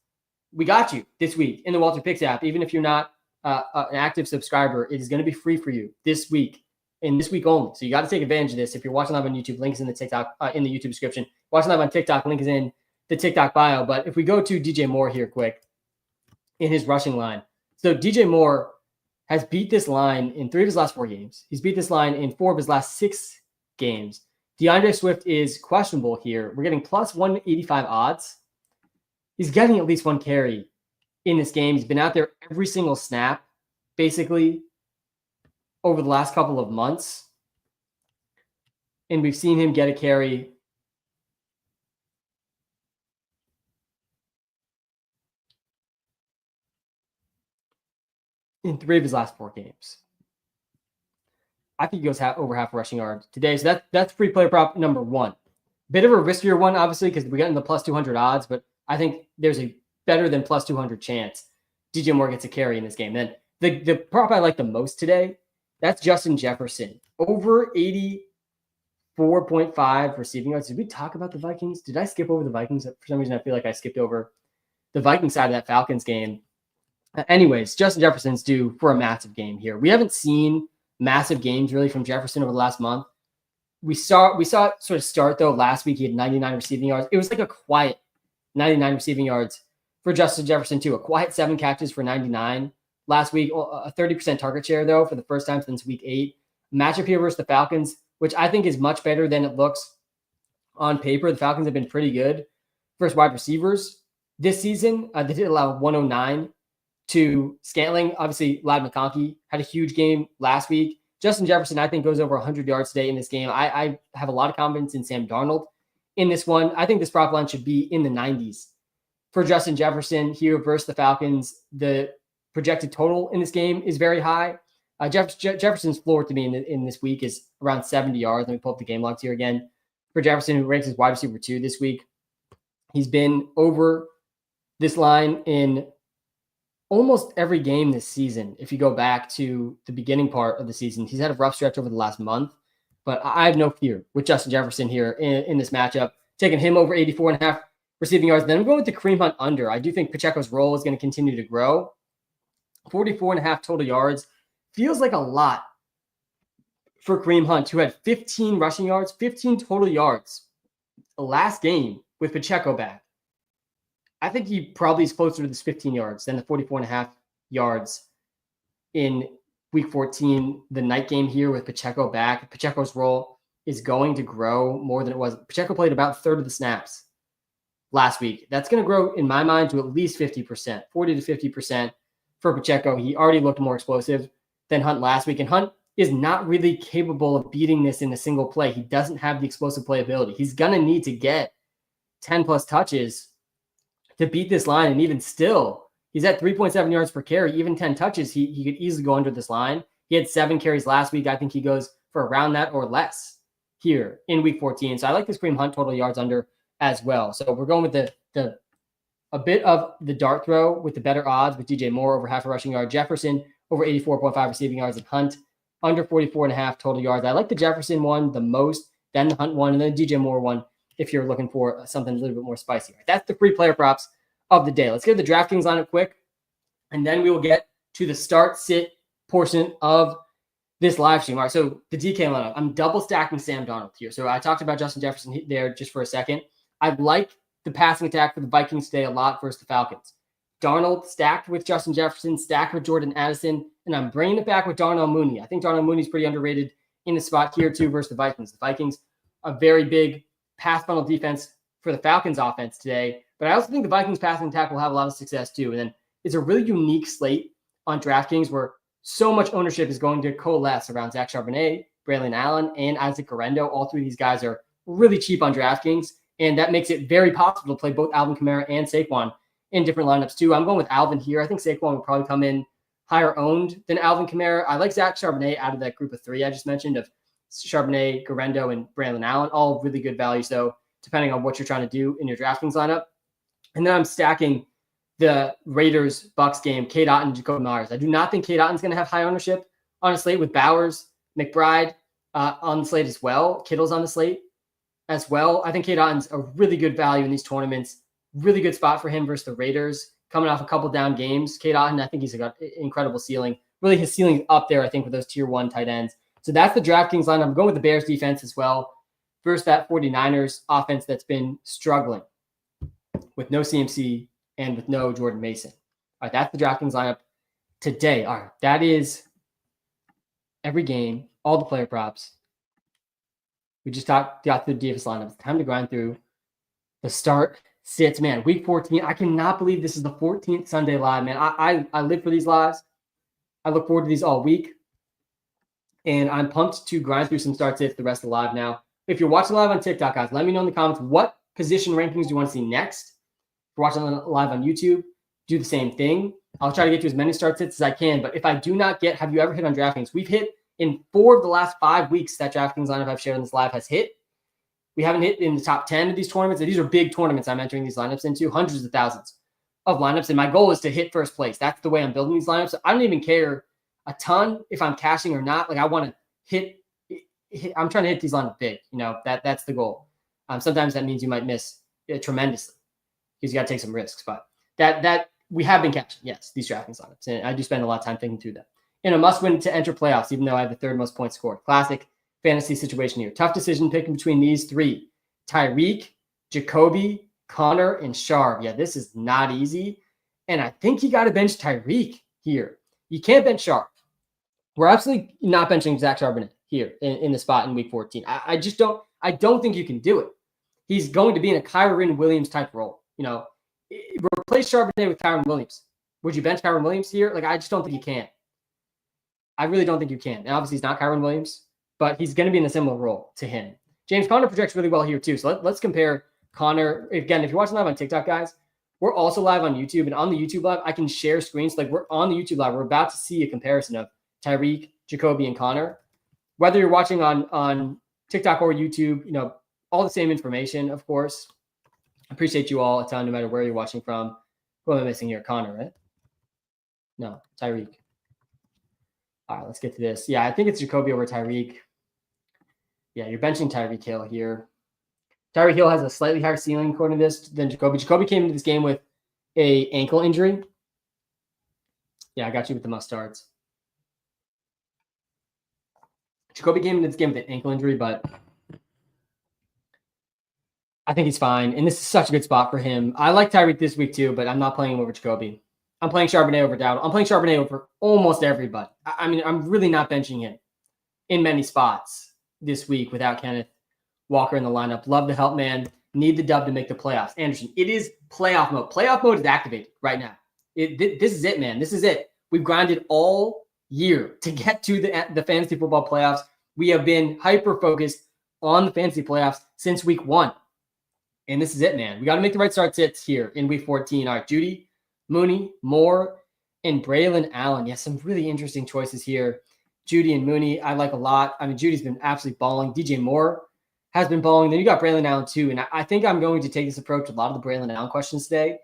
[SPEAKER 1] we got you this week in the Walter Picks app. Even if you're not an active subscriber, it is going to be free for you this week and this week only. So you got to take advantage of this. If you're watching live on YouTube, link is in the TikTok in the YouTube description. Watching live on TikTok, link is in the TikTok bio. But if we go to DJ Moore here quick, in his rushing line. So DJ Moore has beat this line in 3 of his last 4 games. He's beat this line in 4 of his last 6 games. DeAndre Swift is questionable here. We're getting plus 185 odds. He's getting at least 1 carry in this game. He's been out there every single snap, basically, over the last couple of months. And we've seen him get a carry in 3 of his last 4 games. I think he goes over half a rushing yard today. So that's free player prop number 1. Bit of a riskier one, obviously, because we're getting the plus 200 odds, but I think there's a better than plus 200 chance DJ Moore gets a carry in this game. Then the prop I like the most today, that's Justin Jefferson. Over 84.5 receiving yards. Did we talk about the Vikings? Did I skip over the Vikings? For some reason, I feel like I skipped over the Vikings side of that Falcons game. Anyways, Justin Jefferson's due for a massive game here. We haven't seen massive games really from Jefferson over the last month. We saw it sort of start though last week. He had 99 receiving yards. It was like a quiet 99 receiving yards for Justin Jefferson too. A quiet 7 catches for 99 last week. A 30% target share though for the first time since week 8. Matchup here versus the Falcons, which I think is much better than it looks on paper. The Falcons have been pretty good versus wide receivers this season. They did allow 109 to Scantling. Obviously, Ladd McConkey had a huge game last week. Justin Jefferson, I think, goes over 100 yards today in this game. I have a lot of confidence in Sam Darnold in this one. I think this prop line should be in the 90s for Justin Jefferson here versus the Falcons. The projected total in this game is very high. Jefferson's floor to me in this week is around 70 yards. Let me pull up the game logs here again. For Jefferson, who ranks as wide receiver 2 this week, he's been over this line in almost every game this season. If you go back to the beginning part of the season, he's had a rough stretch over the last month, but I have no fear with Justin Jefferson here in this matchup, taking him over 84.5 receiving yards. Then I'm going with the Kareem Hunt under. I do think Pacheco's role is going to continue to grow. 44.5 total yards feels like a lot for Kareem Hunt, who had 15 rushing yards, 15 total yards last game with Pacheco back. I think he probably is closer to this 15 yards than the 44.5 yards in week 14, the night game here with Pacheco back. Pacheco's role is going to grow more than it was. Pacheco played about a third of the snaps last week. That's going to grow, in my mind, to at least 50%, 40 to 50% for Pacheco. He already looked more explosive than Hunt last week, and Hunt is not really capable of beating this in a single play. He doesn't have the explosive playability. He's going to need to get 10 plus touches to beat this line, and even still, he's at 3.7 yards per carry. Even 10 touches, he could easily go under this line. He had 7 carries last week. I think he goes for around that or less here in week 14. So I like this Kareem Hunt total yards under as well. So we're going with the a bit of the dart throw with the better odds with DJ Moore over half a rushing yard, Jefferson over 84.5 receiving yards, and Hunt under 44.5 total yards. I like the Jefferson one the most, then the Hunt one, and then the DJ Moore one if you're looking for something a little bit more spicy. That's the free player props of the day. Let's get the DraftKings lineup quick, and then we will get to the start sit portion of this live stream. All right, so the DK lineup. I'm double stacking Sam Darnold here. So I talked about Justin Jefferson there just for a second. I like the passing attack for the Vikings today a lot versus the Falcons. Darnold stacked with Justin Jefferson, stacked with Jordan Addison, and I'm bringing it back with Darnell Mooney. I think Darnell Mooney's pretty underrated in the spot here too versus the Vikings. The Vikings, a very big pass funnel defense for the Falcons offense today, but I also think the Vikings passing attack will have a lot of success too. And then it's a really unique slate on DraftKings where so much ownership is going to coalesce around Zach Charbonnet, Braylon Allen, and Isaac Guerrero. All three of these guys are really cheap on DraftKings, and that makes it very possible to play both Alvin Kamara and Saquon in different lineups too. I'm going with Alvin here. I think Saquon will probably come in higher owned than Alvin Kamara. I like Zach Charbonnet out of that group of three I just mentioned of Charbonnet, Guerrero, and Braylon Allen. All really good values though, depending on what you're trying to do in your DraftKings lineup. And then I'm stacking the Raiders Bucks game, Cade Otton, Jacoby Myers. I do not think Cade Otton's going to have high ownership on a slate with Bowers, McBride on the slate as well. Kittle's on the slate as well. I think Cade Otton's a really good value in these tournaments. Really good spot for him versus the Raiders. Coming off a couple down games, Cade Otton, I think he's got an incredible ceiling. Really, his ceiling's up there, I think, with those tier 1 tight ends. So that's the DraftKings line. I'm going with the Bears defense as well versus that 49ers offense that's been struggling with no CMC and with no Jordan Mason. All right, that's the DraftKings lineup today. All right, that is every game, all the player props. We just got through the DFS lineup. It's time to grind through the start sits. Man, week 14. I cannot believe this is the 14th Sunday live, man. I live for these lives. I look forward to these all week. And I'm pumped to grind through some start sits the rest of the live now. If you're watching live on TikTok, guys, let me know in the comments what position rankings do you want to see next. If you're watching live on YouTube, do the same thing. I'll try to get to as many start sits as I can. But if I do not get, have you ever hit on DraftKings? We've hit in 4 of the last 5 weeks that DraftKings lineup I've shared in this live has hit. We haven't hit in the top 10 of these tournaments. And these are big tournaments I'm entering these lineups into, hundreds of thousands of lineups. And my goal is to hit first place. That's the way I'm building these lineups. So I don't even care a ton if I'm cashing or not. Like I want to hit. I'm trying to hit these lineups big. You know, that's the goal. Sometimes that means you might miss tremendously because you got to take some risks. But that we have been cashing, yes, these DraftKings lineups. And I do spend a lot of time thinking through that. In a must-win to enter playoffs, even though I have the 3rd most points scored. Classic fantasy situation here. Tough decision picking between these 3. Tyreek, Jacoby, Connor, and Sharp. Yeah, this is not easy. And I think you got to bench Tyreek here. You can't bench Sharp. We're absolutely not benching Zach Charbonnet here in the spot in week 14. I don't think you can do it. He's going to be in a Kyren Williams type role. You know, replace Charbonnet with Kyren Williams. Would you bench Kyren Williams here? Like, I just don't think you can. I really don't think you can. And obviously, he's not Kyren Williams, but he's going to be in a similar role to him. James Conner projects really well here, too. So let's compare Conner. Again, if you're watching live on TikTok, guys, we're also live on YouTube. And on the YouTube live, I can share screens. Like, we're on the YouTube live. We're about to see a comparison of Tyreek, Jacoby, and Connor. Whether you're watching on TikTok or YouTube, you know, all the same information, of course. Appreciate you all a ton, no matter where you're watching from. Who am I missing here? Connor, right? No, Tyreek. All right, let's get to this. Yeah, I think it's Jacoby over Tyreek. Yeah, you're benching Tyreek Hill here. Tyreek Hill has a slightly higher ceiling according to this than Jacoby. Jacoby came into this game with a ankle injury. Yeah, I got you with the must starts. Jacoby came into this game with an ankle injury, but I think he's fine. And this is such a good spot for him. I like Tyreek this week too, but I'm not playing him over Jacoby. I'm playing Charbonnet over Dowd. I'm playing Charbonnet over almost everybody. I mean, I'm really not benching him in many spots this week without Kenneth Walker in the lineup. Love the help, man. Need the dub to make the playoffs. Anderson, it is playoff mode. Playoff mode is activated right now. This is it, man. This is it. We've grinded all year to get to the fantasy football playoffs. We have been hyper-focused on the fantasy playoffs since week 1. And this is it, man. We got to make the right start sits here in week 14. All right, Judy, Mooney, Moore, and Braylon Allen. Yes, some really interesting choices here. Judy and Mooney, I like a lot. I mean, Judy's been absolutely balling. DJ Moore has been balling. Then you got Braylon Allen too. And I think I'm going to take this approach with a lot of the Braylon Allen questions today.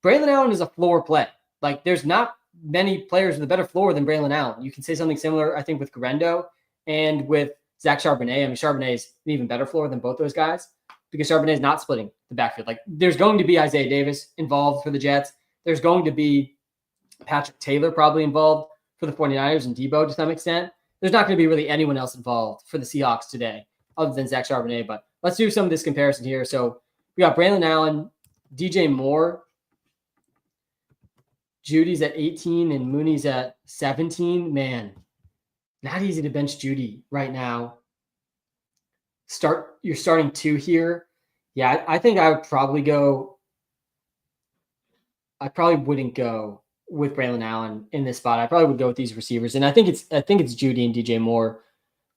[SPEAKER 1] Braylon Allen is a floor play. Like, there's not many players with a better floor than Braylon Allen. You can say something similar, I think, with Garendo and with Zach Charbonnet. I mean, Charbonnet is an even better floor than both those guys because Charbonnet is not splitting the backfield. Like, there's going to be Isaiah Davis involved for the Jets. There's going to be Patrick Taylor probably involved for the 49ers and Debo to some extent. There's not going to be really anyone else involved for the Seahawks today other than Zach Charbonnet. But let's do some of this comparison here. So we got Braylon Allen, DJ Moore, Judy's at 18 and Mooney's at 17. Man, not easy to bench Judy right now. You're starting 2 here. Yeah, I think I would probably go. I probably wouldn't go with Braylon Allen in this spot. I probably would go with these receivers. And I think it's Judy and DJ Moore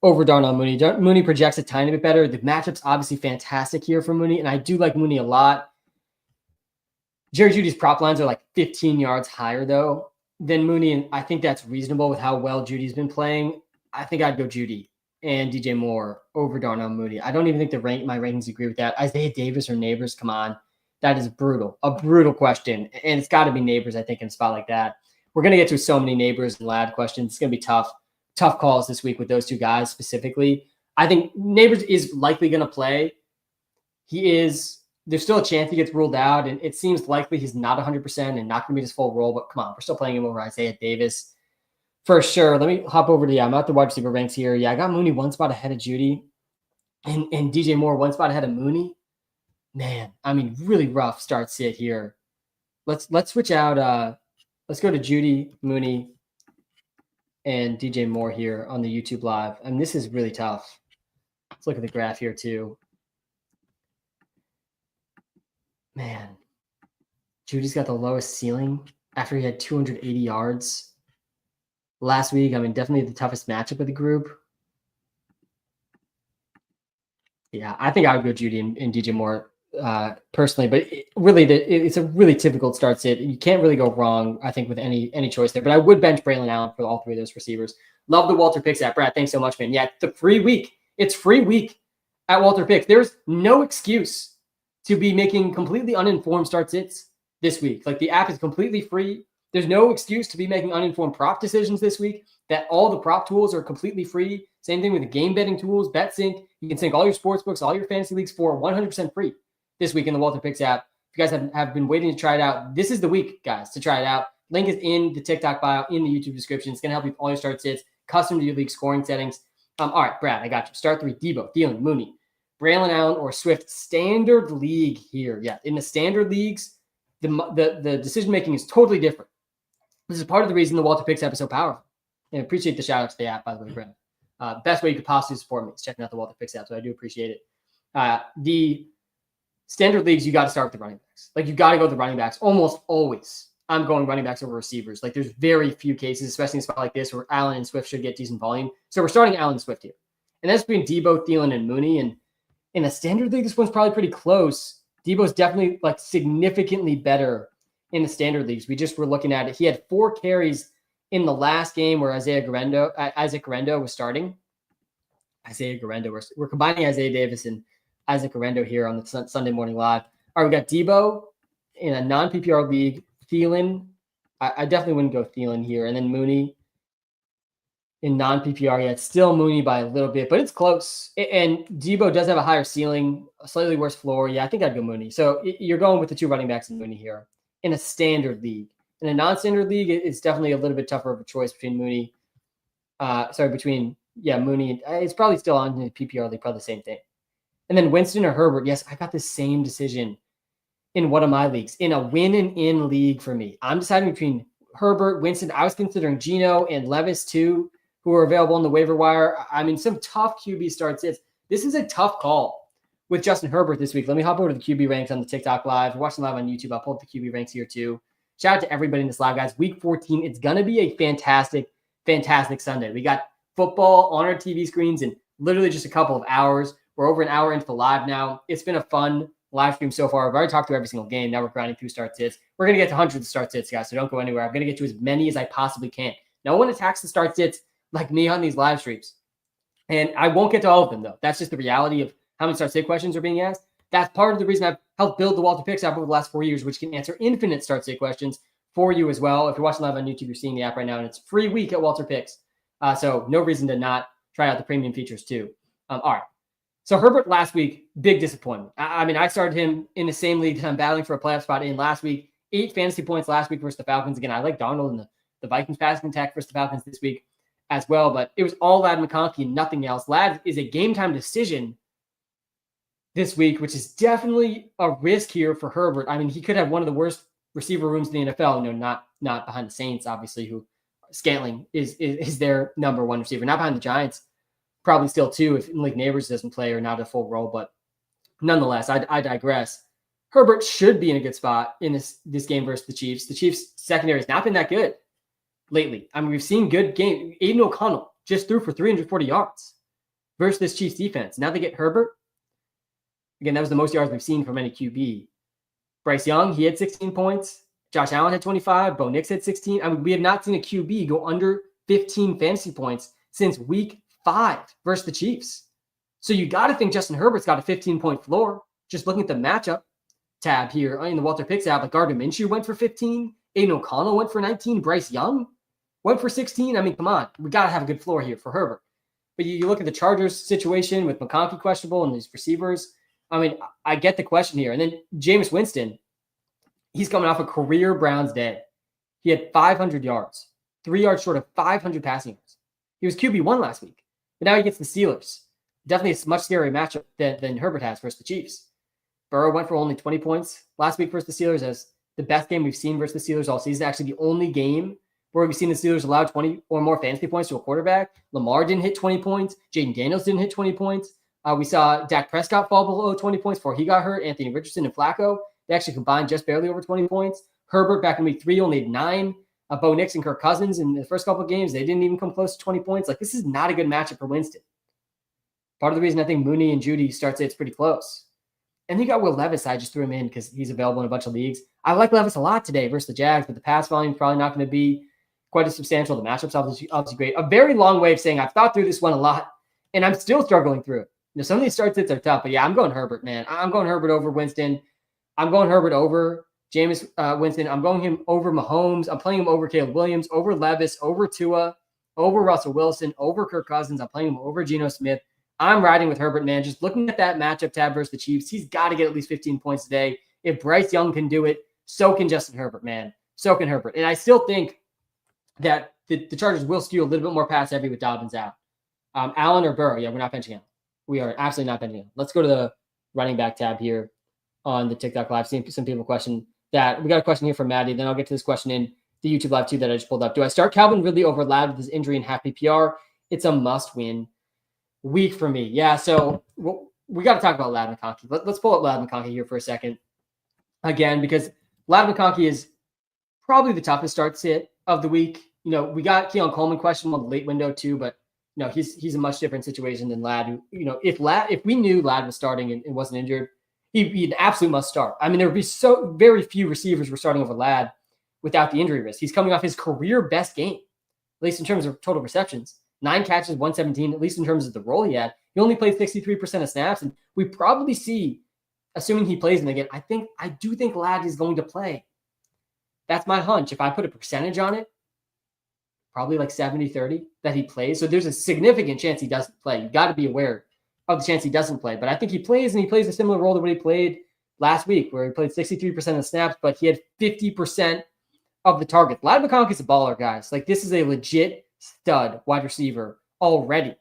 [SPEAKER 1] over Darnell Mooney. Mooney projects a tiny bit better. The matchup's obviously fantastic here for Mooney, and I do like Mooney a lot. Jerry Judy's prop lines are like 15 yards higher, though, than Mooney, and I think that's reasonable with how well Judy's been playing. I think I'd go Judy and DJ Moore over Darnell Mooney. I don't even think my rankings agree with that. Isaiah Davis or Neighbors, come on. That is a brutal question, and it's got to be Neighbors, I think, in a spot like that. We're going to get to so many Neighbors and Ladd questions. It's going to be tough calls this week with those two guys specifically. I think Neighbors is likely going to play. There's still a chance he gets ruled out, and it seems likely he's not 100% and not going to be his full role, but come on, we're still playing him over Isaiah Davis for sure. Let me hop over to, I'm at the wide receiver ranks here. Yeah, I got Mooney one spot ahead of Judy and DJ Moore one spot ahead of Mooney. Man, I mean, really rough start sit here. Let's switch out. Let's go to Judy, Mooney, and DJ Moore here on the YouTube live. I mean, this is really tough. Let's look at the graph here too. Man, Judy's got the lowest ceiling after he had 280 yards last week. I mean, definitely the toughest matchup of the group. Yeah, I think I would go Judy and DJ Moore personally, but it's a really typical start sit. You can't really go wrong, I think, with any choice there. But I would bench Braylon Allen for all 3 of those receivers. Love the Walter Picks app. Brad, thanks so much, man. Yeah, it's free week. It's free week at Walter Picks. There's no excuse to be making completely uninformed start sits this week. Like, the app is completely free. There's no excuse to be making uninformed prop decisions this week. That all the prop tools are completely free. Same thing with the game betting tools, BetSync. You can sync all your sports books, all your fantasy leagues for 100% free this week in the Walter Picks app. If you guys have been waiting to try it out, this is the week, guys, to try it out. Link is in the TikTok bio, in the YouTube description. It's going to help you with all your start sits, custom to your league scoring settings. All right, Brad, I got you. Start 3, Debo, Thielen, Mooney, Braylon Allen, or Swift. Standard league here. Yeah, in the standard leagues, the decision-making is totally different. This is part of the reason the Walter Picks app is so powerful. And I appreciate the shout-out to the app, by the way, Brad. Best way you could possibly support me is checking out the Walter Picks app, so I do appreciate it. The standard leagues, you got to start with the running backs. Like, you got to go with the running backs. Almost always, I'm going running backs over receivers. Like, there's very few cases, especially in a spot like this, where Allen and Swift should get decent volume. So we're starting Allen and Swift here. And that's between Debo, Thielen, and Mooney. And in a standard league, this one's probably pretty close. Debo's definitely, like, significantly better in the standard leagues. We just were looking at it. He had 4 carries in the last game where Isaac Garendo was starting. We're combining Isaiah Davis and Isaac Garendo here on the Sunday morning live. All right, we got Debo in a non-PPR league. Thielen, I definitely wouldn't go Thielen here. And then Mooney in non-PPR. Yeah, it's still Mooney by a little bit, but it's close. And Debo does have a higher ceiling, a slightly worse floor. Yeah, I think I'd go Mooney. So you're going with the 2 running backs and Mooney here in a standard league. In a non-standard league, it's definitely a little bit tougher of a choice between Mooney. Mooney. It's probably still on the PPR league, probably the same thing. And then Winston or Herbert. Yes, I got the same decision in one of my leagues. In a win and in league for me, I'm deciding between Herbert, Winston. I was considering Geno and Levis too, who are available on the waiver wire. I mean, some tough QB starts. This is a tough call with Justin Herbert this week. Let me hop over to the QB ranks on the TikTok live. If you're watching live on YouTube, I'll pull up the QB ranks here too. Shout out to everybody in this live, guys. Week 14, it's going to be a fantastic Sunday. We got football on our TV screens in literally just a couple of hours. We're over an hour into the live now. It's been a fun live stream so far. I've already talked through every single game. Now we're grinding through start sits. We're going to get to hundreds of start sits, guys, so don't go anywhere. I'm going to get to as many as I possibly can. No one attacks the start sits like me on these live streams. And I won't get to all of them, though. That's just the reality of how many start sit questions are being asked. That's part of the reason I've helped build the Walter Picks app over the last 4 years, which can answer infinite start state questions for you as well. If you're watching live on YouTube, you're seeing the app right now, and it's a free week at Walter Picks. So no reason to not try out the premium features too. All right. So Herbert last week, big disappointment. I mean, I started him in the same league that I'm battling for a playoff spot in last week. 8 fantasy points last week versus the Falcons. Again, I like Darnold and the Vikings passing attack versus the Falcons this week as well, but it was all Ladd McConkey and nothing else. Ladd is a game time decision this week, which is definitely a risk here for Herbert. I mean, he could have one of the worst receiver rooms in the NFL, not behind the Saints, obviously, who Scantling is their number one receiver, not behind the Giants, probably still too, if Malik Neighbors doesn't play or not a full role, but nonetheless, I digress. Herbert should be in a good spot in this game versus the Chiefs. The Chiefs secondary has not been that good lately. I mean, we've seen good game. Aiden O'Connell just threw for 340 yards versus this Chiefs defense. Now they get Herbert. Again, that was the most yards we've seen from any QB. Bryce Young, he had 16 points. Josh Allen had 25. Bo Nix had 16. I mean, we have not seen a QB go under 15 fantasy points since week 5 versus the Chiefs. So you got to think Justin Herbert's got a 15-point floor. Just looking at the matchup tab here in the Walter Picks app, like Gardner Minshew went for 15. Aiden O'Connell went for 19. Bryce Young went for 16. I mean, come on. We got to have a good floor here for Herbert. But you look at the Chargers situation with McConkey questionable and these receivers. I mean, I get the question here. And then Jameis Winston, he's coming off a career Browns day. He had 500 yards, 3 yards short of 500 passing yards. He was QB1 last week. But now he gets the Steelers. Definitely a much scarier matchup than Herbert has versus the Chiefs. Burrow went for only 20 points last week versus the Steelers as the best game we've seen versus the Steelers all season. Actually, the only game where we've seen the Steelers allow 20 or more fantasy points to a quarterback. Lamar didn't hit 20 points. Jaden Daniels didn't hit 20 points. We saw Dak Prescott fall below 20 points before he got hurt. Anthony Richardson and Flacco, they actually combined just barely over 20 points. Herbert back in week 3 only had 9. Bo Nix and Kirk Cousins in the first couple of games, they didn't even come close to 20 points. Like, this is not a good matchup for Winston. Part of the reason I think Mooney and Judy starts it's pretty close. And you got Will Levis. I just threw him in because he's available in a bunch of leagues. I like Levis a lot today versus the Jags, but the pass volume is probably not going to be quite as substantial. The matchup's obviously great. A very long way of saying I've thought through this one a lot, and I'm still struggling through it. You know, some of these start sits are tough, but yeah, I'm going Herbert, man. I'm going Herbert over Winston. I'm going Herbert over Jameis Winston. I'm going him over Mahomes. I'm playing him over Caleb Williams, over Levis, over Tua, over Russell Wilson, over Kirk Cousins. I'm playing him over Geno Smith. I'm riding with Herbert, man. Just looking at that matchup tab versus the Chiefs, he's got to get at least 15 points today. If Bryce Young can do it, so can Justin Herbert, man. So can Herbert. And I still think that the Chargers will skew a little bit more pass heavy with Dobbins out. Allen or Burrow? Yeah, we're not benching him. We are absolutely not benching him. Let's go to the running back tab here on the TikTok live. Seeing some people question that. We got a question here from Maddie. Then I'll get to this question in the YouTube live too that I just pulled up. Do I start Calvin Ridley over Ladd with his injury in half PPR? It's a must-win week for me. Yeah, so we got to talk about Ladd McConkey. Let's pull up Ladd McConkey here for a second again, because Ladd McConkey is probably the toughest start sit of the week. You know, we got Keon Coleman question on the late window too, but you know, he's a much different situation than Ladd. Who, you know, if we knew Ladd was starting and wasn't injured, he'd be an absolute must start. I mean, there would be so very few receivers were starting over Ladd without the injury risk. He's coming off his career best game, at least in terms of total receptions. 9 catches, 117, at least in terms of the role he had. He only played 63% of snaps, and we probably see, assuming he plays in again, I do think Ladd is going to play. That's my hunch. If I put a percentage on it, probably like 70-30 that he plays. So there's a significant chance he doesn't play. You got to be aware of the chance he doesn't play. But I think he plays, and he plays a similar role to what he played last week, where he played 63% of snaps, but he had 50% of the target. Ladd McConkey is a baller, guys. Like, this is a legit stud wide receiver already.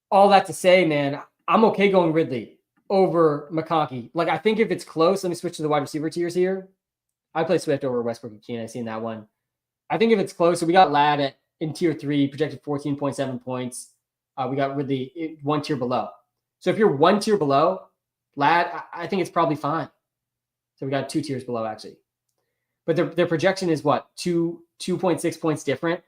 [SPEAKER 1] All that to say, man, I'm okay going Ridley over McConkey. Like, I think if it's close, let me switch to the wide receiver tiers here. I play Swift over Westbrook and Keenan. I've seen that one. I think if it's close, so we got Ladd in tier 3, projected 14.7 points. We got Ridley 1 tier below. So if you're 1 tier below, Ladd, I think it's probably fine. So we got 2 tiers below, actually. But their projection is what? 2.6 points different.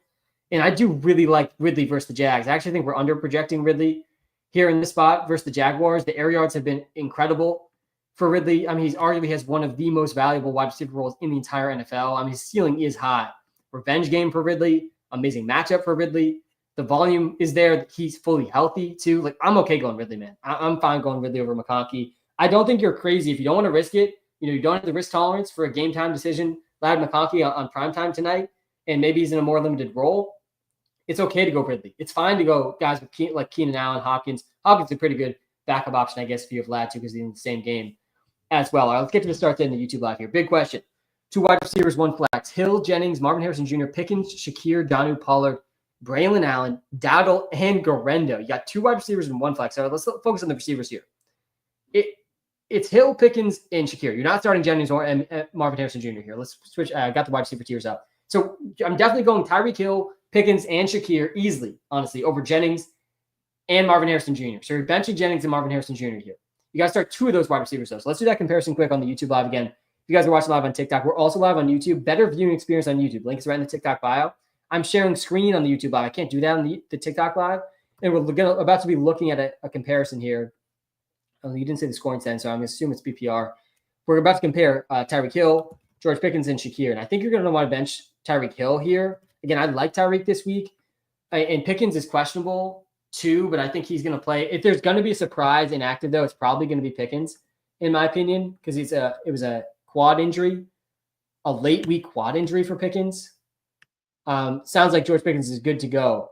[SPEAKER 1] And I do really like Ridley versus the Jags. I actually think we're under projecting Ridley here in this spot versus the Jaguars. The air yards have been incredible for Ridley. I mean, he's arguably has one of the most valuable wide receiver roles in the entire NFL. I mean, his ceiling is high. Revenge game for Ridley. Amazing matchup for Ridley. The volume is there. He's fully healthy too. Like, I'm okay going Ridley, man. I'm fine going Ridley over McConkey. I don't think you're crazy if you don't want to risk it. You don't have the risk tolerance for a game time decision. Ladd McConkey on primetime tonight, and maybe he's in a more limited role. It's okay to go Ridley. It's fine to go guys with like Keenan Allen, Hopkins. Hopkins is a pretty good backup option, I guess, if you have Ladd too, because he's in the same game as well. All right, let's get to the start in the YouTube live here. Big question. 2 wide receivers, 1 flex. Hill, Jennings, Marvin Harrison Jr., Pickens, Shakir, Danu, Pollard, Braylon Allen, Dowdle, and Garendo. You got 2 wide receivers and 1 flex. All right, let's focus on the receivers here. It's Hill, Pickens, and Shakir. You're not starting Jennings or Marvin Harrison Jr. here. Let's switch. I got the wide receiver tiers up. So I'm definitely going Tyreek Hill, Pickens, and Shakir easily, honestly, over Jennings and Marvin Harrison Jr. So you're benching Jennings and Marvin Harrison Jr. here. You got to start 2 of those wide receivers, though. So let's do that comparison quick on the YouTube live again. If you guys are watching live on TikTok, we're also live on YouTube. Better viewing experience on YouTube. Link is right in the TikTok bio. I'm sharing screen on the YouTube live. I can't do that on the TikTok live. And we're about to be looking at a comparison here. Oh, you didn't say the scoring sense, so I'm going to assume it's PPR. We're about to compare Tyreek Hill, George Pickens, and Shakir. And I think you're going to want to bench Tyreek Hill here. Again, I like Tyreek this week. And Pickens is questionable too, but I think he's going to play. If there's going to be a surprise inactive, though, it's probably going to be Pickens, in my opinion, because it was a quad injury, a late week quad injury for Pickens. Sounds like George Pickens is good to go,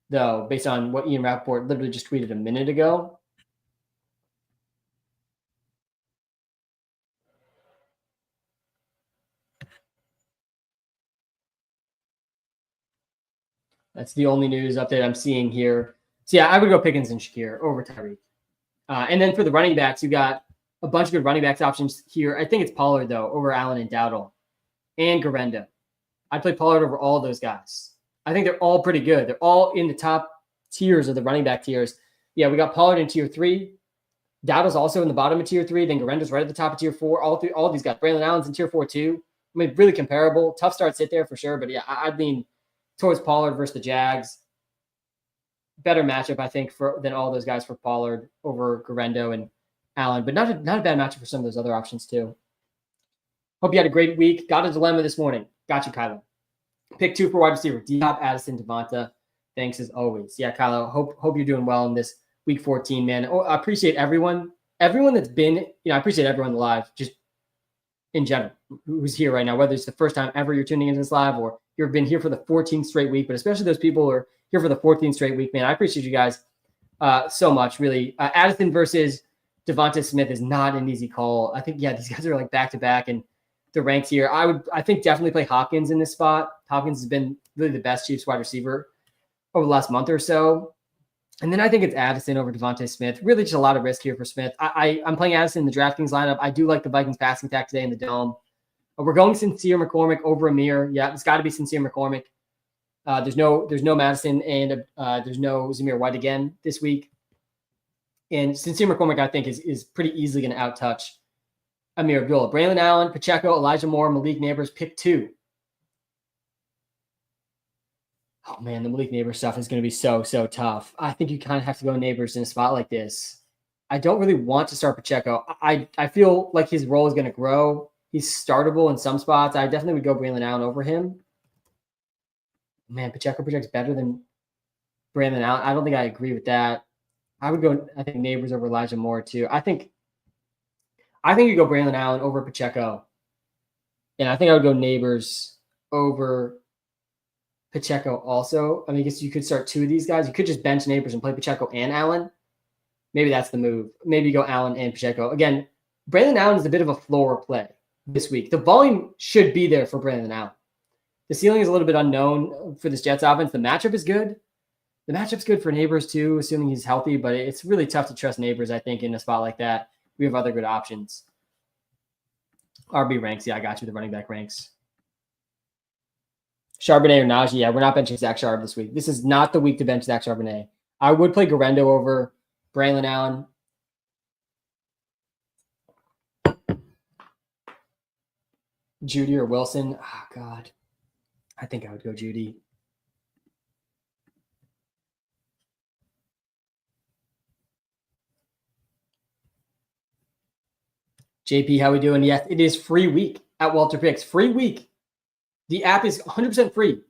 [SPEAKER 1] though, based on what Ian Rappaport literally just tweeted a minute ago. That's the only news update I'm seeing here. So, yeah, I would go Pickens and Shakir over Tyreek. And then for the running backs, you got a bunch of good running backs options here. I think it's Pollard, though, over Allen and Dowdle and Garendo. I'd play Pollard over all those guys. I think they're all pretty good. They're all in the top tiers of the running back tiers. Yeah, we got Pollard in tier 3. Dowdle's also in the bottom of tier 3. Then Garendo's right at the top of tier 4. All these guys. Braylon Allen's in tier 4 too. I mean, really comparable. Tough start sit there for sure. But yeah, I'd lean towards Pollard versus the Jags. Better matchup, I think, than all those guys for Pollard over Garendo and Allen. But not a bad matchup for some of those other options too. Hope you had a great week. Got a dilemma this morning. Got you, Kylo. Pick 2 for wide receiver. D-Hop, Addison, Devonta. Thanks as always. Yeah, Kylo, hope you're doing well in this week 14, man. I appreciate everyone that's been, I appreciate everyone live, just in general, who's here right now, whether it's the first time ever you're tuning into this live or you've been here for the 14th straight week, but especially those people who are here for the 14th straight week, man. I appreciate you guys so much, really. Addison versus Devonta Smith is not an easy call. I think, these guys are like back-to-back and the ranks here. I think definitely play Hopkins in this spot. Hopkins has been really the best Chiefs wide receiver over the last month or so. And then I think it's Addison over Devonta Smith. Really just a lot of risk here for Smith. I'm playing Addison in the DraftKings lineup. I do like the Vikings passing attack today in the Dome. We're going Sincere McCormick over Amir. Yeah, it's got to be Sincere McCormick. There's no Madison and there's no Zamir White again this week. And Sincere McCormick, I think, is pretty easily going to out-touch Amir Abdullah. Braylon Allen, Pacheco, Elijah Moore, Malik Neighbors, pick 2. Oh, man, the Malik Neighbors stuff is going to be so tough. I think you kind of have to go Neighbors in a spot like this. I don't really want to start Pacheco. I feel like his role is going to grow. He's startable in some spots. I definitely would go Braylon Allen over him. Man, Pacheco projects better than Braylon Allen. I don't think I agree with that. I would go, I think, Neighbors over Elijah Moore, too. I think you go Braylon Allen over Pacheco. And I think I would go Neighbors over Pacheco also. I mean, I guess you could start 2 of these guys. You could just bench Neighbors and play Pacheco and Allen. Maybe that's the move. Maybe you go Allen and Pacheco. Again, Braylon Allen is a bit of a floor play this week. The volume should be there for Braylon Allen. The ceiling is a little bit unknown for this Jets offense. The matchup is good. The matchup's good for Neighbors too, assuming he's healthy, but it's really tough to trust Neighbors, I think, in a spot like that. We have other good options. RB ranks. Yeah, I got you. The running back ranks. Charbonnet or Najee. Yeah, we're not benching Zach Charbonnet this week. This is not the week to bench Zach Charbonnet. I would play Garendo over Braylon Allen. Judy or Wilson. Oh, God. I think I would go Judy. JP, how we doing? Yes, it is free week at Walter Picks. Free week. The app is 100% free.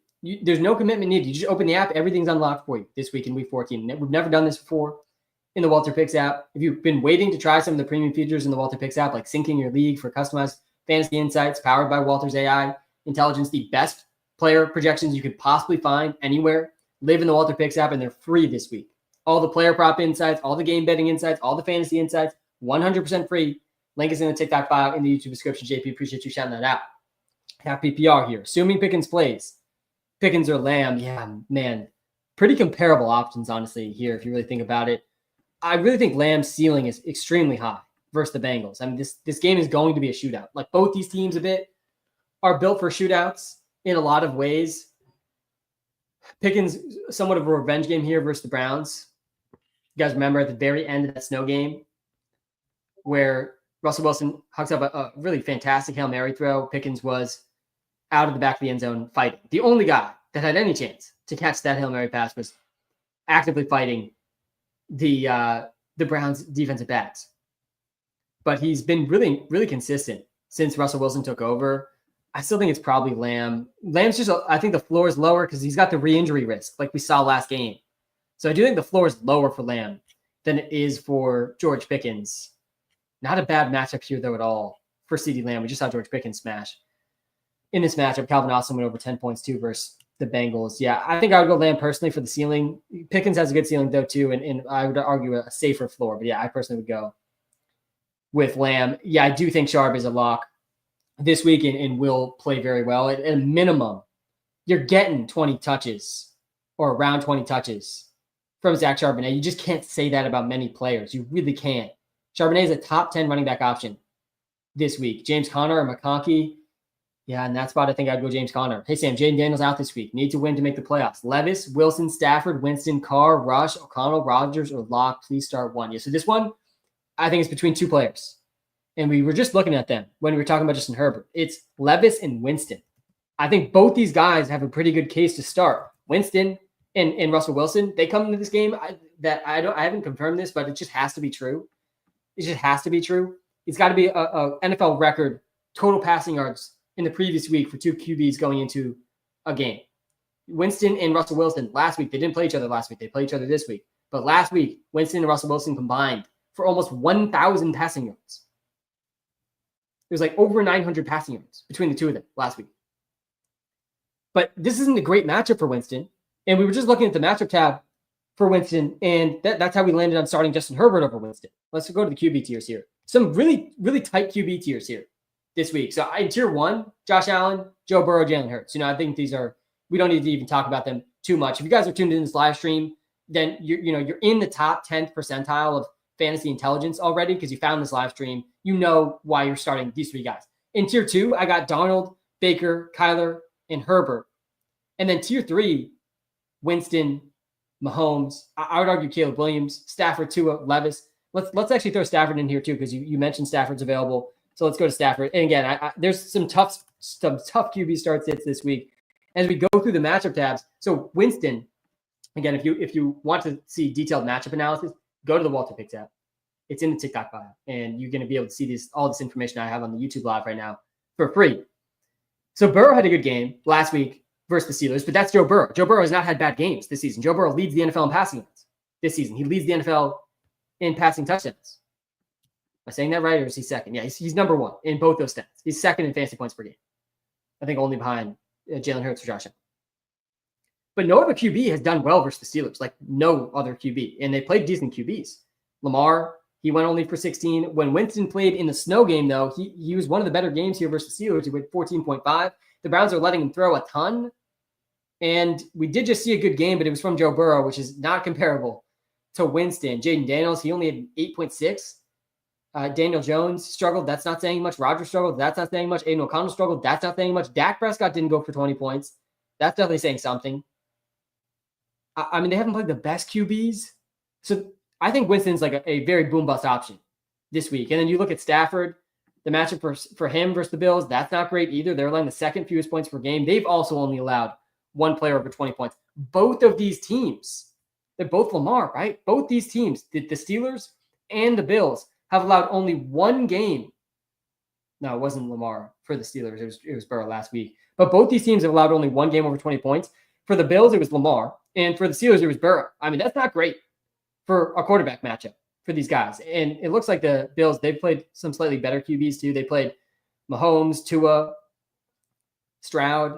[SPEAKER 1] There's no commitment needed. You just open the app. Everything's unlocked for you this week in week 14. We've never done this before. in the Walter Picks app. If you've been waiting to try some of the premium features in the Walter Picks app, like syncing your league for customized fantasy insights powered by Walter's AI intelligence, the best player projections you could possibly find anywhere, live in the Walter Picks app, and they're free this week. All the player prop insights, all the game betting insights, all the fantasy insights, 100% free. Link is in the TikTok bio, in the YouTube description. JP, appreciate you shouting that out. Half PPR here. Assuming Pickens plays. Pickens or Lamb, yeah, man. Pretty comparable options, honestly, here, if you really think about it. I really think Lamb's ceiling is extremely high versus the Bengals. I mean, this game is going to be a shootout. Like, both these teams are built for shootouts in a lot of ways. Pickens, somewhat of a revenge game here versus the Browns. You guys remember at the very end of that snow game where Russell Wilson hooks up a really fantastic Hail Mary throw. Pickens was out of the back of the end zone fighting. The only guy that had any chance to catch that Hail Mary pass was actively fighting the Browns defensive backs. But he's been really, really consistent since Russell Wilson took over. I still think it's probably Lamb. Lamb's just, I think the floor is lower because he's got the re-injury risk like we saw last game. So I do think the floor is lower for Lamb than it is for George Pickens. Not a bad matchup here, though, at all for CeeDee Lamb. We just saw George Pickens smash. In this matchup, Calvin Austin went over 10 points, too, versus the Bengals. Yeah, I think I would go Lamb personally for the ceiling. Pickens has a good ceiling, though, too, and I would argue a safer floor. But, yeah, I personally would go with Lamb. Yeah, I do think Sharp is a lock this week and will play very well. At a minimum, you're getting 20 touches or around 20 touches from Zach Charbonnet. You just can't say that about many players. You really can't. Charbonnet is a top 10 running back option this week. James Conner or McConkey. Yeah, in that spot, I think I'd go James Conner. Hey, Sam, Jaden Daniels out this week. Need to win to make the playoffs. Levis, Wilson, Stafford, Winston, Carr, Rush, O'Connell, Rodgers, or Locke. Please start one. Yeah, so this one, I think it's between two players. And we were just looking at them when we were talking about Justin Herbert. It's Levis and Winston. I think both these guys have a pretty good case to start. Winston and Russell Wilson, they come into this game I haven't confirmed this, but it just has to be true. It just has to be true. It's got to be a NFL record total passing yards in the previous week for two QBs going into a game. Winston and Russell Wilson last week, they didn't play each other last week. They play each other this week. But last week, Winston and Russell Wilson combined for almost 1,000 passing yards. There's like over 900 passing yards between the two of them last week. But this isn't a great matchup for Winston. And we were just looking at the matchup tab for Winston, and that's how we landed on starting Justin Herbert over Winston. Let's go to the QB tiers here. Some really, really tight QB tiers here this week. So in tier 1, Josh Allen, Joe Burrow, Jalen Hurts. I think these are, we don't need to even talk about them too much. If you guys are tuned in this live stream, then you're in the top 10th percentile of fantasy intelligence already because you found this live stream. You know why you're starting these three guys. In tier 2, I got Darnold, Baker, Kyler, and Herbert. And then tier 3, Winston, Mahomes. I would argue Caleb Williams, Stafford, Tua, Levis. Let's actually throw Stafford in here too because you mentioned Stafford's available. So let's go to Stafford. And again, there's some tough QB start sits this week as we go through the matchup tabs. So Winston, again, if you want to see detailed matchup analysis, go to the Walter Picks app. It's in the TikTok bio, and you're going to be able to see all this information I have on the YouTube live right now for free. So Burrow had a good game last week versus the Steelers, but that's Joe Burrow. Joe Burrow has not had bad games this season. Joe Burrow leads the NFL in passing yards this season. He leads the NFL in passing touchdowns. Am I saying that right, or is he second? Yeah, he's number 1 in both those stats. He's second in fantasy points per game. I think only behind Jalen Hurts or Josh Allen. But no other QB has done well versus the Steelers, like no other QB. And they played decent QBs. Lamar, he went only for 16. When Winston played in the snow game, though, he was one of the better games here versus the Steelers. He went 14.5. The Browns are letting him throw a ton. And we did just see a good game, but it was from Joe Burrow, which is not comparable to Winston. Jaden Daniels, he only had 8.6. Daniel Jones struggled. That's not saying much. Rodgers struggled. That's not saying much. Aiden O'Connell struggled. That's not saying much. Dak Prescott didn't go for 20 points. That's definitely saying something. I mean, they haven't played the best QBs. So I think Winston's like a very boom-bust option this week. And then you look at Stafford, the matchup for him versus the Bills, that's not great either. They're allowing the second fewest points per game. They've also only allowed one player over 20 points. Both of these teams, they're both Lamar, right? Both these teams, the Steelers and the Bills, have allowed only one game. No, it wasn't Lamar for the Steelers. It was Burrow last week. But both these teams have allowed only one game over 20 points. For the Bills, it was Lamar. And for the Steelers, it was Burrow. I mean, that's not great for a quarterback matchup for these guys. And it looks like the Bills, they've played some slightly better QBs too. They played Mahomes, Tua, Stroud.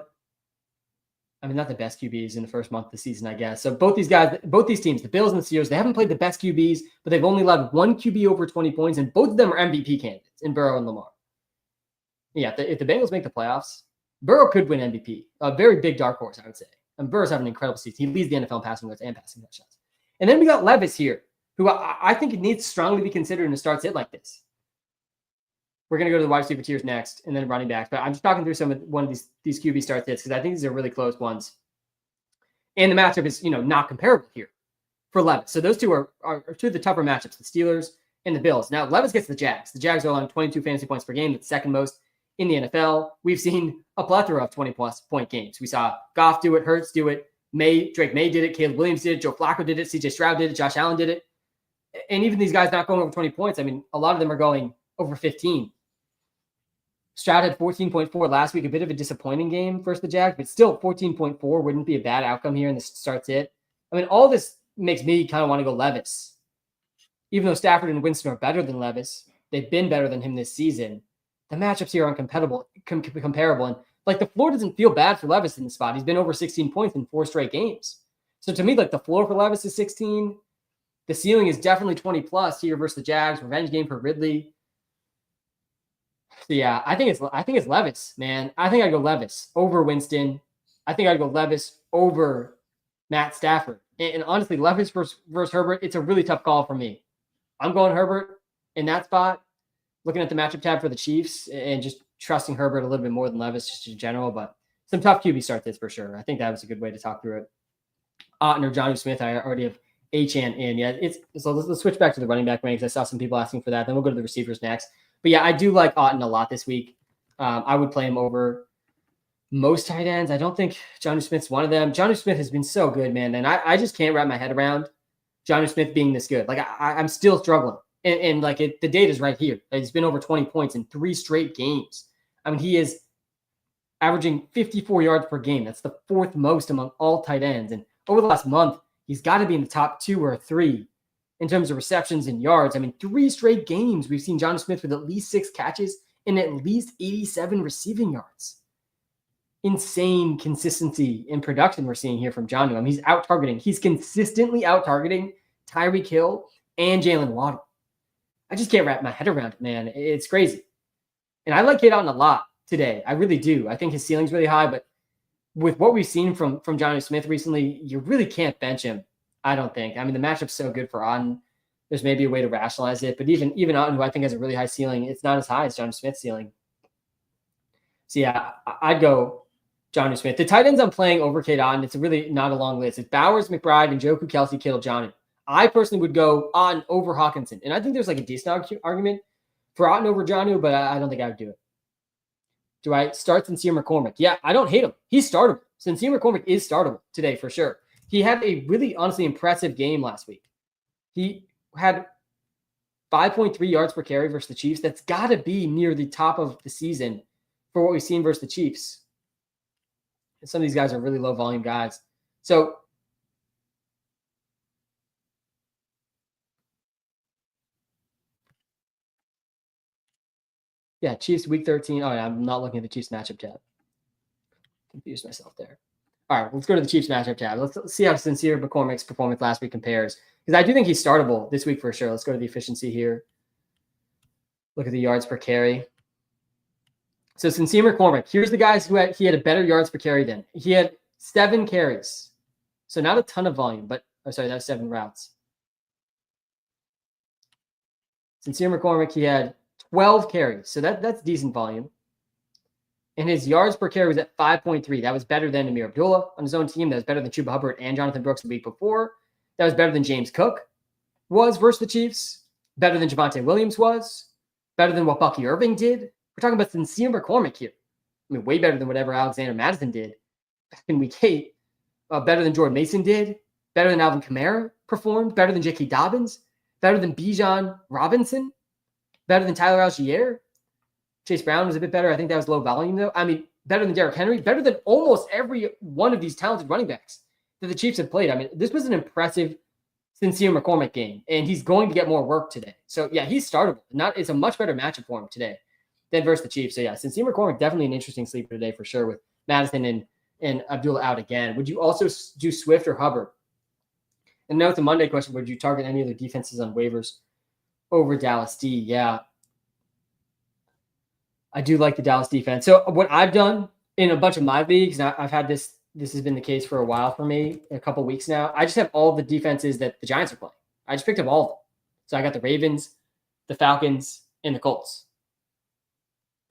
[SPEAKER 1] I mean, not the best QBs in the first month of the season, I guess. So both these guys, both these teams, the Bills and the Steelers, they haven't played the best QBs, but they've only allowed one QB over 20 points, and both of them are MVP candidates in Burrow and Lamar. Yeah, if the Bengals make the playoffs, Burrow could win MVP. A very big dark horse, I would say. And Burrow's having an incredible season. He leads the NFL in passing yards and passing touchdowns. And then we got Levis here, who I think it needs strongly to be considered in a start sit like this. We're going to go to the wide receiver tiers next and then running backs. But I'm just talking through one of these QB start sits because I think these are really close ones. And the matchup is, not comparable here for Levis. So those two are two of the tougher matchups, the Steelers and the Bills. Now, Levis gets the Jags. The Jags are allowing 22 fantasy points per game. That's second most in the NFL. We've seen a plethora of 20-plus point games. We saw Goff do it, Hurts do it, Drake May did it, Caleb Williams did it, Joe Flacco did it, CJ Stroud did it, Josh Allen did it. And even these guys not going over 20 points, I mean, a lot of them are going over 15. Stroud had 14.4 last week, a bit of a disappointing game versus the Jags, but still 14.4 wouldn't be a bad outcome here, and this starts it. I mean, all this makes me kind of want to go Levis. Even though Stafford and Winston are better than Levis, they've been better than him this season. The matchups here are comparable, and like the floor doesn't feel bad for Levis in the spot. He's been over 16 points in 4 straight games. So to me, like the floor for Levis is 16. The ceiling is definitely 20 plus here versus the Jags. Revenge game for Ridley. So yeah, I think it's Levis, man. I think I'd go Levis over Winston. I think I'd go Levis over Matt Stafford. And honestly, Levis versus Herbert, it's a really tough call for me. I'm going Herbert in that spot. Looking at the matchup tab for the Chiefs and just trusting Herbert a little bit more than Levis just in general, but some tough QB start this for sure. I think that was a good way to talk through it. Otten or Jonnu Smith, I already have Achane in. Yeah, so let's switch back to the running back ranks. I saw some people asking for that. Then we'll go to the receivers next. But yeah, I do like Otten a lot this week. I would play him over most tight ends. I don't think Jonnu Smith's one of them. Jonnu Smith has been so good, man, and I just can't wrap my head around Jonnu Smith being this good. Like I'm still struggling. And like the data is right here. He's been over 20 points in 3 straight games. I mean, he is averaging 54 yards per game. That's the 4th most among all tight ends. And over the last month, he's got to be in the top 2 or 3 in terms of receptions and yards. I mean, 3 straight games, we've seen Jonnu Smith with at least 6 catches and at least 87 receiving yards. Insane consistency in production we're seeing here from Jonnu. I mean, he's out-targeting. He's consistently out-targeting Tyreek Hill and Jalen Waddle. I just can't wrap my head around it, man. It's crazy. And I like Cade Otton a lot today. I really do. I think his ceiling's really high, but with what we've seen from Jonnu Smith recently, you really can't bench him, I don't think. I mean, the matchup's so good for Otton. There's maybe a way to rationalize it, but even Otton, who I think has a really high ceiling, it's not as high as Jonnu Smith's ceiling. So yeah, I'd go Jonnu Smith. The tight ends I'm playing over Cade Otton, it's really not a long list. It's Bowers, McBride, and Njoku, Kelsey, Kittle, Jonnu. I personally would go Otton over Hawkinson. And I think there's like a decent argument for Otton over Jonnu, but I don't think I would do it. Do I start Sincere McCormick? Yeah, I don't hate him. He's startable. Sincere McCormick is startable today for sure. He had a really, honestly impressive game last week. He had 5.3 yards per carry versus the Chiefs. That's got to be near the top of the season for what we've seen versus the Chiefs. And some of these guys are really low volume guys. So yeah, Chiefs week 13. Oh, yeah, I'm not looking at the Chiefs matchup tab. Confused myself there. All right, let's go to the Chiefs matchup tab. Let's see how Sincere McCormick's performance last week compares. Because I do think he's startable this week for sure. Let's go to the efficiency here. Look at the yards per carry. So Sincere McCormick, here's the guys he had a better yards per carry than. He had 7 carries. So not a ton of volume, but that was 7 routes. Sincere McCormick, he had 12 carries. So that's decent volume. And his yards per carry was at 5.3. That was better than Amir Abdullah on his own team. That was better than Chuba Hubbard and Jonathan Brooks the week before. That was better than James Cook was versus the Chiefs. Better than Javonte Williams was. Better than what Bucky Irving did. We're talking about Sincere McCormick here. I mean, way better than whatever Alexander Madison did back in week 8. Better than Jordan Mason did. Better than Alvin Kamara performed. Better than J.K. Dobbins. Better than Bijan Robinson. Better than Tyler Algier. Chase Brown was a bit better. I think that was low volume, though. I mean, better than Derrick Henry. Better than almost every one of these talented running backs that the Chiefs have played. I mean, this was an impressive Sincere McCormick game, and he's going to get more work today. So yeah, he's startable. It's a much better matchup for him today than versus the Chiefs. So yeah, Sincere McCormick definitely an interesting sleeper today for sure with Madison and Abdullah out again. Would you also do Swift or Hubbard? And now it's a Monday question. Would you target any other defenses on waivers over Dallas D? Yeah, I do like the Dallas defense. So what I've done in a bunch of my leagues, and I've had this has been the case for a while for me, a couple weeks now. I just have all the defenses that the Giants are playing. I just picked up all of them. So I got the Ravens, the Falcons, and the Colts.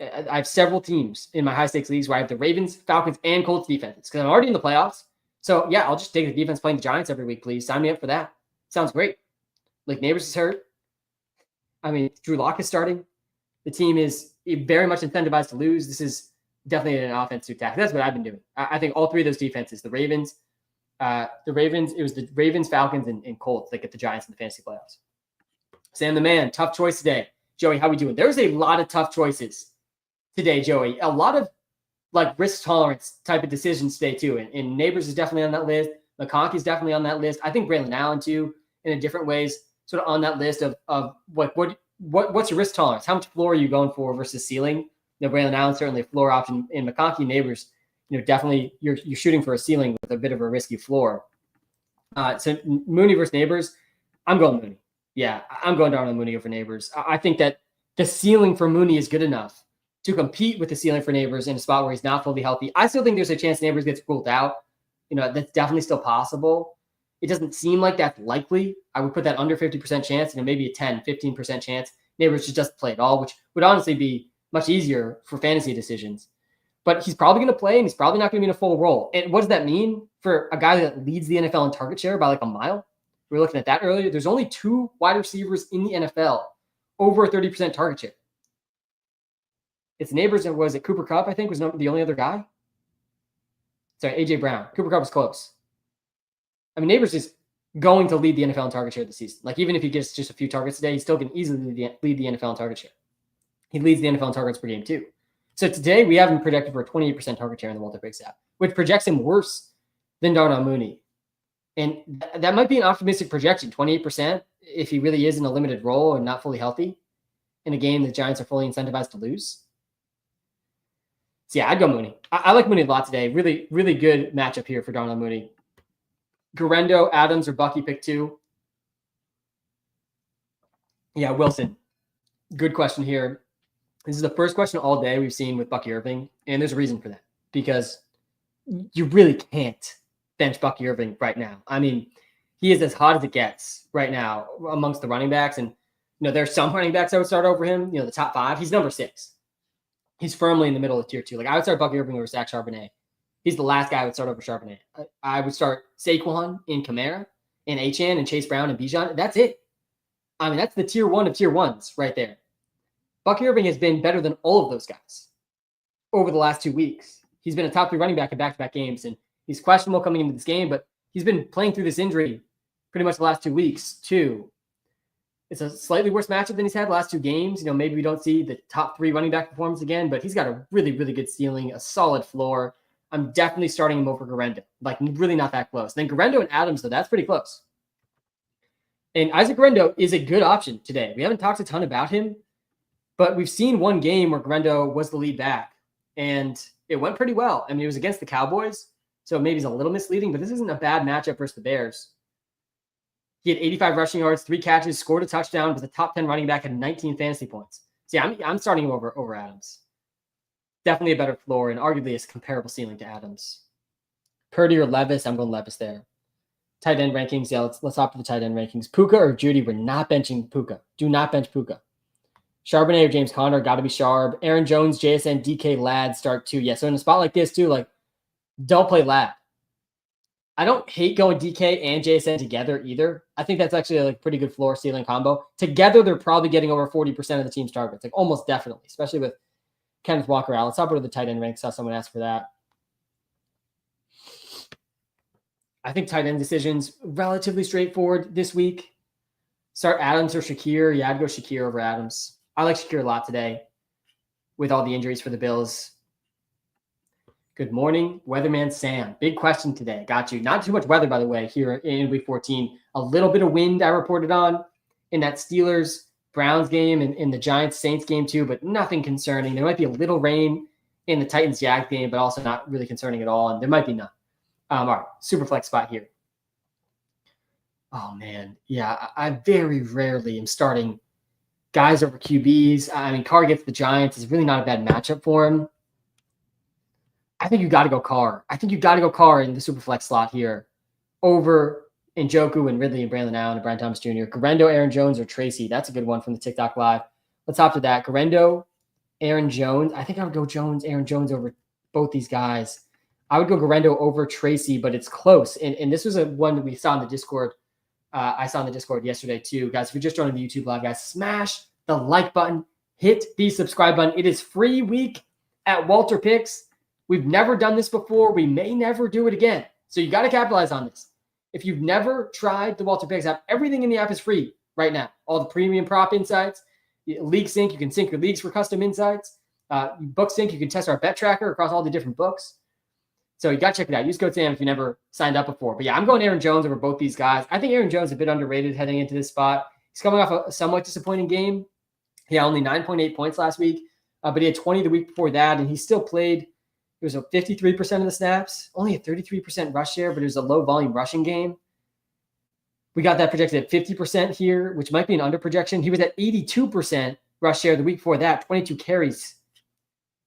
[SPEAKER 1] I have several teams in my high stakes leagues where I have the Ravens, Falcons, and Colts defenses because I'm already in the playoffs. So yeah, I'll just take the defense playing the Giants every week, please. Sign me up for that. Sounds great. Like Neighbors is hurt. I mean, Drew Lock is starting. The team is very much incentivized to lose. This is definitely an offensive attack. That's what I've been doing. I think all three of those defenses, it was the Ravens, Falcons, and Colts that get the Giants in the fantasy playoffs. Sam the man, tough choice today. Joey, how we doing? There's a lot of tough choices today, Joey. A lot of like risk tolerance type of decisions today too. And Neighbors is definitely on that list. McConkey is definitely on that list. I think Braylon Allen too, in a different ways, sort of on that list of what's your risk tolerance? How much floor are you going for versus ceiling? Braylon Allen certainly a floor option. In McConkey, Neighbors, definitely you're shooting for a ceiling with a bit of a risky floor. So Mooney versus Neighbors, I'm going Mooney. Yeah, I'm going down on Mooney over Neighbors. I think that the ceiling for Mooney is good enough to compete with the ceiling for Neighbors in a spot where he's not fully healthy. I still think there's a chance Neighbors gets ruled out. That's definitely still possible. It doesn't seem like that's likely. I would put that under 50% chance, maybe a 10, 15% chance. Neighbors just doesn't play at all, which would honestly be much easier for fantasy decisions. But he's probably going to play, and he's probably not going to be in a full role. And what does that mean for a guy that leads the NFL in target share by like a mile? We were looking at that earlier. There's only 2 wide receivers in the NFL over a 30% target share. It's Neighbors, and was it Cooper Kupp, I think, was the only other guy? Sorry, A.J. Brown. Cooper Kupp was close. I mean, Neighbors is going to lead the NFL in target share this season. Like, even if he gets just a few targets today, he's still going to easily lead the NFL in target share. He leads the NFL in targets per game, too. So today, we have him projected for a 28% target share in the multi-breaks app, which projects him worse than Darnell Mooney. And that might be an optimistic projection, 28%, if he really is in a limited role and not fully healthy in a game the Giants are fully incentivized to lose. So yeah, I'd go Mooney. I like Mooney a lot today. Really, really good matchup here for Darnell Mooney. Garendo, Adams, or Bucky pick 2. Yeah, Wilson. Good question here. This is the first question all day we've seen with Bucky Irving, and there's a reason for that. Because you really can't bench Bucky Irving right now. I mean, he is as hot as it gets right now amongst the running backs. And, there's some running backs I would start over him, the top 5. He's number 6. He's firmly in the middle of tier 2. Like, I would start Bucky Irving over Zach Charbonnet. He's the last guy I would start over Charbonnet. I would start Saquon in Kamara, and Achane, and Chase Brown, and Bijan. That's it. I mean, that's the tier 1 of tier 1s right there. Bucky Irving has been better than all of those guys over the last 2 weeks. He's been a top 3 running back in back-to-back games, and he's questionable coming into this game, but he's been playing through this injury pretty much the last 2 weeks, too. It's a slightly worse matchup than he's had the last 2 games. Maybe we don't see the top 3 running back performance again, but he's got a really, really good ceiling, a solid floor. I'm definitely starting him over Garendo. Like, really not that close. Then Garendo and Adams, though, that's pretty close. And Isaac Garendo is a good option today. We haven't talked a ton about him, but we've seen one game where Garendo was the lead back, and it went pretty well. I mean, it was against the Cowboys, so maybe it's a little misleading, but this isn't a bad matchup versus the Bears. He had 85 rushing yards, 3 catches, scored a touchdown, was a top 10 running back, and 19 fantasy points. So yeah, I'm starting him over Adams. Definitely a better floor and arguably a comparable ceiling to Adams. Purdy or Levis, I'm going Levis there. Tight end rankings, yeah, let's opt for the tight end rankings. Puka or Judy, we're not benching Puka. Do not bench Puka. Charbonnet or James Conner, got to be Sharp. Aaron Jones, JSN, DK, Ladd, start 2. Yeah, so in a spot like this, too, like, don't play Ladd. I don't hate going DK and JSN together either. I think that's actually a pretty good floor ceiling combo. Together, they're probably getting over 40% of the team's targets, like almost definitely, especially with Kenneth Walker out. Let's hop over to the tight end ranks. Saw someone ask for that. I think tight end decisions relatively straightforward this week. Start Adams or Shakir. Yeah, I'd go Shakir over Adams. I like Shakir a lot today with all the injuries for the Bills. Good morning, Weatherman Sam. Big question today. Got you. Not too much weather, by the way, here in week 14. A little bit of wind I reported on in that Steelers-Browns game and in the Giants-Saints game too, but nothing concerning. There might be a little rain in the Titans-Jags game, but also not really concerning at all, and there might be none. All right, super flex spot here. Oh, man. Yeah, I very rarely am starting guys over QBs. I mean, Carr gets the Giants. It's really not a bad matchup for him. I think you got to go Carr. I think you got to go Carr in the super flex slot here over Njoku and Ridley and Braylon Allen and Brian Thomas Jr. Garendo, Aaron Jones, or Tracy. That's a good one from the TikTok Live. Let's hop to that. Garendo, Aaron Jones. I think I would go Aaron Jones over both these guys. I would go Garendo over Tracy, but it's close. And this was a one that we saw in the Discord. I saw in the Discord yesterday too. Guys, if you're just joining the YouTube Live, guys, smash the like button. Hit the subscribe button. It is free week at Walter Picks. We've never done this before. We may never do it again. So you got to capitalize on this. If you've never tried the Walter Picks app, everything in the app is free right now. All the premium prop insights, League Sync, you can sync your leagues for custom insights. Book Sync, you can test our bet tracker across all the different books. So you got to check it out. Use code SAM if you never signed up before. But yeah, I'm going Aaron Jones over both these guys. I think Aaron Jones is a bit underrated heading into this spot. He's coming off a somewhat disappointing game. He had only 9.8 points last week, but he had 20 the week before that, and he still played. It was a 53% of the snaps, only a 33% rush share, but it was a low volume rushing game. We got that projected at 50% here, which might be an under projection. He was at 82% rush share the week before that, 22 carries.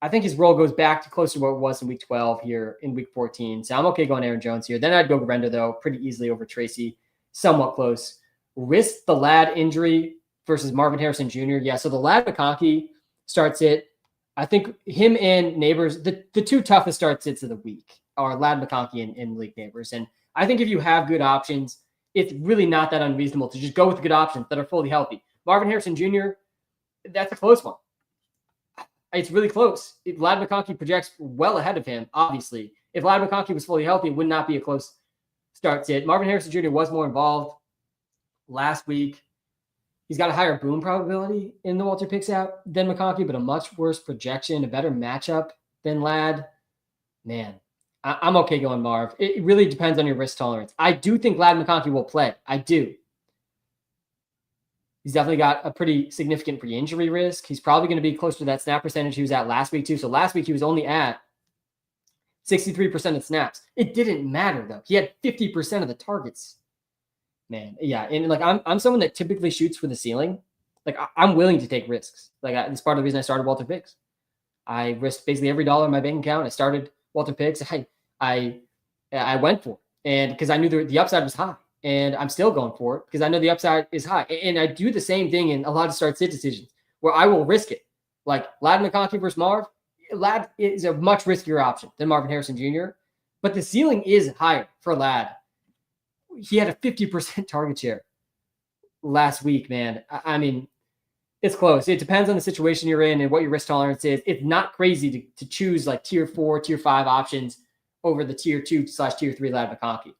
[SPEAKER 1] I think his role goes back to close to what it was in week 12 here in week 14. So I'm okay going Aaron Jones here. Then I'd go Garendo, though, pretty easily over Tracy, somewhat close. Risk the Ladd injury versus Marvin Harrison Jr. Yeah, so the Ladd McConkey starts it. I think him and Neighbors, the two toughest start sits of the week are Ladd McConkey and Malik Neighbors. And I think if you have good options, it's really not that unreasonable to just go with good options that are fully healthy. Marvin Harrison Jr., that's a close one. It's really close. If Ladd McConkey projects well ahead of him, obviously. If Ladd McConkey was fully healthy, it would not be a close start sit. Marvin Harrison Jr. was more involved last week. He's got a higher boom probability in the Walter Picks app than McConkey, but a much worse projection, a better matchup than Ladd. Man, I'm okay going Marv. It really depends on your risk tolerance. I do think Ladd McConkey will play. I do. He's definitely got a pretty significant pre-injury risk. He's probably going to be close to that snap percentage he was at last week too. So last week he was only at 63% of snaps. It didn't matter though. He had 50% of the targets. Man, yeah, and like I'm someone that typically shoots for the ceiling. Like I'm willing to take risks. Like it's part of the reason I started Walter Picks. I risked basically every dollar in my bank account. I started Walter Picks. I went for it, and because I knew the upside was high, and I'm still going for it because I know the upside is high. And I do the same thing in a lot of start sit decisions where I will risk it. Like Ladd McConkey versus Marv. Ladd is a much riskier option than Marvin Harrison Jr., but the ceiling is higher for Ladd. He had a 50% target share last week, man. I mean, it's close. It depends on the situation you're in and what your risk tolerance is. It's not crazy to choose like tier 4, tier 5 options over the tier 2/tier 3 Ladd McConkey.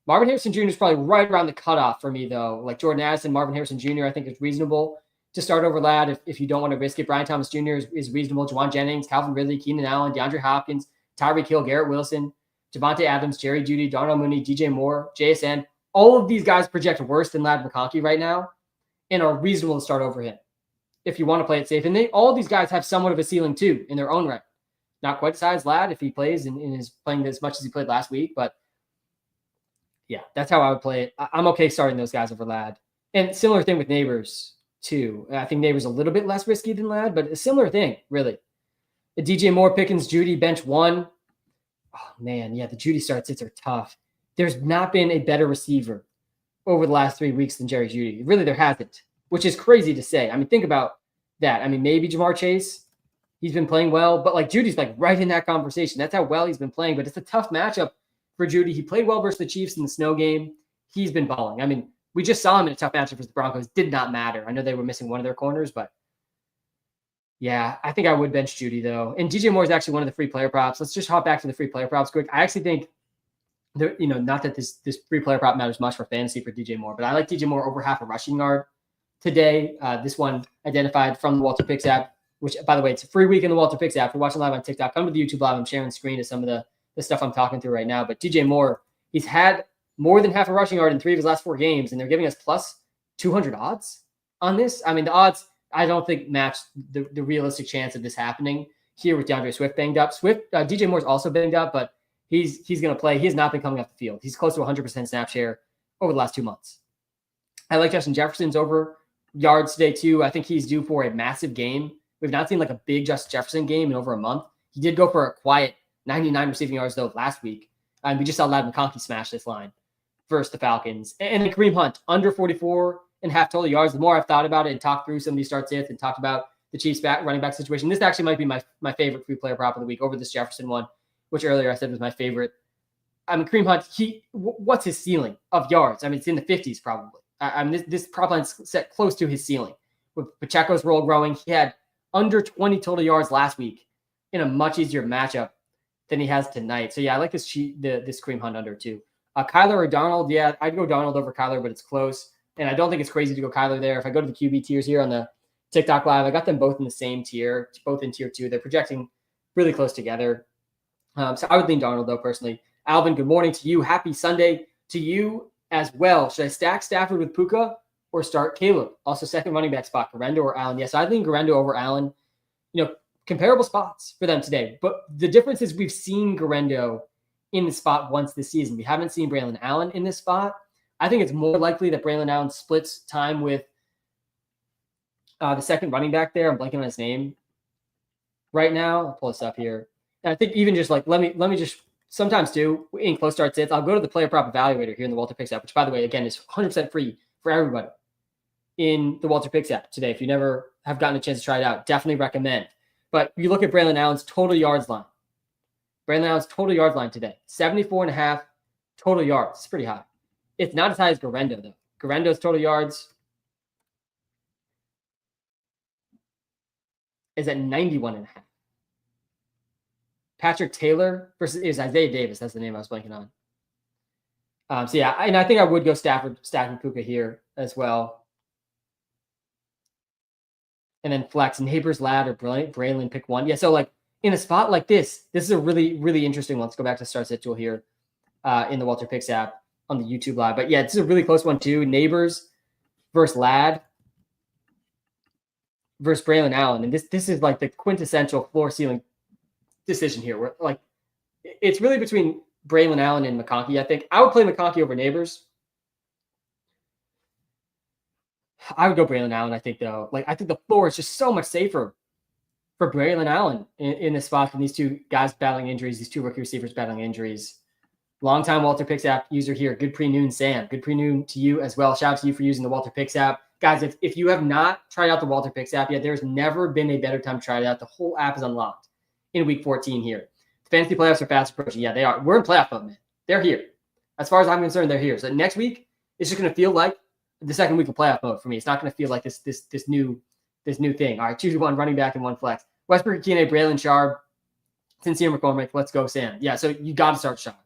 [SPEAKER 1] Marvin Harrison Jr. is probably right around the cutoff for me, though. Like Jordan Addison, Marvin Harrison Jr., I think is reasonable to start over Ladd if you don't want to risk it. Brian Thomas Jr. is reasonable. Juwan Jennings, Calvin Ridley, Keenan Allen, DeAndre Hopkins, Tyreek Hill, Garrett Wilson, Javonte Adams, Jerry Jeudy, Darnell Mooney, DJ Moore, JSN. All of these guys project worse than Ladd McConkey right now and are reasonable to start over him if you want to play it safe. And all of these guys have somewhat of a ceiling too in their own right. Not quite as high as Ladd if he plays and is playing as much as he played last week. But yeah, that's how I would play it. I'm okay starting those guys over Ladd. And similar thing with Neighbors too. I think Neighbors a little bit less risky than Ladd, but a similar thing, really. DJ Moore, Pickens, Jeudy, bench 1. Oh, man, yeah, the Jeudy start sits are tough. There's not been a better receiver over the last 3 weeks than Jerry Jeudy. Really, there hasn't, which is crazy to say. I mean, think about that. I mean, maybe Jamar Chase, he's been playing well, but like Judy's like right in that conversation. That's how well he's been playing, but it's a tough matchup for Jeudy. He played well versus the Chiefs in the snow game. He's been balling. I mean, we just saw him in a tough matchup versus the Broncos. Did not matter. I know they were missing one of their corners, but yeah, I think I would bench Jeudy, though. And DJ Moore is actually one of the free player props. Let's just hop back to the free player props quick. I actually think, not that this free player prop matters much for fantasy for DJ Moore, but I like DJ Moore over half a rushing yard today. This one identified from the Walter Picks app which, by the way, it's a free week in the Walter Picks app. If you're watching live on TikTok, come to the YouTube live. I'm sharing the screen of some of the stuff I'm talking through right now. But DJ Moore, he's had more than half a rushing yard in 3 of his last 4 games, and they're giving us plus 200 odds on this. I mean, the odds, I don't think match the realistic chance of this happening here with DeAndre Swift banged up. DJ Moore's also banged up, but he's going to play. He has not been coming off the field. He's close to 100% snap share over the last 2 months. I like Justin Jefferson's over yards today too. I think he's due for a massive game. We've not seen like a big Justin Jefferson game in over a month. He did go for a quiet 99 receiving yards though last week. And we just saw Ladd McConkey smash this line versus the Falcons. And then Kareem Hunt, under 44.5 total yards. The more I've thought about it and talked through some of these starts and talked about the Chiefs running back situation, this actually might be my favorite free player prop of the week over this Jefferson one, which earlier I said was my favorite. I mean, Kareem Hunt, what's his ceiling of yards? I mean, it's in the 50s probably. I mean, this prop line's set close to his ceiling. With Pacheco's role growing, he had under 20 total yards last week in a much easier matchup than he has tonight. So, yeah, I like this Kareem Hunt under too. Kyler or Darnold, yeah, I'd go Darnold over Kyler, but it's close. And I don't think it's crazy to go Kyler there. If I go to the QB tiers here on the TikTok Live, I got them both in the same tier, both in tier 2. They're projecting really close together. So I would lean Darnold, though, personally. Alvin, good morning to you. Happy Sunday to you as well. Should I stack Stafford with Puka or start Caleb? Also, second running back spot, Garendo or Allen? Yes, I'd lean Garendo over Allen. Comparable spots for them today. But the difference is we've seen Garendo in the spot once this season. We haven't seen Braylon Allen in this spot. I think it's more likely that Braylon Allen splits time with the second running back there. I'm blanking on his name right now. I'll pull this up here. And I think even just like, let me just sometimes too, in close start sits, I'll go to the player prop evaluator here in the Walter Picks app, which, by the way, again, is 100% free for everybody in the Walter Picks app today. If you never have gotten a chance to try it out, definitely recommend. But you look at Braylon Allen's total yards line. Braylon Allen's total yards line today, 74.5 total yards. It's pretty high. It's not as high as Garendo, though. Garendo's total yards is at 91.5. Patrick Taylor versus is Isaiah Davis. That's the name I was blanking on. So, yeah, and I think I would go Stafford, stacking Puka here as well. And then flex Neighbors, Ladd, or Braylon, pick one. Yeah, so like in a spot like this is a really, really interesting one. Let's go back to start sit tool here in the Walter Picks app on the YouTube Live. But yeah, it's a really close one too. Neighbors versus Ladd versus Braylon Allen. And this is like the quintessential floor ceiling decision here. Where like it's really between Braylon Allen and McConkey, I think. I would play McConkey over Neighbors. I would go Braylon Allen, I think, though. Like, I think the floor is just so much safer for Braylon Allen in this spot from these two guys battling injuries, these two rookie receivers battling injuries. Longtime Walter Picks app user here. Good pre-noon, Sam. Good pre-noon to you as well. Shout out to you for using the Walter Picks app. Guys, if you have not tried out the Walter Picks app yet, there's never been a better time to try it out. The whole app is unlocked in week 14 here. The fantasy playoffs are fast approaching. Yeah, they are. We're in playoff mode, man. They're here. As far as I'm concerned, they're here. So next week, it's just going to feel like the second week of playoff mode for me. It's not going to feel like this new thing. All right, choose one running back and one flex. Westbrook, Akine, Braylon, Sharp, Sincere McCormick. Let's go, Sam. Yeah, so you got to start Sharp.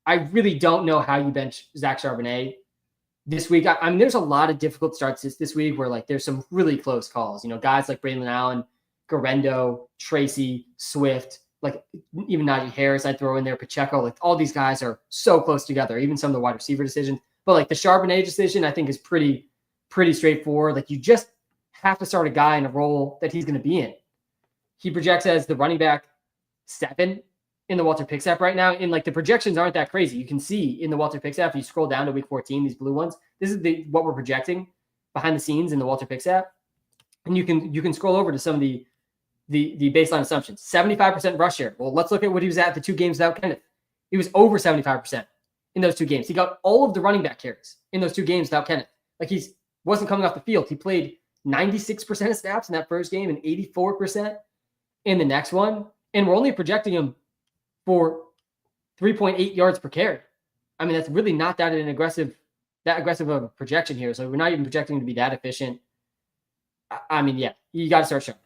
[SPEAKER 1] I really don't know how you bench Zach Charbonnet this week. I mean, there's a lot of difficult starts this week where like there's some really close calls. Guys like Braylon Allen, Garendo, Tracy, Swift, like even Najee Harris I'd throw in there, Pacheco. Like all these guys are so close together. Even some of the wide receiver decisions. But like the Charbonnet decision, I think is pretty straightforward. Like you just have to start a guy in a role that he's going to be in. He projects as the running back 7 in the Walter Picks app right now. And like the projections aren't that crazy. You can see in the Walter Picks app, if you scroll down to week 14, these blue ones, this is what we're projecting behind the scenes in the Walter Picks app. And you can scroll over to some of the baseline assumptions. 75% rush share. Well, let's look at what he was at the 2 games without Kenneth. He was over 75%. In those 2 games. He got all of the running back carries in those 2 games without Kenneth. Like wasn't coming off the field. He played 96% of snaps in that first game and 84% in the next one. And we're only projecting him for 3.8 yards per carry. I mean, that's really not that aggressive of a projection here. So we're not even projecting him to be that efficient. I mean, yeah, you got to start Sharp.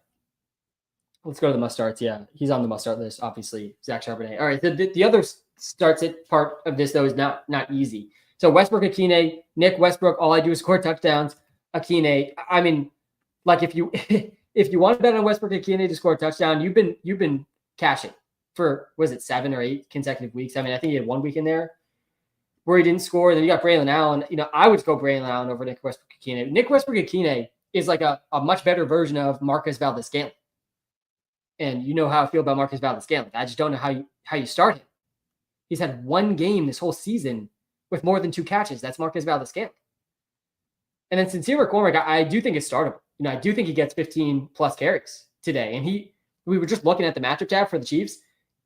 [SPEAKER 1] Let's go to the must starts. Yeah, he's on the must start list, obviously, Zach Charbonnet. All right, the other starts it part of this though is not easy. So Westbrook, Akine, Nick Westbrook, all I do is score touchdowns. Akine, I mean, like if if you want to bet on Westbrook-Ikhine to score a touchdown, you've been cashing for, was it 7 or 8 consecutive weeks? I mean, I think he had 1 week in there where he didn't score. Then you got Braylon Allen. I would go Braylon Allen over Nick Westbrook-Ikhine. Nick Westbrook-Ikhine is like a much better version of Marquez Valdes-Scantling. And you know how I feel about Marquez Valdes-Scantling. I just don't know how you start him. He's had 1 game this whole season with more than 2 catches. That's Marquez Valdes-Scantling. And then Sincere McCormick, I do think is startable. I do think he gets 15 plus carries today. And we were just looking at the matchup tab for the Chiefs.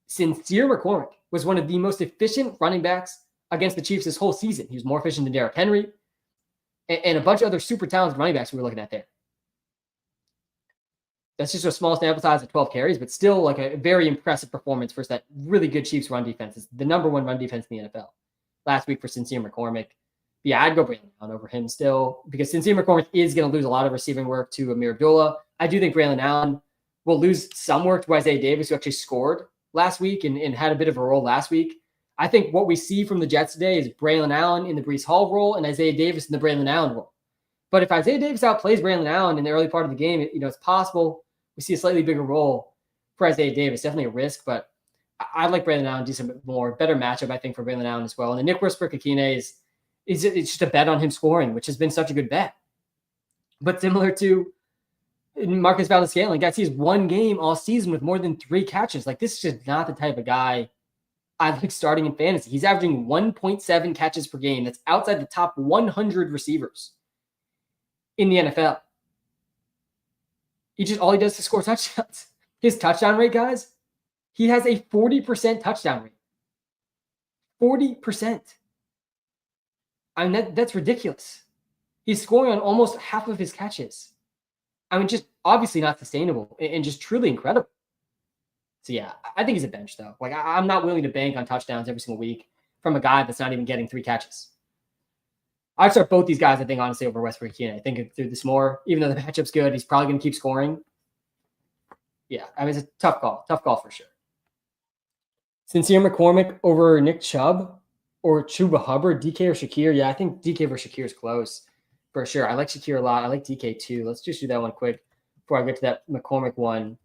[SPEAKER 1] Sincere McCormick was one of the most efficient running backs against the Chiefs this whole season. He was more efficient than Derrick Henry and a bunch of other super talented running backs we were looking at there. That's just a small sample size of 12 carries, but still like a very impressive performance versus that really good Chiefs run defense. It's the number 1 run defense in the NFL last week for Sincere McCormick. But yeah, I'd go Braylon Allen over him still because Sincere McCormick is going to lose a lot of receiving work to Amir Abdullah. I do think Braylon Allen will lose some work to Isaiah Davis, who actually scored last week and had a bit of a role last week. I think what we see from the Jets today is Braylon Allen in the Breece Hall role and Isaiah Davis in the Braylon Allen role. But if Isaiah Davis outplays Braylon Allen in the early part of the game, it's possible we see a slightly bigger role for Isaiah Davis. Definitely a risk, but I like Braylon Allen do some more. Better matchup, I think, for Braylon Allen as well. And the Nick Westbrook-Ikhine is it's just a bet on him scoring, which has been such a good bet. But similar to Marquez Valdes-Scantling, guys, he's 1 game all season with more than 3 catches. Like, this is just not the type of guy I like starting in fantasy. He's averaging 1.7 catches per game. That's outside the top 100 receivers in the NFL. All he does is score touchdowns. His touchdown rate, guys, he has a 40% touchdown rate. 40%. I mean, that's ridiculous. He's scoring on almost half of his catches. I mean, just obviously not sustainable and just truly incredible. So yeah, I think he's a bench though. Like, I'm not willing to bank on touchdowns every single week from a guy that's not even getting 3 catches. I'd start both these guys, I think, honestly, over Westbrook-Ikhine. I think through this more, even though the matchup's good, he's probably going to keep scoring. Yeah, I mean, it's a tough call for sure. Sincere McCormick over Nick Chubb or Chuba Hubbard, DK or Shakir. Yeah, I think DK versus Shakir is close for sure. I like Shakir a lot. I like DK too. Let's just do that one quick before I get to that McCormick one.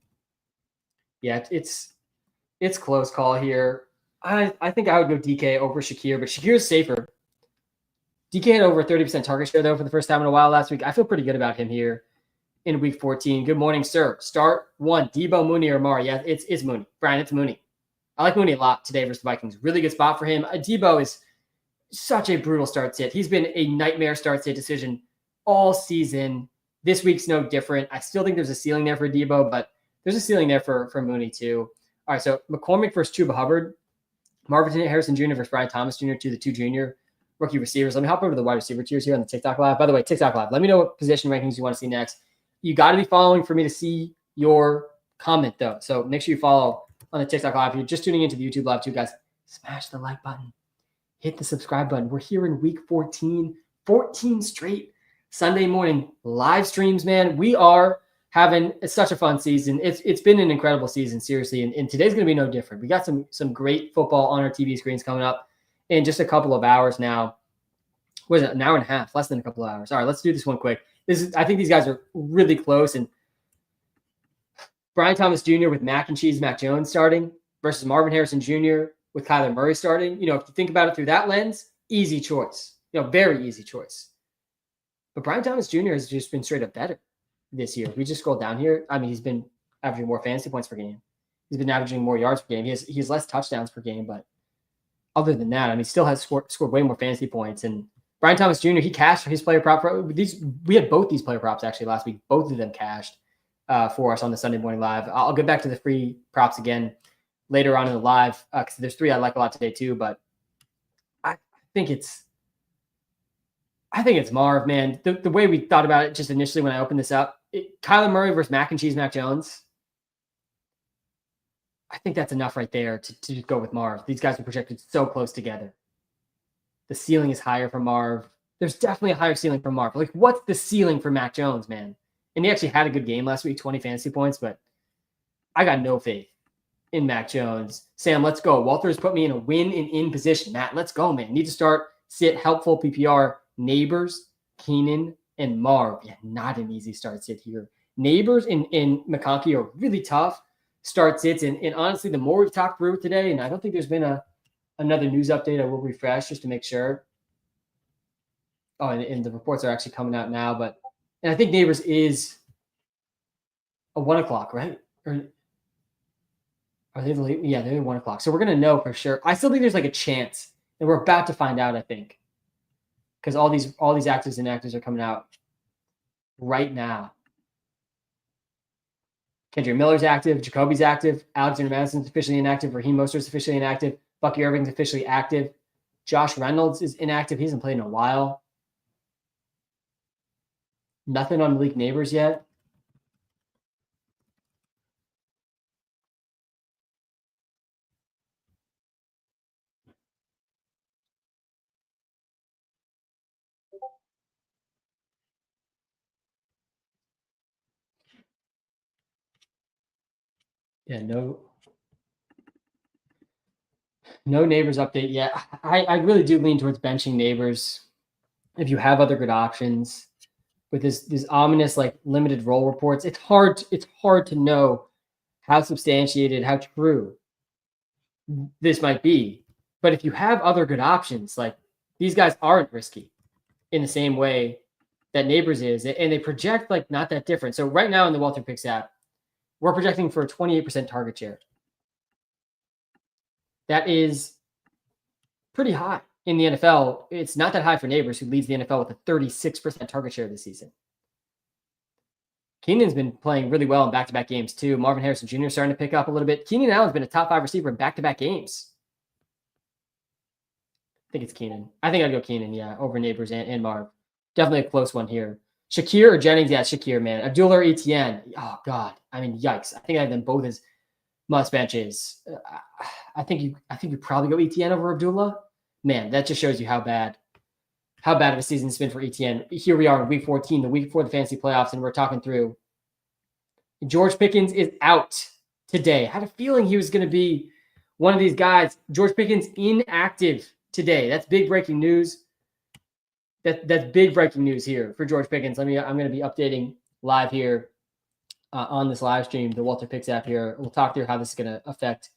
[SPEAKER 1] Yeah, it's close call here. I think I would go DK over Shakir, but Shakir is safer. DK had over a 30% target share, though, for the first time in a while last week. I feel pretty good about him here in week 14. Good morning, sir. Start 1, Debo, Mooney, or Amari. Yeah, it's Mooney. Brian, it's Mooney. I like Mooney a lot today versus the Vikings. Really good spot for him. Debo is such a brutal start sit. He's been a nightmare start sit decision all season. This week's no different. I still think there's a ceiling there for Debo, but there's a ceiling there for Mooney too. All right, so McCormick versus Chuba Hubbard. Marvin Harrison Jr. versus Brian Thomas Jr. to the 2 junior rookie receivers. Let me hop over to the wide receiver tiers here on the TikTok Live. By the way, TikTok Live, let me know what position rankings you want to see next. You got to be following for me to see your comment, though. So make sure you follow on the TikTok Live. If you're just tuning into the YouTube Live too, guys, smash the like button. Hit the subscribe button. We're here in week 14, 14 straight Sunday morning live streams, man. We are having such a fun season. It's been an incredible season, seriously, and today's going to be no different. We got some great football on our TV screens coming up in just a couple of hours now. What is it, an hour and a half, less than a couple of hours. All right, let's do this one quick. I think these guys are really close, and Brian Thomas Jr. with Mac Jones starting versus Marvin Harrison Jr. with Kyler Murray starting. If you think about it through that lens, easy choice. Very easy choice. But Brian Thomas Jr. has just been straight up better this year. We just scroll down here. I mean, he's been averaging more fantasy points per game. He's been averaging more yards per game. He has less touchdowns per game, but other than that, I mean, he still has scored way more fantasy points. And Brian Thomas Jr., he cashed his player prop. We had both these player props actually last week. Both of them cashed for us on the Sunday morning live. I'll get back to the free props again later on in the live because there's 3 I like a lot today too. But I think it's Marv, man. The way we thought about it just initially when I opened this up, Kyler Murray versus Mac Jones. I think that's enough right there to go with Marv. These guys are projected so close together. The ceiling is higher for Marv. There's definitely a higher ceiling for Marv. Like, what's the ceiling for Mac Jones, man? And he actually had a good game last week, 20 fantasy points, but I got no faith in Mac Jones. Sam, let's go. Walter's put me in a win and in position. Matt, let's go, man. Need to start, sit, helpful PPR, Neighbors, Keenan, and Marv. Yeah, not an easy start sit here. Neighbors in McConkey are really tough. Start sits. And honestly, the more we've talked through today, and I don't think there's been another news update. I will refresh just to make sure. Oh, and the reports are actually coming out now. And I think Neighbors is a 1 o'clock, right? Or are they the late? Yeah, they're 1 o'clock. So we're going to know for sure. I still think there's like a chance. And we're about to find out, I think. Because all these actives and inactives are coming out right now. Kendrick Miller's active. Jacoby's active. Alexander Madison's officially inactive. Raheem Mostert's officially inactive. Bucky Irving's officially active. Josh Reynolds is inactive. He hasn't played in a while. Nothing on Malik Neighbors yet. Yeah, no Neighbors update yet. I really do lean towards benching Neighbors if you have other good options. With this ominous like limited role reports, it's hard to know how substantiated, how true this might be. But if you have other good options, like these guys aren't risky in the same way that Neighbors is, and they project like not that different. So right now in the Walter Picks app, we're projecting for a 28% target share. That is pretty high in the NFL. It's not that high for Neighbors, who leads the NFL with a 36% target share this season. Keenan's been playing really well in back-to-back games too. Marvin Harrison Jr. starting to pick up a little bit. Keenan Allen's been a top 5 receiver in back-to-back games. I think it's Keenan. I think I'd go Keenan, yeah, over Neighbors and Marv. Definitely a close one here. Shakir or Jennings? Yeah, Shakir, man. Abdullah or Etienne? Oh, God. I mean, yikes. I think I have them both as must benches. I think you probably go Etienne over Abdullah. Man, that just shows you how bad of a season it's been for Etienne. Here we are in week 14, the week before the fantasy playoffs, and we're talking through. George Pickens is out today. I had a feeling he was going to be one of these guys. George Pickens inactive today. That's big breaking news. That's big breaking news here for George Pickens. I'm going to be updating live here on this live stream, the Walter Picks app here. We'll talk through how this is going to affect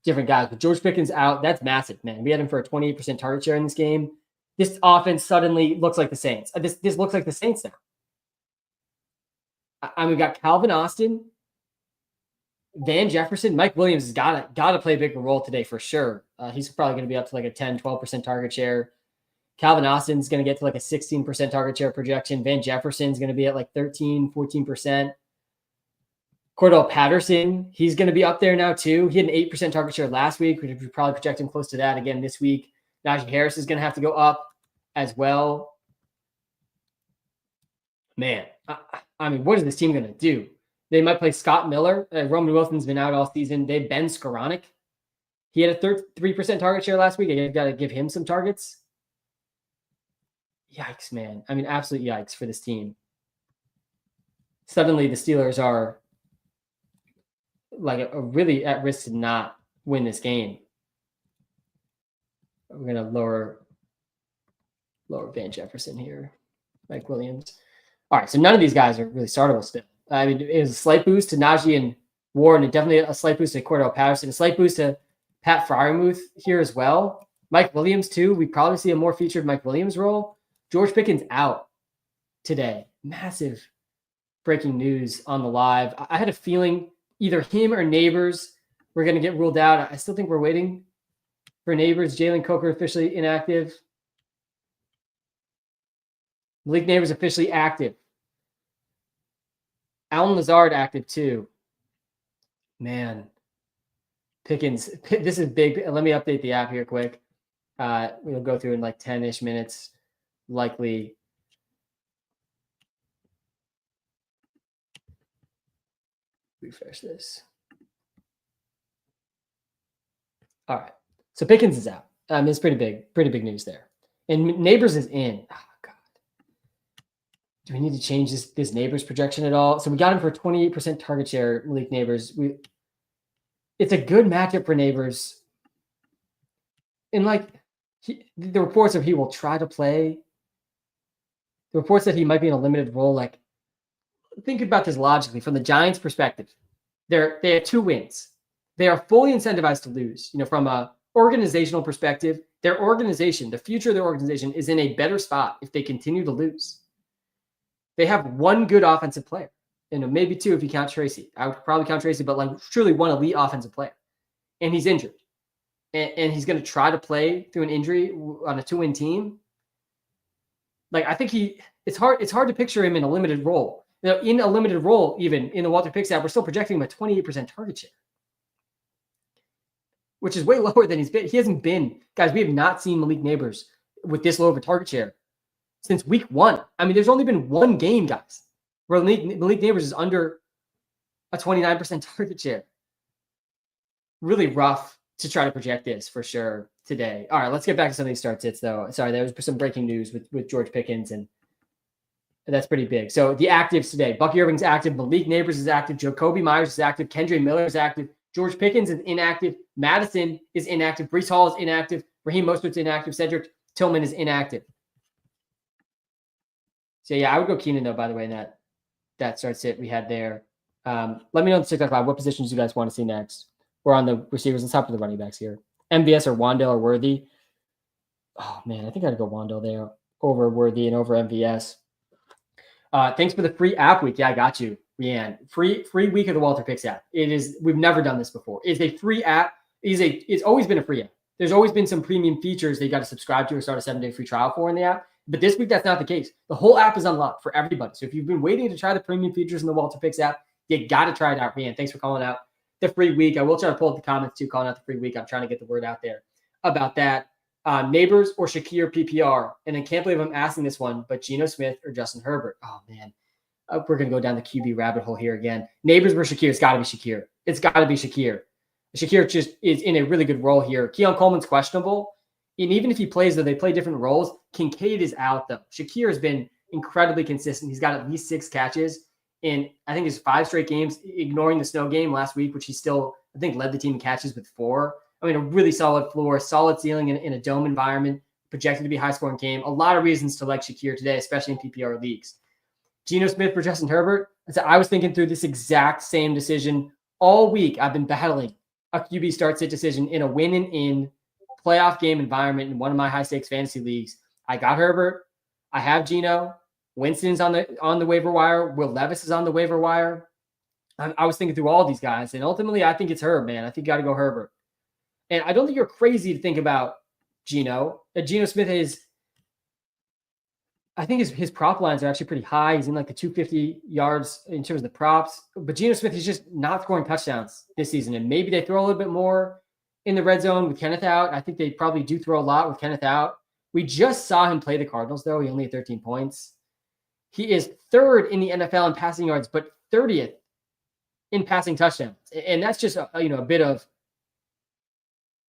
[SPEAKER 1] different guys. But George Pickens out. That's massive, man. We had him for a 28% target share in this game. This offense suddenly looks like the Saints. This looks like the Saints now. We've got Calvin Austin, Van Jefferson, Mike Williams has got to play a bigger role today for sure. He's probably going to be up to like a 10, 12% target share. Calvin Austin's going to get to like a 16% target share projection. Van Jefferson's going to be at like 13, 14%. Cordell Patterson, he's going to be up there now too. He had an 8% target share last week. We'd probably project him close to that again this week. Najee Harris is going to have to go up as well. Man, I mean, what is this team going to do? They might play Scott Miller. Roman Wilson's been out all season. They Ben Skoranek. He had a 3% target share last week. You've got to give him some targets. Yikes, man. I mean, absolute yikes for this team. Suddenly the Steelers are like a really at risk to not win this game. We're going to lower Van Jefferson here. Mike Williams. All right, so none of these guys are really startable still. I mean, it was a slight boost to Najee and Warren, and definitely a slight boost to Cordell Patterson, a slight boost to Pat Freiermuth here as well. Mike Williams, too. We probably see a more featured Mike Williams role. George Pickens out today. Massive breaking news on the live. I had a feeling either him or Neighbors were going to get ruled out. I still think we're waiting for Neighbors. Jalen Coker officially inactive. Malik Neighbors officially active. Alan Lazard active too. Man, Pickens, this is big. Let me update the app here quick. We'll go through in like 10-ish minutes, likely. Refresh this. All right. So Pickens is out. It's pretty big news there. And Neighbors is in. Oh, God. Do we need to change this Neighbors projection at all? So we got him for 28% target share, Malik Neighbors. It's a good matchup for Neighbors. And like the reports of he will try to play. The reports that he might be in a limited role, like think about this logically from the Giants' perspective. They have 2 wins. They are fully incentivized to lose. From a organizational perspective, their organization, the future of their organization, is in a better spot if they continue to lose. They have 1 good offensive player, maybe 2 if you count Tracy. I would probably count Tracy, but truly 1 elite offensive player, and he's injured, and he's going to try to play through an injury on a 2-win team. I think it's hard to picture him in a limited role. In a limited role, even in the Walter Picks app, we're still projecting him at 28% target share, which is way lower than he's been. He hasn't been, guys. We have not seen Malik Neighbors with this low of a target share since week 1. I mean, there's only been 1 game, guys, where Malik Neighbors is under a 29% target share. Really rough to try to project this for sure today. All right, let's get back to some of these start sits, though. Sorry, there was some breaking news with George Pickens, and that's pretty big. So the actives today: Bucky Irving's active, Malik Neighbors is active, Jacoby Myers is active, Kendre Miller is active, George Pickens is inactive, Madison is inactive, Breece Hall is inactive, Raheem Mostert's inactive, Cedric Tillman is inactive. So yeah, I would go Keenan though, by the way, in that start sit we had there. Let me know in the TikTok live what positions you guys want to see next. We're on the receivers. Let's hop to the running backs here. MVS or Wandale or Worthy. Oh man, I think I'd go Wandale there over Worthy and over MVS. Thanks for the free app week. Yeah, I got you, Rianne. Free week of the Walter Picks app. It is. We've never done this before. It's a free app. It's always been a free app. There's always been some premium features that you got to subscribe to or start a 7-day free trial for in the app. But this week, that's not the case. The whole app is unlocked for everybody. So if you've been waiting to try the premium features in the Walter Picks app, you got to try it out, Rianne. Thanks for calling out the free week. I will try to pull up the comments too, calling out the free week. I'm trying to get the word out there about that. Neighbors or Shakir PPR. And I can't believe I'm asking this one, but Geno Smith or Justin Herbert. Oh, man. We're going to go down the QB rabbit hole here again. Neighbors versus Shakir. It's got to be Shakir. It's got to be Shakir. Shakir just is in a really good role here. Keon Coleman's questionable. And even if he plays, though, they play different roles. Kincaid is out, though. Shakir has been incredibly consistent. He's got at least 6 catches in, I think, his 5 straight games, ignoring the snow game last week, which he still, I think, led the team in catches with 4. I mean, a really solid floor, solid ceiling in a dome environment, projected to be a high-scoring game. A lot of reasons to like Shakir today, especially in PPR leagues. Geno Smith for Justin Herbert. I was thinking through this exact same decision all week. I've been battling a QB start sit decision in a win and in playoff game environment in one of my high-stakes fantasy leagues. I got Herbert. I have Geno. Winston's on the waiver wire. Will Levis is on the waiver wire. I was thinking through all these guys, and ultimately, I think it's Herb, man. I think you got to go Herbert. And I don't think you're crazy to think about Geno. Geno Smith is, I think his prop lines are actually pretty high. He's in like the 250 yards in terms of the props. But Geno Smith is just not scoring touchdowns this season. And maybe they throw a little bit more in the red zone with Kenneth out. I think they probably do throw a lot with Kenneth out. We just saw him play the Cardinals, though. He only had 13 points. He is 3rd in the NFL in passing yards, but 30th in passing touchdowns. And that's just a bit of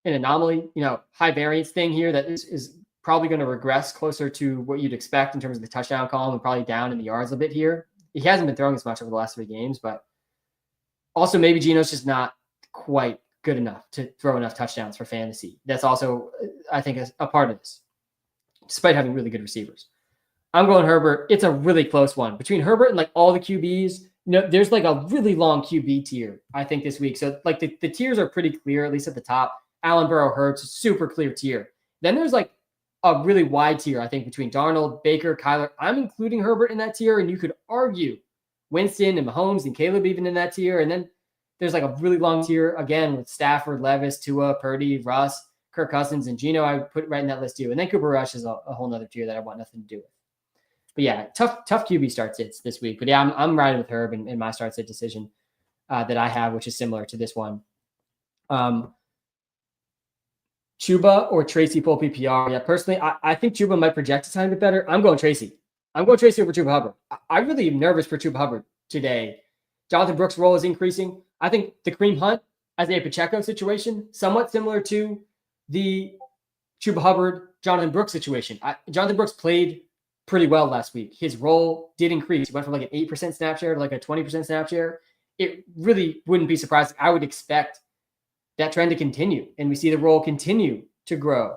[SPEAKER 1] an anomaly, high variance thing here that is probably going to regress closer to what you'd expect in terms of the touchdown column and probably down in the yards a bit here. He hasn't been throwing as much over the last 3 games, but also maybe Geno's just not quite good enough to throw enough touchdowns for fantasy. That's also, I think, a part of this, despite having really good receivers. I'm going Herbert. It's a really close one. Between Herbert and like all the QBs, there's like a really long QB tier, I think, this week. So like the tiers are pretty clear, at least at the top. Allen, Burrow, Hurts, super clear tier. Then there's like a really wide tier, I think, between Darnold, Baker, Kyler. I'm including Herbert in that tier, and you could argue Winston and Mahomes and Caleb even in that tier. And then there's like a really long tier, again, with Stafford, Levis, Tua, Purdy, Russ, Kirk Cousins, and Geno. I would put right in that list too. And then Cooper Rush is a whole nother tier that I want nothing to do with. But yeah, tough QB start sits this week. But yeah, I'm riding with Herb in my start sit decision that I have, which is similar to this one. Chuba or Tracy full PPR. Yeah, personally, I think Chuba might project a tiny bit better. I'm going Tracy. I'm going Tracy over Chuba Hubbard. I really am nervous for Chuba Hubbard today. Jonathan Brooks' role is increasing. I think the Kareem Hunt as a Pacheco situation, somewhat similar to the Chuba Hubbard, Jonathan Brooks situation. Jonathan Brooks played pretty well last week. His role did increase. He went from like an 8% snap share to like a 20% snap share. It really wouldn't be surprising. I would expect that trend to continue, and we see the role continue to grow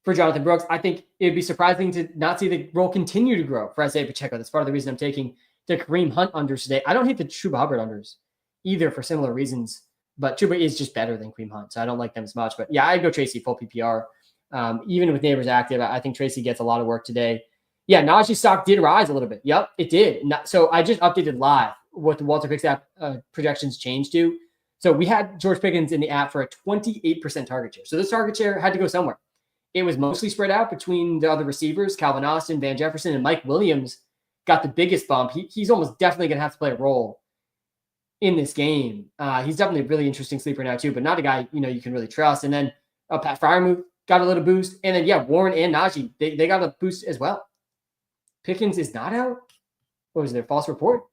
[SPEAKER 1] for Jonathan Brooks. I think it'd be surprising to not see the role continue to grow for Isaiah Pacheco. That's part of the reason I'm taking the Kareem Hunt unders today. I don't hate the Chuba Hubbard unders either for similar reasons, but Chuba is just better than Kareem Hunt, so I don't like them as much. But yeah, I'd go Tracy full PPR. Even with Neighbors active, I think Tracy gets a lot of work today. Yeah, Najee's stock did rise a little bit. Yep, it did. So I just updated live what the Walter Picks app projections changed to. So we had George Pickens in the app for a 28% target share. So this target share had to go somewhere. It was mostly spread out between the other receivers, Calvin Austin, Van Jefferson, and Mike Williams got the biggest bump. He's almost definitely going to have to play a role in this game. He's definitely a really interesting sleeper now too, but not a guy, you can really trust. And then Pat Freiermuth got a little boost. And then, yeah, Warren and Najee, they got a boost as well. Pickens is not out. What was there? False report?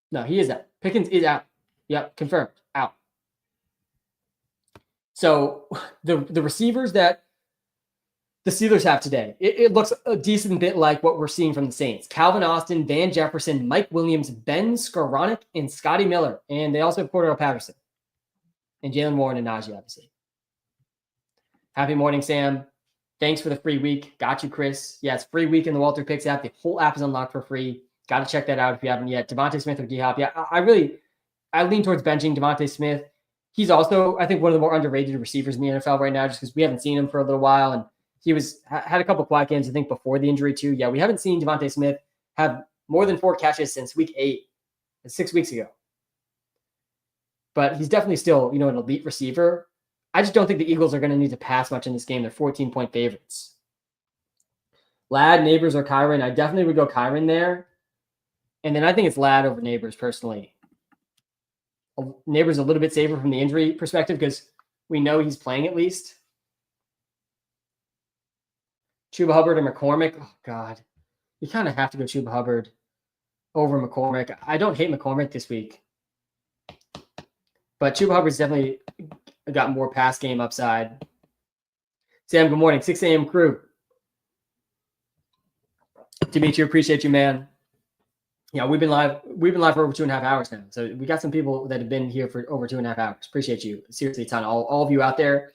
[SPEAKER 1] No, he is out. Pickens is out. Yep, confirmed. Out. So the receivers that the Steelers have today, it looks a decent bit like what we're seeing from the Saints. Calvin Austin, Van Jefferson, Mike Williams, Ben Skowronek, and Scotty Miller. And they also have Cordell Patterson. And Jalen Warren and Najee, obviously. Happy morning, Sam. Thanks for the free week. Got you, Chris. Yeah, it's free week in the Walter Picks app. The whole app is unlocked for free. Got to check that out if you haven't yet. Devontae Smith or D-Hop. Yeah, I lean towards benching Devontae Smith. He's also, I think, one of the more underrated receivers in the NFL right now just because we haven't seen him for a little while. And he had a couple of quiet games, I think, before the injury too. Yeah, we haven't seen Devontae Smith have more than 4 catches since week 8. 6 weeks ago. But he's definitely still, an elite receiver. I just don't think the Eagles are going to need to pass much in this game. They're 14-point favorites. Ladd, Neighbors, or Kyron. I definitely would go Kyron there. And then I think it's Ladd over Neighbors personally. Neighbors a little bit safer from the injury perspective because we know he's playing at least. Chuba Hubbard or McCormick. Oh, God. You kind of have to go Chuba Hubbard over McCormick. I don't hate McCormick this week. But Chuba Hubbard's definitely got more pass game upside. Sam, good morning. 6 a.m. crew. Dimitri, appreciate you, man. Yeah, we've been live for over 2.5 hours now. So we got some people that have been here for over 2.5 hours. Appreciate you. Seriously, a ton. All of you out there,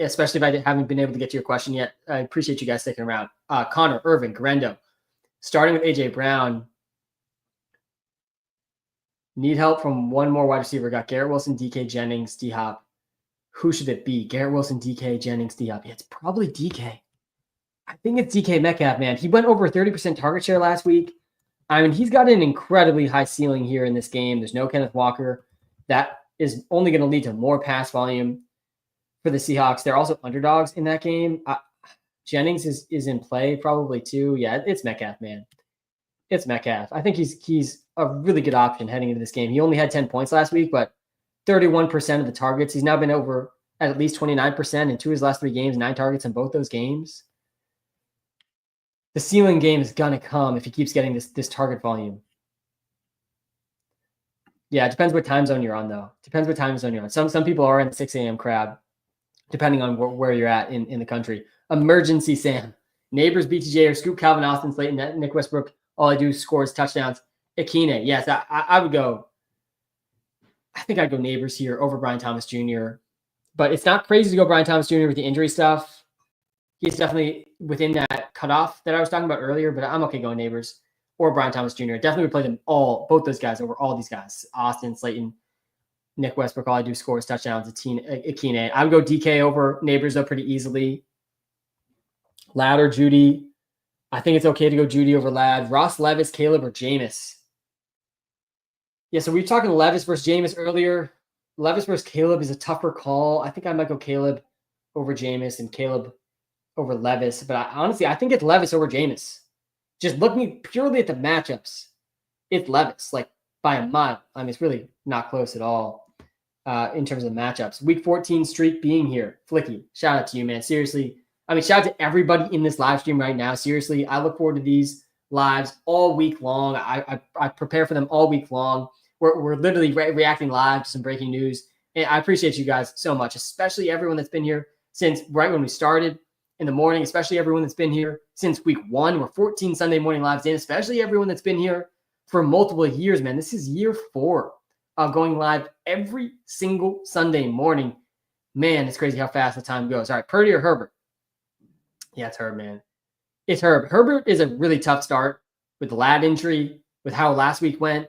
[SPEAKER 1] especially if I haven't been able to get to your question yet. I appreciate you guys sticking around. Connor, Irvin, Garendo. Starting with A.J. Brown. Need help from one more wide receiver. Got Garrett Wilson, DK, Jennings, D-Hop. Who should it be? Garrett Wilson, DK, Jennings, D-Hop. Yeah, it's probably DK. I think it's DK Metcalf, man. He went over 30% target share last week. I mean, he's got an incredibly high ceiling here in this game. There's no Kenneth Walker. That is only going to lead to more pass volume for the Seahawks. They're also underdogs in that game. Jennings is in play probably too. Yeah, it's Metcalf, man. It's Metcalf. I think he's a really good option heading into this game. He only had 10 points last week, but 31% of the targets. He's now been over at least 29% in 2 of his last 3 games, 9 targets in both those games. The ceiling game is going to come if he keeps getting this target volume. Yeah, it depends what time zone you're on, though. Depends what time zone you're on. Some people are in the 6 a.m. crowd, depending on where you're at in the country. Emergency Sam. Neighbors, BTJ, or Scoop Calvin Austin, Slayton, Nick Westbrook. All I do is scores touchdowns. Akine, yes, I would go. I think I'd go Neighbors here over Brian Thomas Jr. But it's not crazy to go Brian Thomas Jr. with the injury stuff. He's definitely within that cutoff that I was talking about earlier, but I'm okay going Neighbors or Brian Thomas Jr. Definitely would play them both those guys over all these guys. Austin, Slayton, Nick Westbrook, all I do is scores touchdowns. Akine. I would go DK over Neighbors, though, pretty easily. Ladd or Judy. I think it's okay to go Judy over Ladd. Ross, Levis, Caleb, or Jameis. Yeah, so we were talking Levis versus Jameis earlier. Levis versus Caleb is a tougher call. I think I might go Caleb over Jameis and Caleb over Levis. But honestly, I think it's Levis over Jameis. Just looking purely at the matchups, it's Levis, like by a mile. I mean, it's really not close at all in terms of matchups. Week 14 streak being here. Flicky, shout out to you, man. Seriously. I mean, shout out to everybody in this live stream right now. Seriously, I look forward to these lives all week long. I prepare for them all week long. We're literally reacting live to some breaking news. And I appreciate you guys so much, especially everyone that's been here since right when we started in the morning, especially everyone that's been here since week 1. We're 14 Sunday morning lives in, especially everyone that's been here for multiple years, man. This is year 4 of going live every single Sunday morning. Man, it's crazy how fast the time goes. All right, Purdy or Herbert? Yeah, it's Herb, man. It's Herb. Herbert is a really tough start with the lad injury, with how last week went,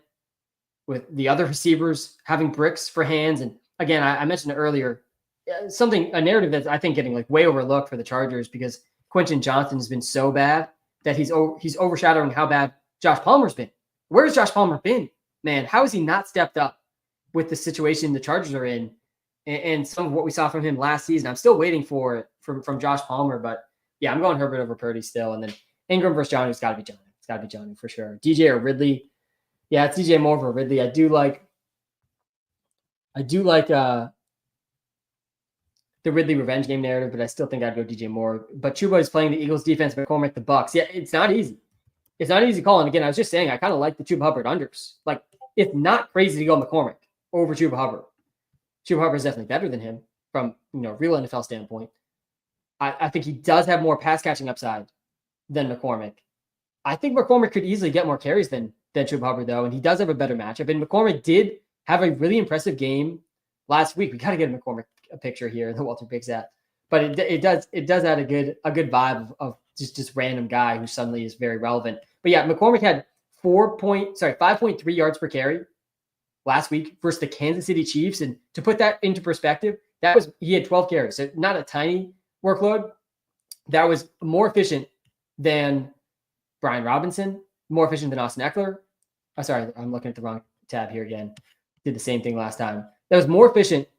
[SPEAKER 1] with the other receivers having bricks for hands. And again, I mentioned it earlier, a narrative that's I think getting like way overlooked for the Chargers because Quentin Johnson has been so bad that he's overshadowing how bad Josh Palmer's been. Where's Josh Palmer been? Man, how has he not stepped up with the situation the Chargers are in and some of what we saw from him last season? I'm still waiting for it from Josh Palmer, but yeah, I'm going Herbert over Purdy still. And then Ingram versus Johnny, it's got to be Johnny. It's got to be Johnny for sure. DJ or Ridley. Yeah, it's DJ more over Ridley. I do like the Ridley revenge game narrative, but I still think I'd go DJ Moore. But Chuba is playing the Eagles defense, McCormick the Bucks. Yeah, it's not easy. It's not an easy call. And again, I was just saying I kind of like the Chuba Hubbard unders. Like, it's not crazy to go McCormick over Chuba Hubbard. Chuba Hubbard is definitely better than him from real NFL standpoint. I think he does have more pass catching upside than McCormick. I think McCormick could easily get more carries than Chuba Hubbard, though, and he does have a better matchup. And McCormick did have a really impressive game last week. We got to get McCormick a picture here that Walter picks at, but it does add a good vibe of just random guy who suddenly is very relevant. But yeah, McCormick had 5.3 yards per carry last week versus the Kansas City Chiefs, and to put that into perspective, he had 12 carries, so not a tiny workload. That was more efficient than Brian Robinson, more efficient than Austin Eckler. Oh, sorry, I'm looking at the wrong tab here again. Did the same thing last time. That was more efficient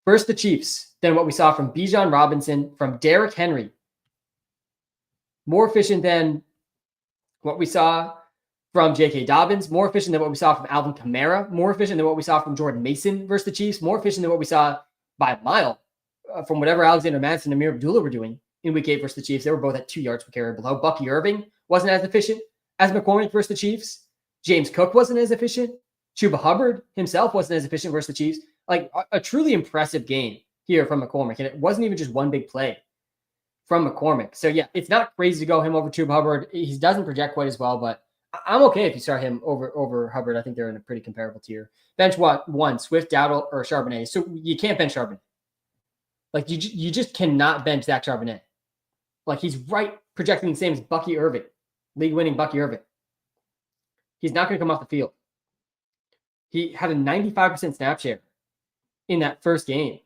[SPEAKER 1] versus the Chiefs than what we saw from Bijan Robinson, from Derrick Henry. More efficient than what we saw from J.K. Dobbins. More efficient than what we saw from Alvin Kamara. More efficient than what we saw from Jordan Mason versus the Chiefs. More efficient than what we saw by a mile from whatever Alexander Madison and Amir Abdullah were doing in Week 8 versus the Chiefs. They were both at 2 yards per carry below. Bucky Irving wasn't as efficient as McCormick versus the Chiefs. James Cook wasn't as efficient. Chuba Hubbard himself wasn't as efficient versus the Chiefs. Like a truly impressive game here from McCormick. And it wasn't even just one big play from McCormick. So yeah, it's not crazy to go him over Chuba Hubbard. He doesn't project quite as well, but I'm okay if you start him over Hubbard. I think they're in a pretty comparable tier. Bench one, Swift, Dowdle, or Charbonnet. So you can't bench Charbonnet. Like you just cannot bench Zach Charbonnet. Like he's right projecting the same as Bucky Irving, league-winning Bucky Irving. He's not going to come off the field. He had a 95% snap share in that first game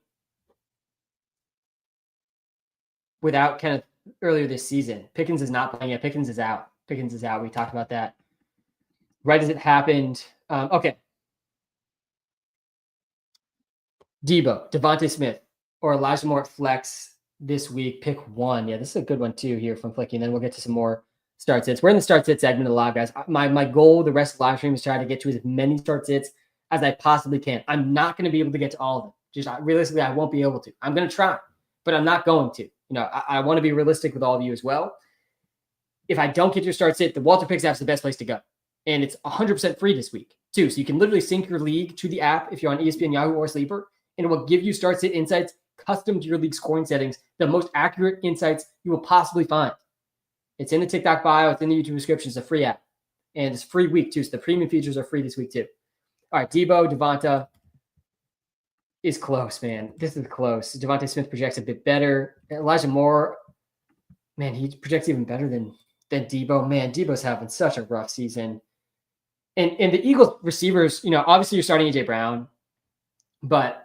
[SPEAKER 1] without Kenneth earlier this season. Pickens is not playing yet. Pickens is out. We talked about that right as it happened. Okay. Debo, Devontae Smith, or Elijah Moore at flex this week. Pick one. Yeah, this is a good one too here from Flicky. And then we'll get to some more start sits. We're in the start sit segment of the live, guys. My goal the rest of the live stream is try to get to as many start sits as I possibly can. I'm not going to be able to get to all of them. Just realistically, I won't be able to. I'm going to try, but I'm not going to. I want to be realistic with all of you as well. If I don't get your start sit, the Walter Picks app is the best place to go. And it's 100% free this week too. So you can literally sync your league to the app if you're on ESPN, Yahoo, or Sleeper, and it will give you start sit insights custom to your league scoring settings, the most accurate insights you will possibly find. It's in the TikTok bio. It's in the YouTube description. It's a free app. And it's free week too. So the premium features are free this week too. All right, Debo, Devonta is close, man. This is close. Devontae Smith projects a bit better. Elijah Moore, man, he projects even better than Debo. Man, Debo's having such a rough season. And the Eagles receivers, obviously you're starting A.J. Brown, but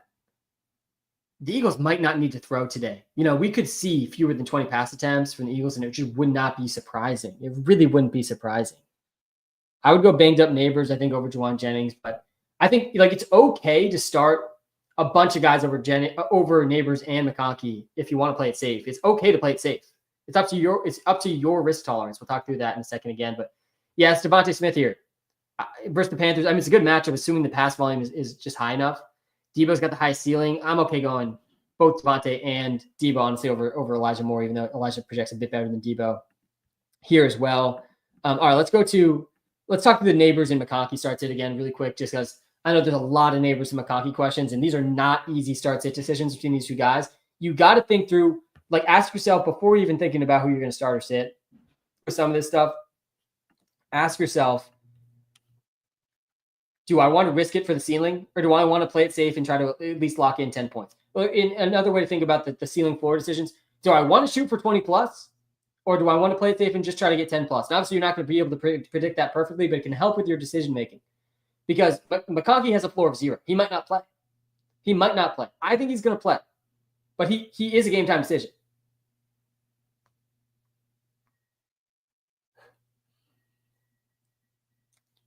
[SPEAKER 1] the Eagles might not need to throw today. We could see fewer than 20 pass attempts from the Eagles, and it just would not be surprising. It really wouldn't be surprising. I would go banged up Neighbors, I think, over Juwan Jennings, but I think it's okay to start a bunch of guys over Neighbors and McConkey if you want to play it safe. It's okay to play it safe. It's up to your risk tolerance. We'll talk through that in a second again. But yeah, it's Devontae Smith here versus the Panthers. I mean, it's a good matchup, assuming the pass volume is just high enough. Debo's got the high ceiling. I'm okay going both Devontae and Debo, honestly, over Elijah Moore, even though Elijah projects a bit better than Debo here as well. All right, let's talk to the Neighbors and McConkey start sit again really quick, just because I know there's a lot of Neighbors and McConkey questions, and these are not easy start sit decisions between these two guys. You got to think through, ask yourself before even thinking about who you're going to start or sit for some of this stuff. Ask yourself, do I want to risk it for the ceiling, or do I want to play it safe and try to at least lock in 10 points? Well, in another way to think about the ceiling floor decisions, do I want to shoot for 20 plus, Or do I want to play it safe and just try to get 10 plus? And obviously, you're not going to be able to predict that perfectly, but it can help with your decision making. Because McConkey has a floor of 0. He might not play. I think he's going to play. But he is a game time decision.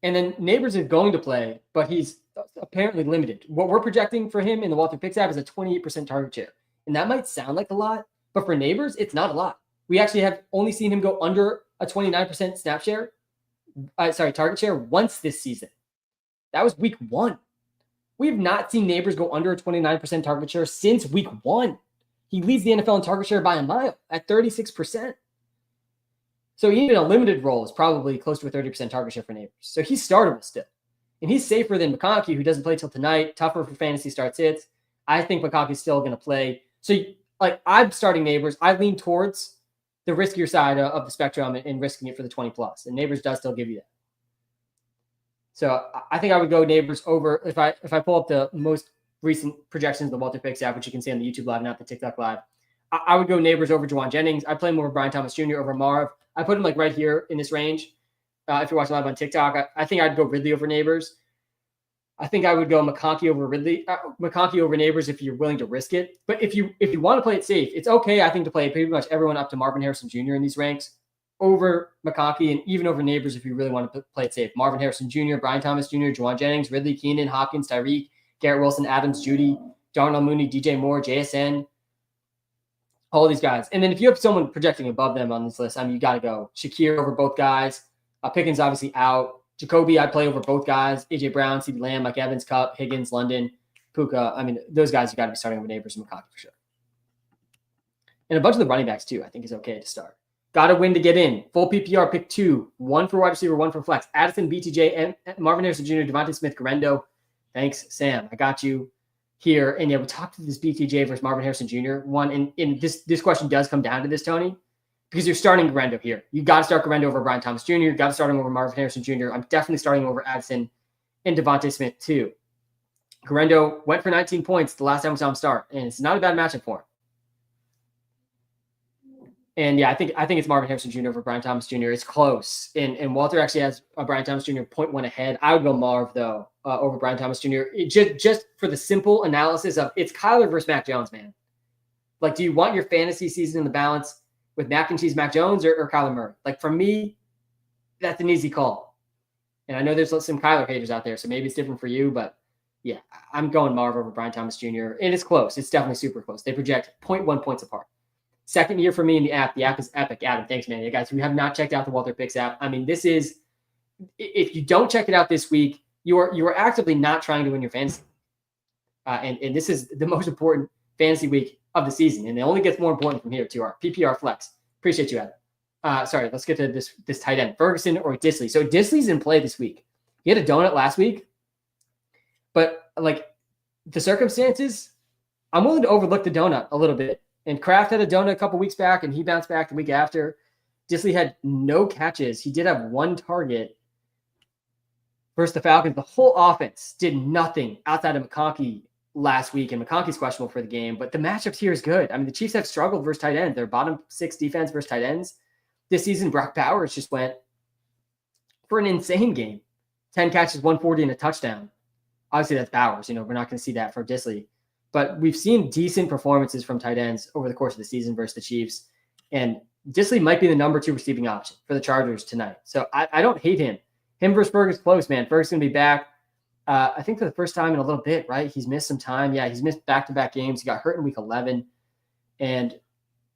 [SPEAKER 1] And then Neighbors is going to play, but he's apparently limited. What we're projecting for him in the Walter Picks app is a 28% target share. And that might sound like a lot, but for Neighbors, it's not a lot. We actually have only seen him go under a 29% target share once this season. That was week 1. We have not seen Neighbors go under a 29% target share since week 1. He leads the NFL in target share by a mile at 36%. So even a limited role is probably close to a 30% target share for Neighbors. So he's startable still. And he's safer than McConkey, who doesn't play till tonight, tougher for fantasy start-sits. I think McConkey's still going to play. So I'm starting Neighbors. I lean towards the riskier side of the spectrum and risking it for the 20 plus. And Neighbors does still give you that. So I think I would go Neighbors over if I pull up the most recent projections of the Walter Picks app, which you can see on the YouTube Live, not the TikTok Live. I would go Neighbors over Juwan Jennings. I play him over Brian Thomas Jr. over Marv. I put him right here in this range. If you're watching live on TikTok, I think I'd go Ridley over Neighbors. I think I would go McConkey over Ridley, McConkey over Neighbors if you're willing to risk it. But if you want to play it safe, it's okay, I think, to play pretty much everyone up to Marvin Harrison Jr. in these ranks over McConkey and even over Neighbors if you really want to play it safe. Marvin Harrison Jr., Brian Thomas Jr., Juwan Jennings, Ridley, Keenan, Hopkins, Tyreek, Garrett Wilson, Adams, Judy, Darnell Mooney, DJ Moore, JSN, all these guys. And then if you have someone projecting above them on this list, you got to go Shakir over both guys. Pickens obviously out. Jacoby, I'd play over both guys. AJ Brown, CeeDee Lamb, Mike Evans, Cup, Higgins, London, Puka. Those guys you got to be starting with Neighbors and McConkey for sure. And a bunch of the running backs too, I think is okay to start. Got to win to get in. Full PPR, pick 2. 1 for wide receiver, 1 for flex. Addison, BTJ, and Marvin Harrison Jr., Devontae Smith, Garendo. Thanks, Sam. I got you here. And yeah, we talked to this BTJ versus Marvin Harrison Jr. one. And this question does come down to this, Tony, because you're starting Garendo here. You got to start Garendo over Brian Thomas Jr. You got to start him over Marvin Harrison Jr. I'm definitely starting over Addison and Devontae Smith too. Garendo went for 19 points the last time we saw him start, and it's not a bad matchup for him. And yeah, I think it's Marvin Harrison Jr. over Brian Thomas Jr. It's close. And Walter actually has a Brian Thomas Jr. 0.1 ahead. I would go Marv, though, over Brian Thomas Jr. Just for the simple analysis of it's Kyler versus Mac Jones, man. Do you want your fantasy season in the balance with Mac and Cheese Mac Jones or Kyler Murray? For me, that's an easy call. And I know there's some Kyler haters out there, so maybe it's different for you. But, yeah, I'm going Marv over Brian Thomas Jr. And it's close. It's definitely super close. They project 0.1 points apart. Second year for me in the app. The app is epic. Adam, thanks, man. Yeah, guys, who have not checked out the Walter Picks app, this is – if you don't check it out this week, you are actively not trying to win your fantasy. And this is the most important fantasy week of the season. And it only gets more important from here to our PPR flex. Appreciate you, Adam. Sorry, let's get to this tight end. Ferguson or Disley. So Disley's in play this week. He had a donut last week. But, the circumstances, I'm willing to overlook the donut a little bit. And Kraft had a donut a couple weeks back, and he bounced back the week after. Disley had no catches. He did have 1 target versus the Falcons. The whole offense did nothing outside of McConkey last week, and McConkey's questionable for the game. But the matchups here is good. The Chiefs have struggled versus tight ends. Their bottom 6 defense versus tight ends. This season, Brock Bowers just went for an insane game. 10 catches, 140, and a touchdown. Obviously, that's Bowers. We're not going to see that for Disley. But we've seen decent performances from tight ends over the course of the season versus the Chiefs. And Disley might be the number 2 receiving option for the Chargers tonight. So I don't hate him. Him versus Fergus close, man. Fergus going to be back, I think, for the first time in a little bit, right? He's missed some time. Yeah, he's missed back-to-back games. He got hurt in week 11. And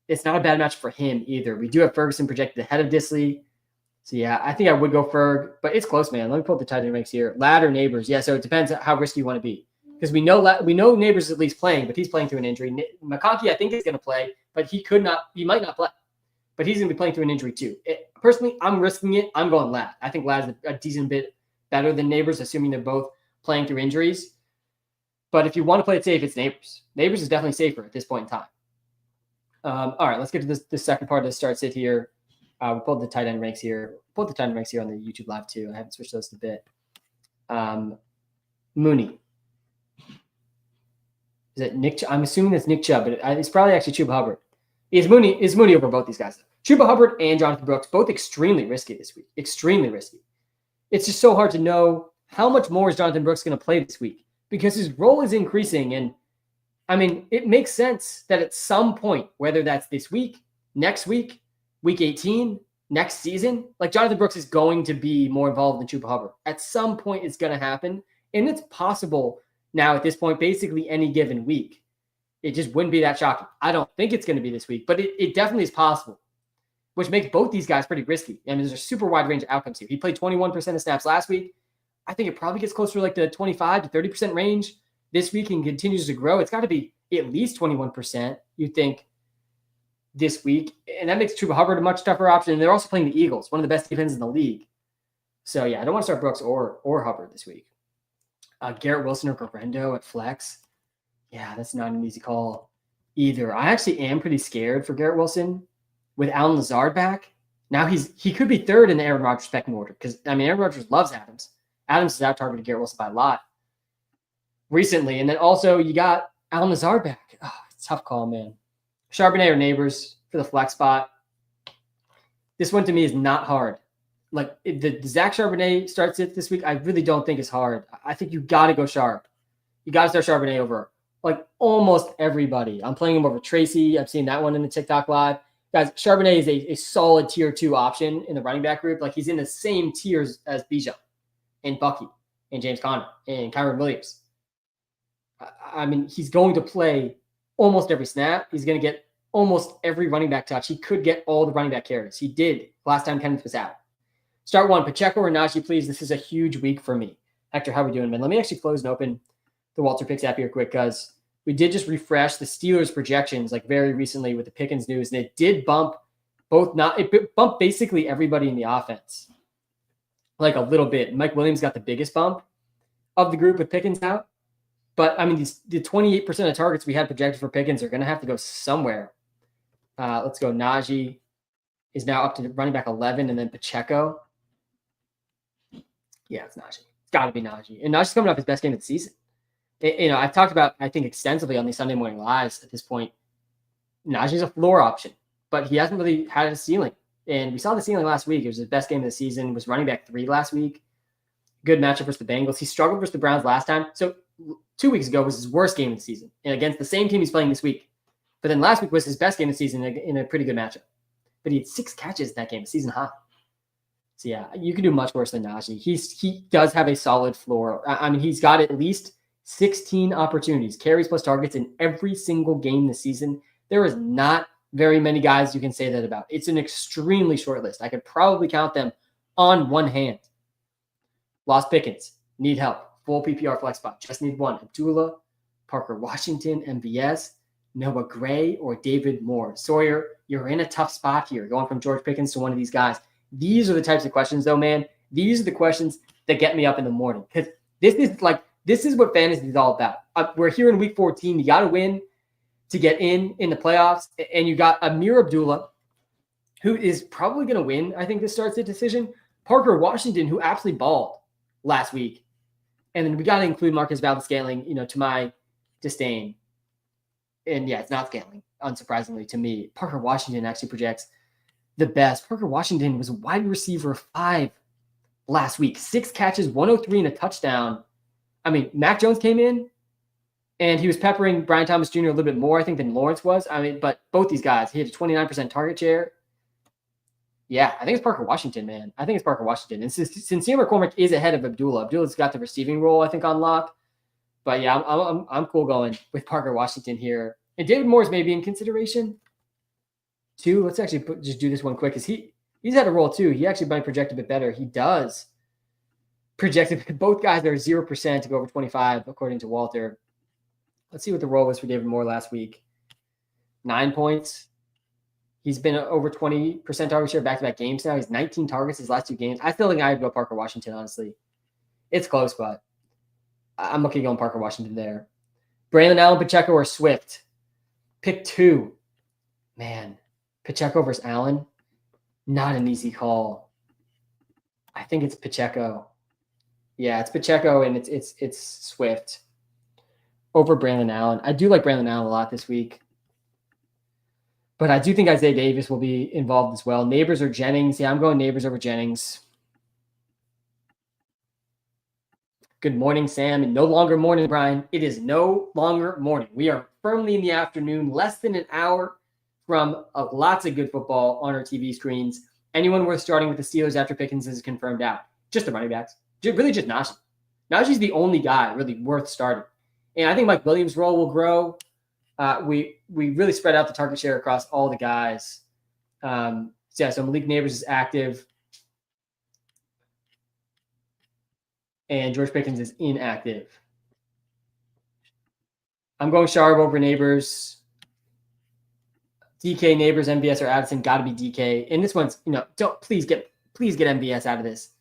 [SPEAKER 1] it's not a bad match for him either. We do have Ferguson projected ahead of Disley. So, yeah, I think I would go Ferg. But it's close, man. Let me pull up the tight end ranks here. Lad or Neighbors? Yeah, so it depends how risky you want to be. Because we know Neighbors is at least playing, but he's playing through an injury. McConkey, I think, is going to play, but he might not play. But he's going to be playing through an injury too. Personally, I'm risking it. I'm going Lad. I think Lad's a decent bit better than Neighbors, assuming they're both playing through injuries. But if you want to play it safe, it's Neighbors. Neighbors is definitely safer at this point in time. All right, let's get to this second part of the start sit here. We pulled the tight end ranks here. Pulled the tight end ranks here on the YouTube Live too. I haven't switched those a bit. Mooney. Is it Nick? I'm assuming that's Nick Chubb, but it's probably actually Chuba Hubbard. Is Mooney over both these guys? Chuba Hubbard and Jonathan Brooks, both extremely risky this week. Extremely risky. It's just so hard to know how much more is Jonathan Brooks going to play this week because his role is increasing. And I mean, it makes sense that at some point, whether that's this week, next week, week 18, next season, like Jonathan Brooks is going to be more involved than Chuba Hubbard. At some point, it's going to happen. And it's possible now at this point, basically any given week. It just wouldn't be that shocking. I don't think it's going to be this week, but it definitely is possible, which makes both these guys pretty risky. I mean, there's a super wide range of outcomes here. He played 21% of snaps last week. I think it probably gets closer to like the 25 to 30% range this week and continues to grow. It's got to be at least 21%, you think, this week. And that makes Chuba Hubbard a much tougher option. And they're also playing the Eagles, one of the best defenses in the league. So, yeah, I don't want to start Brooks or Hubbard this week. Garrett Wilson or Guerrero at flex. Yeah, that's not an easy call either. I actually am pretty scared for Garrett Wilson with Allen Lazard back. Now he could be third in the Aaron Rodgers pecking order because, I mean, Aaron Rodgers loves Adams. Adams has out-targeted Garrett Wilson by a lot recently. And then also you got Allen Lazard back. Oh, it's a tough call, man. Charbonnet or Neighbors for the flex spot. This one to me is not hard. Like the Zach Charbonnet starts it this week, I really don't think it's hard. I think you got to go Sharp. You got to start Charbonnet over like almost everybody. I'm playing him over Tracy. I've seen that one in the TikTok live. Guys, Charbonnet is a solid tier 2 option in the running back group. Like he's in the same tiers as Bijan and Bucky and James Conner and Kyron Williams. I mean, he's going to play almost every snap. He's going to get almost every running back touch. He could get all the running back carries. He did last time Kenneth was out. Start one, Pacheco or Najee, please. This is a huge week for me. Hector, how are we doing, man? Let me actually close and open the Walter Picks app here quick because we did just refresh the Steelers projections like very recently with the Pickens news, and it did bump it bumped basically everybody in the offense like a little bit. Mike Williams got the biggest bump of the group with Pickens out. But, I mean, the 28% of targets we had projected for Pickens are going to have to go somewhere. Let's go. Najee is now up to running back 11, and then Pacheco. Yeah, it's Najee. It's got to be Najee. And Najee's coming off his best game of the season. I've talked about, I think, extensively on these Sunday morning lives at this point. Najee's a floor option, but he hasn't really had a ceiling. And we saw the ceiling last week. It was his best game of the season. Was running back 3 last week. Good matchup versus the Bengals. He struggled versus the Browns last time. So 2 weeks ago was his worst game of the season and against the same team he's playing this week. But then last week was his best game of the season in a pretty good matchup. But he had 6 catches in that game, season high. So, yeah, you can do much worse than Najee. He does have a solid floor. I mean, he's got at least 16 opportunities, carries plus targets in every single game this season. There is not very many guys you can say that about. It's an extremely short list. I could probably count them on one hand. Lost Pickens, need help. Full PPR flex spot. Just need one. Abdullah, Parker Washington, MVS, Noah Gray, or David Moore. Sawyer, you're in a tough spot here, going from George Pickens to one of these guys. These are the types of questions, though, man. These are the questions that get me up in the morning. Because this is what fantasy is all about. We're here in week 14. You got to win to get in the playoffs. And you got Amir Abdullah, who is probably going to win, I think, this starts the decision. Parker Washington, who absolutely balled last week. And then we got to include Marcus Valdes-Scantling, to my disdain. And yeah, it's not scaling, unsurprisingly to me. Parker Washington actually projects the best. Parker Washington was wide receiver 5 last week. 6 catches, 103 and a touchdown. I mean, Mac Jones came in and he was peppering Brian Thomas Jr. a little bit more, I think, than Lawrence was. I mean, but both these guys, he had a 29% target share. Yeah, I think it's Parker Washington, man. I think it's Parker Washington. And Sincere McCormick is ahead of Abdullah. Abdullah's got the receiving role, I think, on lock. But yeah, I'm cool going with Parker Washington here. And David Moore's maybe in consideration too. Let's actually just do this one quick because he's had a role too. He actually might project a bit better. He does project. Both guys are 0% to go over 25 according to Walter. Let's see what the role was for David Moore last week. 9 points. He's been over 20% target share back-to-back games now. He's 19 targets his last 2 games. I still think I would go Parker Washington, honestly. It's close, but I'm looking going Parker Washington there. Braylon Allen, Pacheco, or Swift. Pick 2. Man, Pacheco versus Allen. Not an easy call. I think it's Pacheco. Yeah, it's Pacheco, and it's Swift over Braylon Allen. I do like Braylon Allen a lot this week. But I do think Isaiah Davis will be involved as well. Neighbors or Jennings? Yeah, I'm going Neighbors over Jennings. Good morning, Sam. No longer morning, Brian. It is no longer morning. We are firmly in the afternoon, less than an hour from lots of good football on our TV screens. Anyone worth starting with the Steelers after Pickens is confirmed out? Just the running backs. Really just Najee. Najee's the only guy really worth starting. And I think Mike Williams' role will grow. We really spread out the target share across all the guys. So Malik Neighbors is active. And George Pickens is inactive. I'm going Sharp over Neighbors. DK, Neighbors, MVS, or Addison. Got to be DK. And this one's, please get MVS out of this.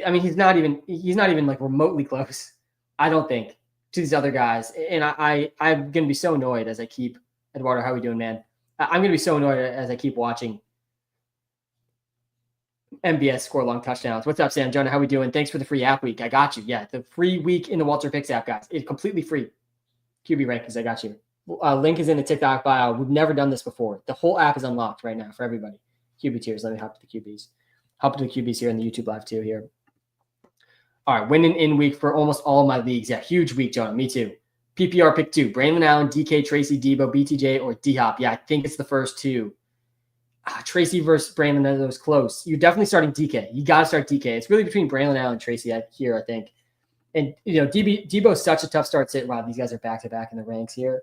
[SPEAKER 1] I mean, he's not even like remotely close, I don't think, to these other guys. And I'm gonna be so annoyed as I keep Eduardo. How are we doing, man? I'm gonna be so annoyed as I keep watching MVS score long touchdowns. What's up, Sam? Jonah, how we doing? Thanks for the free app week. I got you. Yeah, the free week in the Walter Picks app, guys. It's completely free. QB rankings, I got you. Link is in the TikTok bio. We've never done this before. The whole app is unlocked right now for everybody. QB tiers. Let me hop to the QBs. Hop to the QBs here in the YouTube live too here. All right, winning in week for almost all of my leagues. Yeah, huge week, Jonah. Me too. PPR pick 2. Braylon Allen, DK, Tracy, Debo, BTJ, or D-Hop. Yeah, I think it's the first 2. Tracy versus Braylon, that was close. You're definitely starting DK. You got to start DK. It's really between Braylon Allen and Tracy here, I think. And, Debo's such a tough start sit. Wow, these guys are back-to-back in the ranks here.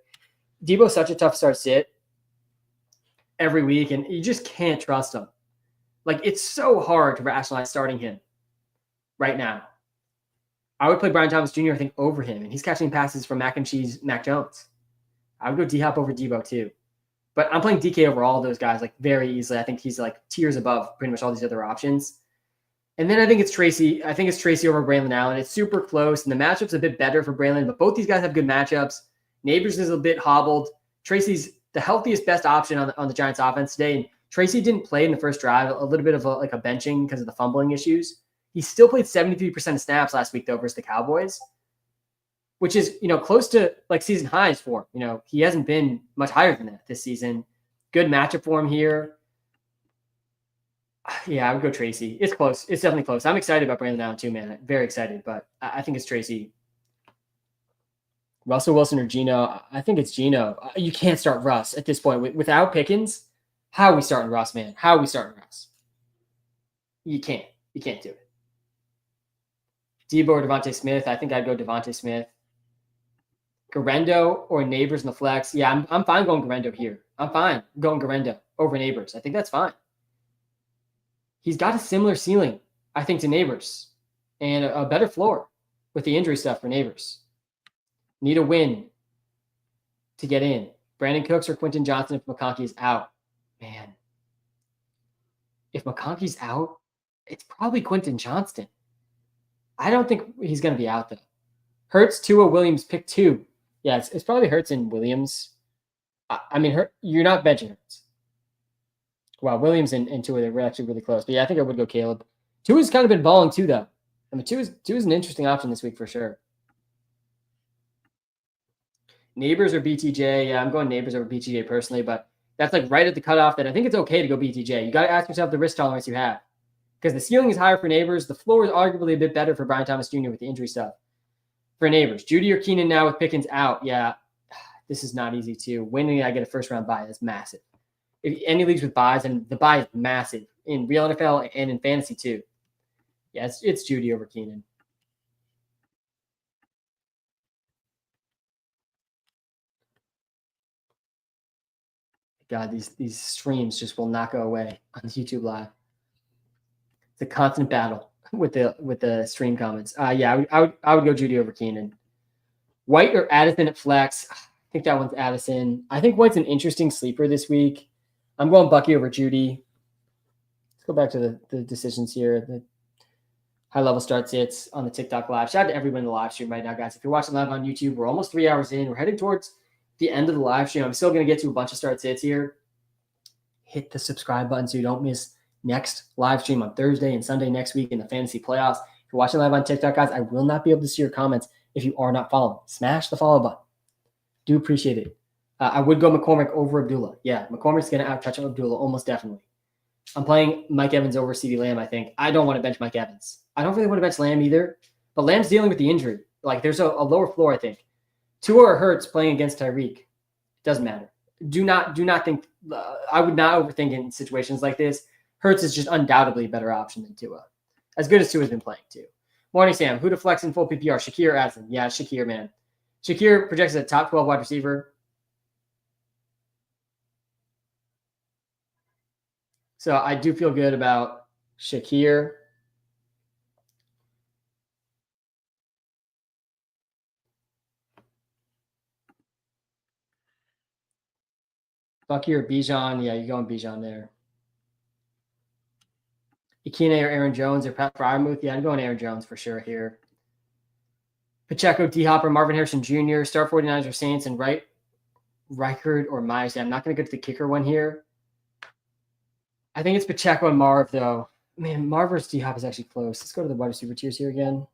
[SPEAKER 1] Debo's such a tough start sit every week, and you just can't trust him. Like, it's so hard to rationalize starting him right now. I would play Brian Thomas Jr., I think, over him, and he's catching passes from Mac and Cheese Mac Jones. I would go D-Hop over Debo, too. But I'm playing DK over all those guys, like, very easily. I think he's, like, tiers above pretty much all these other options. And then I think it's Tracy. I think it's Tracy over Braylon Allen. It's super close, and the matchup's a bit better for Braylon, but both these guys have good matchups. Neighbors is a bit hobbled. Tracy's the healthiest, best option on the Giants offense today, and Tracy didn't play in the first drive, a little bit of a benching because of the fumbling issues. He still played 73% of snaps last week, though, versus the Cowboys, which is, close to like season highs for him. He hasn't been much higher than that this season. Good matchup for him here. Yeah, I would go Tracy. It's close. It's definitely close. I'm excited about Brandon Allen too, man. Very excited, but I think it's Tracy. Russell Wilson or Geno? I think it's Geno. You can't start Russ at this point. Without Pickens, how are we starting Russ, man? How are we starting Russ? You can't. You can't do it. Debo or Devontae Smith? I think I'd go Devontae Smith. Garendo or Neighbors in the flex? Yeah, I'm fine going Garendo here. I'm fine going Garendo over Neighbors. I think that's fine. He's got a similar ceiling, I think, to Neighbors and a better floor with the injury stuff for Neighbors. Need a win to get in. Brandon Cooks or Quentin Johnson if McConkey is out. Man, if McConkey's out, it's probably Quentin Johnston. I don't think he's going to be out, though. Hurts, Tua, Williams, pick 2. Yeah, it's probably Hurts and Williams. I mean, you're not benching Hurts. Wow, Williams and Tua, they're actually really close. But yeah, I think I would go Caleb. Tua's kind of been balling, too, though. I mean, Tua's an interesting option this week for sure. Neighbors or BTJ? Yeah, I'm going Neighbors over BTJ personally, but that's like right at the cutoff that I think it's okay to go BTJ. You got to ask yourself the risk tolerance you have. Because the ceiling is higher for Neighbors. The floor is arguably a bit better for Brian Thomas Jr. with the injury stuff. For Neighbors, Judy or Keenan now with Pickens out. Yeah, this is not easy too. Winning, I get a first-round bye. That's massive. If any leagues with buys, and the bye is massive in real NFL and in fantasy too. Yeah, it's Judy over Keenan. God, these streams just will not go away on YouTube Live. It's a constant battle with the stream comments. Yeah, I would go Judy over Keenan. White or Addison at flex? I think that one's Addison. I think White's an interesting sleeper this week. I'm going Bucky over Judy. Let's go back to the decisions here. The high-level start sits on the TikTok live. Shout out to everyone in the live stream right now, guys. If you're watching live on YouTube, we're almost 3 hours in. We're heading towards the end of the live stream. I'm still going to get to a bunch of start sits here. Hit the subscribe button so you don't miss next live stream on Thursday and Sunday next week in the fantasy playoffs. If you're watching live on TikTok, guys, I will not be able to see your comments if you are not following. Smash the follow button. Do appreciate it. I would go McCormick over Abdullah. Yeah, McCormick's going to out-touch Abdullah almost definitely. I'm playing Mike Evans over CeeDee Lamb, I think. I don't want to bench Mike Evans. I don't really want to bench Lamb either, but Lamb's dealing with the injury. Like, there's a lower floor, I think. Tua or Hurts playing against Tyreek. Doesn't matter. Do not think I would not overthink in situations like this. Hurts is just undoubtedly a better option than Tua. As good as Tua's been playing, too. Morning, Sam. Who to flex in full PPR? Shakir or Addison? Yeah, Shakir, man. Shakir projects as a top 12 wide receiver. So I do feel good about Shakir. Bucky or Bijan? Yeah, you're going Bijan there. Ikine or Aaron Jones or Pat Fryermuth? Yeah, I'm going Aaron Jones for sure here. Pacheco, D-Hopper, Marvin Harrison Jr., Star 49ers or Saints, and Reichard or Myers. Yeah, I'm not going to go to the kicker one here. I think it's Pacheco and Marv, though. Man, Marv versus D-Hop is actually close. Let's go to the wide receiver tiers here again.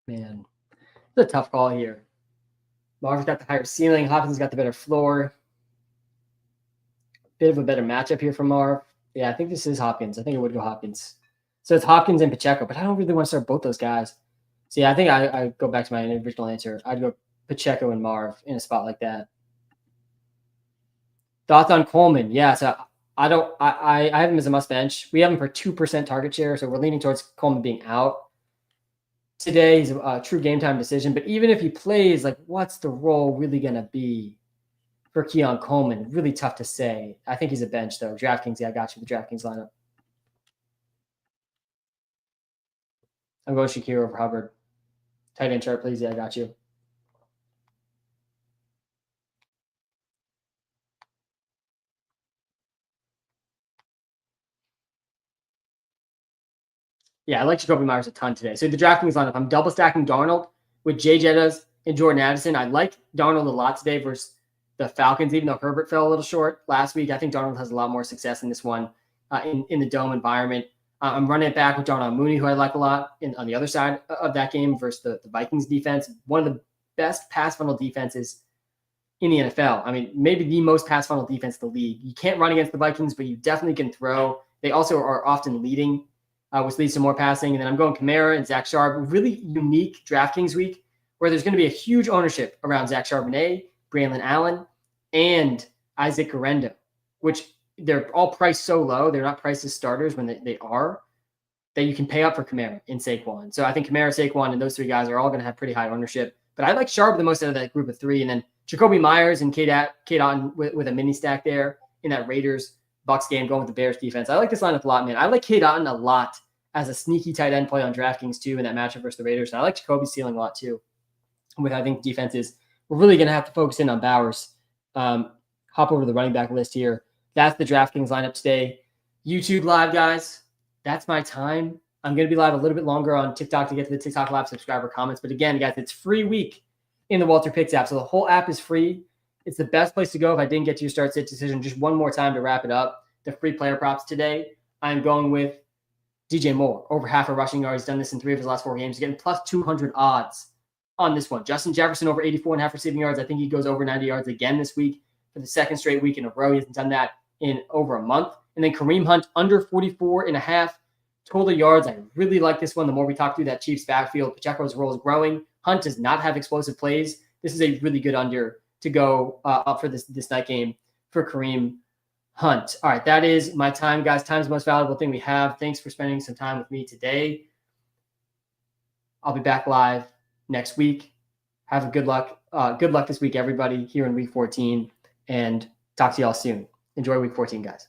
[SPEAKER 1] Man, it's a tough call here. Marv's got the higher ceiling. Hopkins got the better floor. Bit of a better matchup here for Marv. Yeah, I think this is Hopkins. I think it would go Hopkins. So it's Hopkins and Pacheco, but I don't really want to start both those guys. So yeah, I think I go back to my original answer. I'd go Pacheco and Marv in a spot like that. Thoughts on Coleman? Yeah, so I have him as a must bench. We have him for 2% target share, so we're leaning towards Coleman being out. Today is a true game time decision, but even if he plays, like, what's the role really going to be for Keon Coleman? Really tough to say. I think he's a bench, though. DraftKings, yeah, I got you, the DraftKings lineup. I'm going Shakir over Hubbard. Tight end chart, please. Yeah, I got you. Yeah, I like Jacoby Myers a ton today. So the DraftKings lineup, I'm double stacking Darnold with Jay Jettas and Jordan Addison. I like Darnold a lot today versus the Falcons, even though Herbert fell a little short last week. I think Darnold has a lot more success in this one in the dome environment. I'm running it back with Darnell Mooney, who I like a lot on the other side of that game versus the Vikings defense. One of the best pass funnel defenses in the NFL. I mean, maybe the most pass funnel defense in the league. You can't run against the Vikings, but you definitely can throw. They also are often leading, which leads to more passing. And then I'm going Kamara and Zach Sharp. Really unique DraftKings week where there's going to be a huge ownership around Zach Charbonnet, Braylon Allen, and Isaac Guerrero, which they're all priced so low. They're not priced as starters when they are, that you can pay up for Kamara and Saquon. So I think Kamara, Saquon, and those three guys are all going to have pretty high ownership. But I like Sharp the most out of that group of three. And then Jacoby Myers and Cade Otton with a mini stack there in that Raiders-Bucs game going with the Bears defense. I like this lineup a lot, man. I like Cade Otton a lot as a sneaky tight end play on DraftKings too in that matchup versus the Raiders. And I like Jacoby's ceiling a lot too. With, I think, defenses, we're really going to have to focus in on Bowers. Hop over to the running back list here. That's the DraftKings lineup today. YouTube live, guys. That's my time. I'm going to be live a little bit longer on TikTok to get to the TikTok live subscriber comments. But again, guys, it's free week in the Walter Picks app. So the whole app is free. It's the best place to go if I didn't get to your start sit decision. Just one more time to wrap it up. The free player props today. I'm going with DJ Moore, over half a rushing yard. He's done this in 3 of his last 4 games. He's getting plus 200 odds on this one. Justin Jefferson over 84.5 receiving yards. I think he goes over 90 yards again this week for the second straight week in a row. He hasn't done that in over a month. And then Kareem Hunt under 44.5 total yards. I really like this one. The more we talk through that Chiefs backfield, Pacheco's role is growing. Hunt does not have explosive plays. This is a really good under to go up for this night game for Kareem Hunt. All right, that is my time, guys. Time's the most valuable thing we have. Thanks for spending some time with me today. I'll be back live next week. Have a good luck. Good luck this week, everybody, here in week 14. And talk to y'all soon. Enjoy week 14, guys.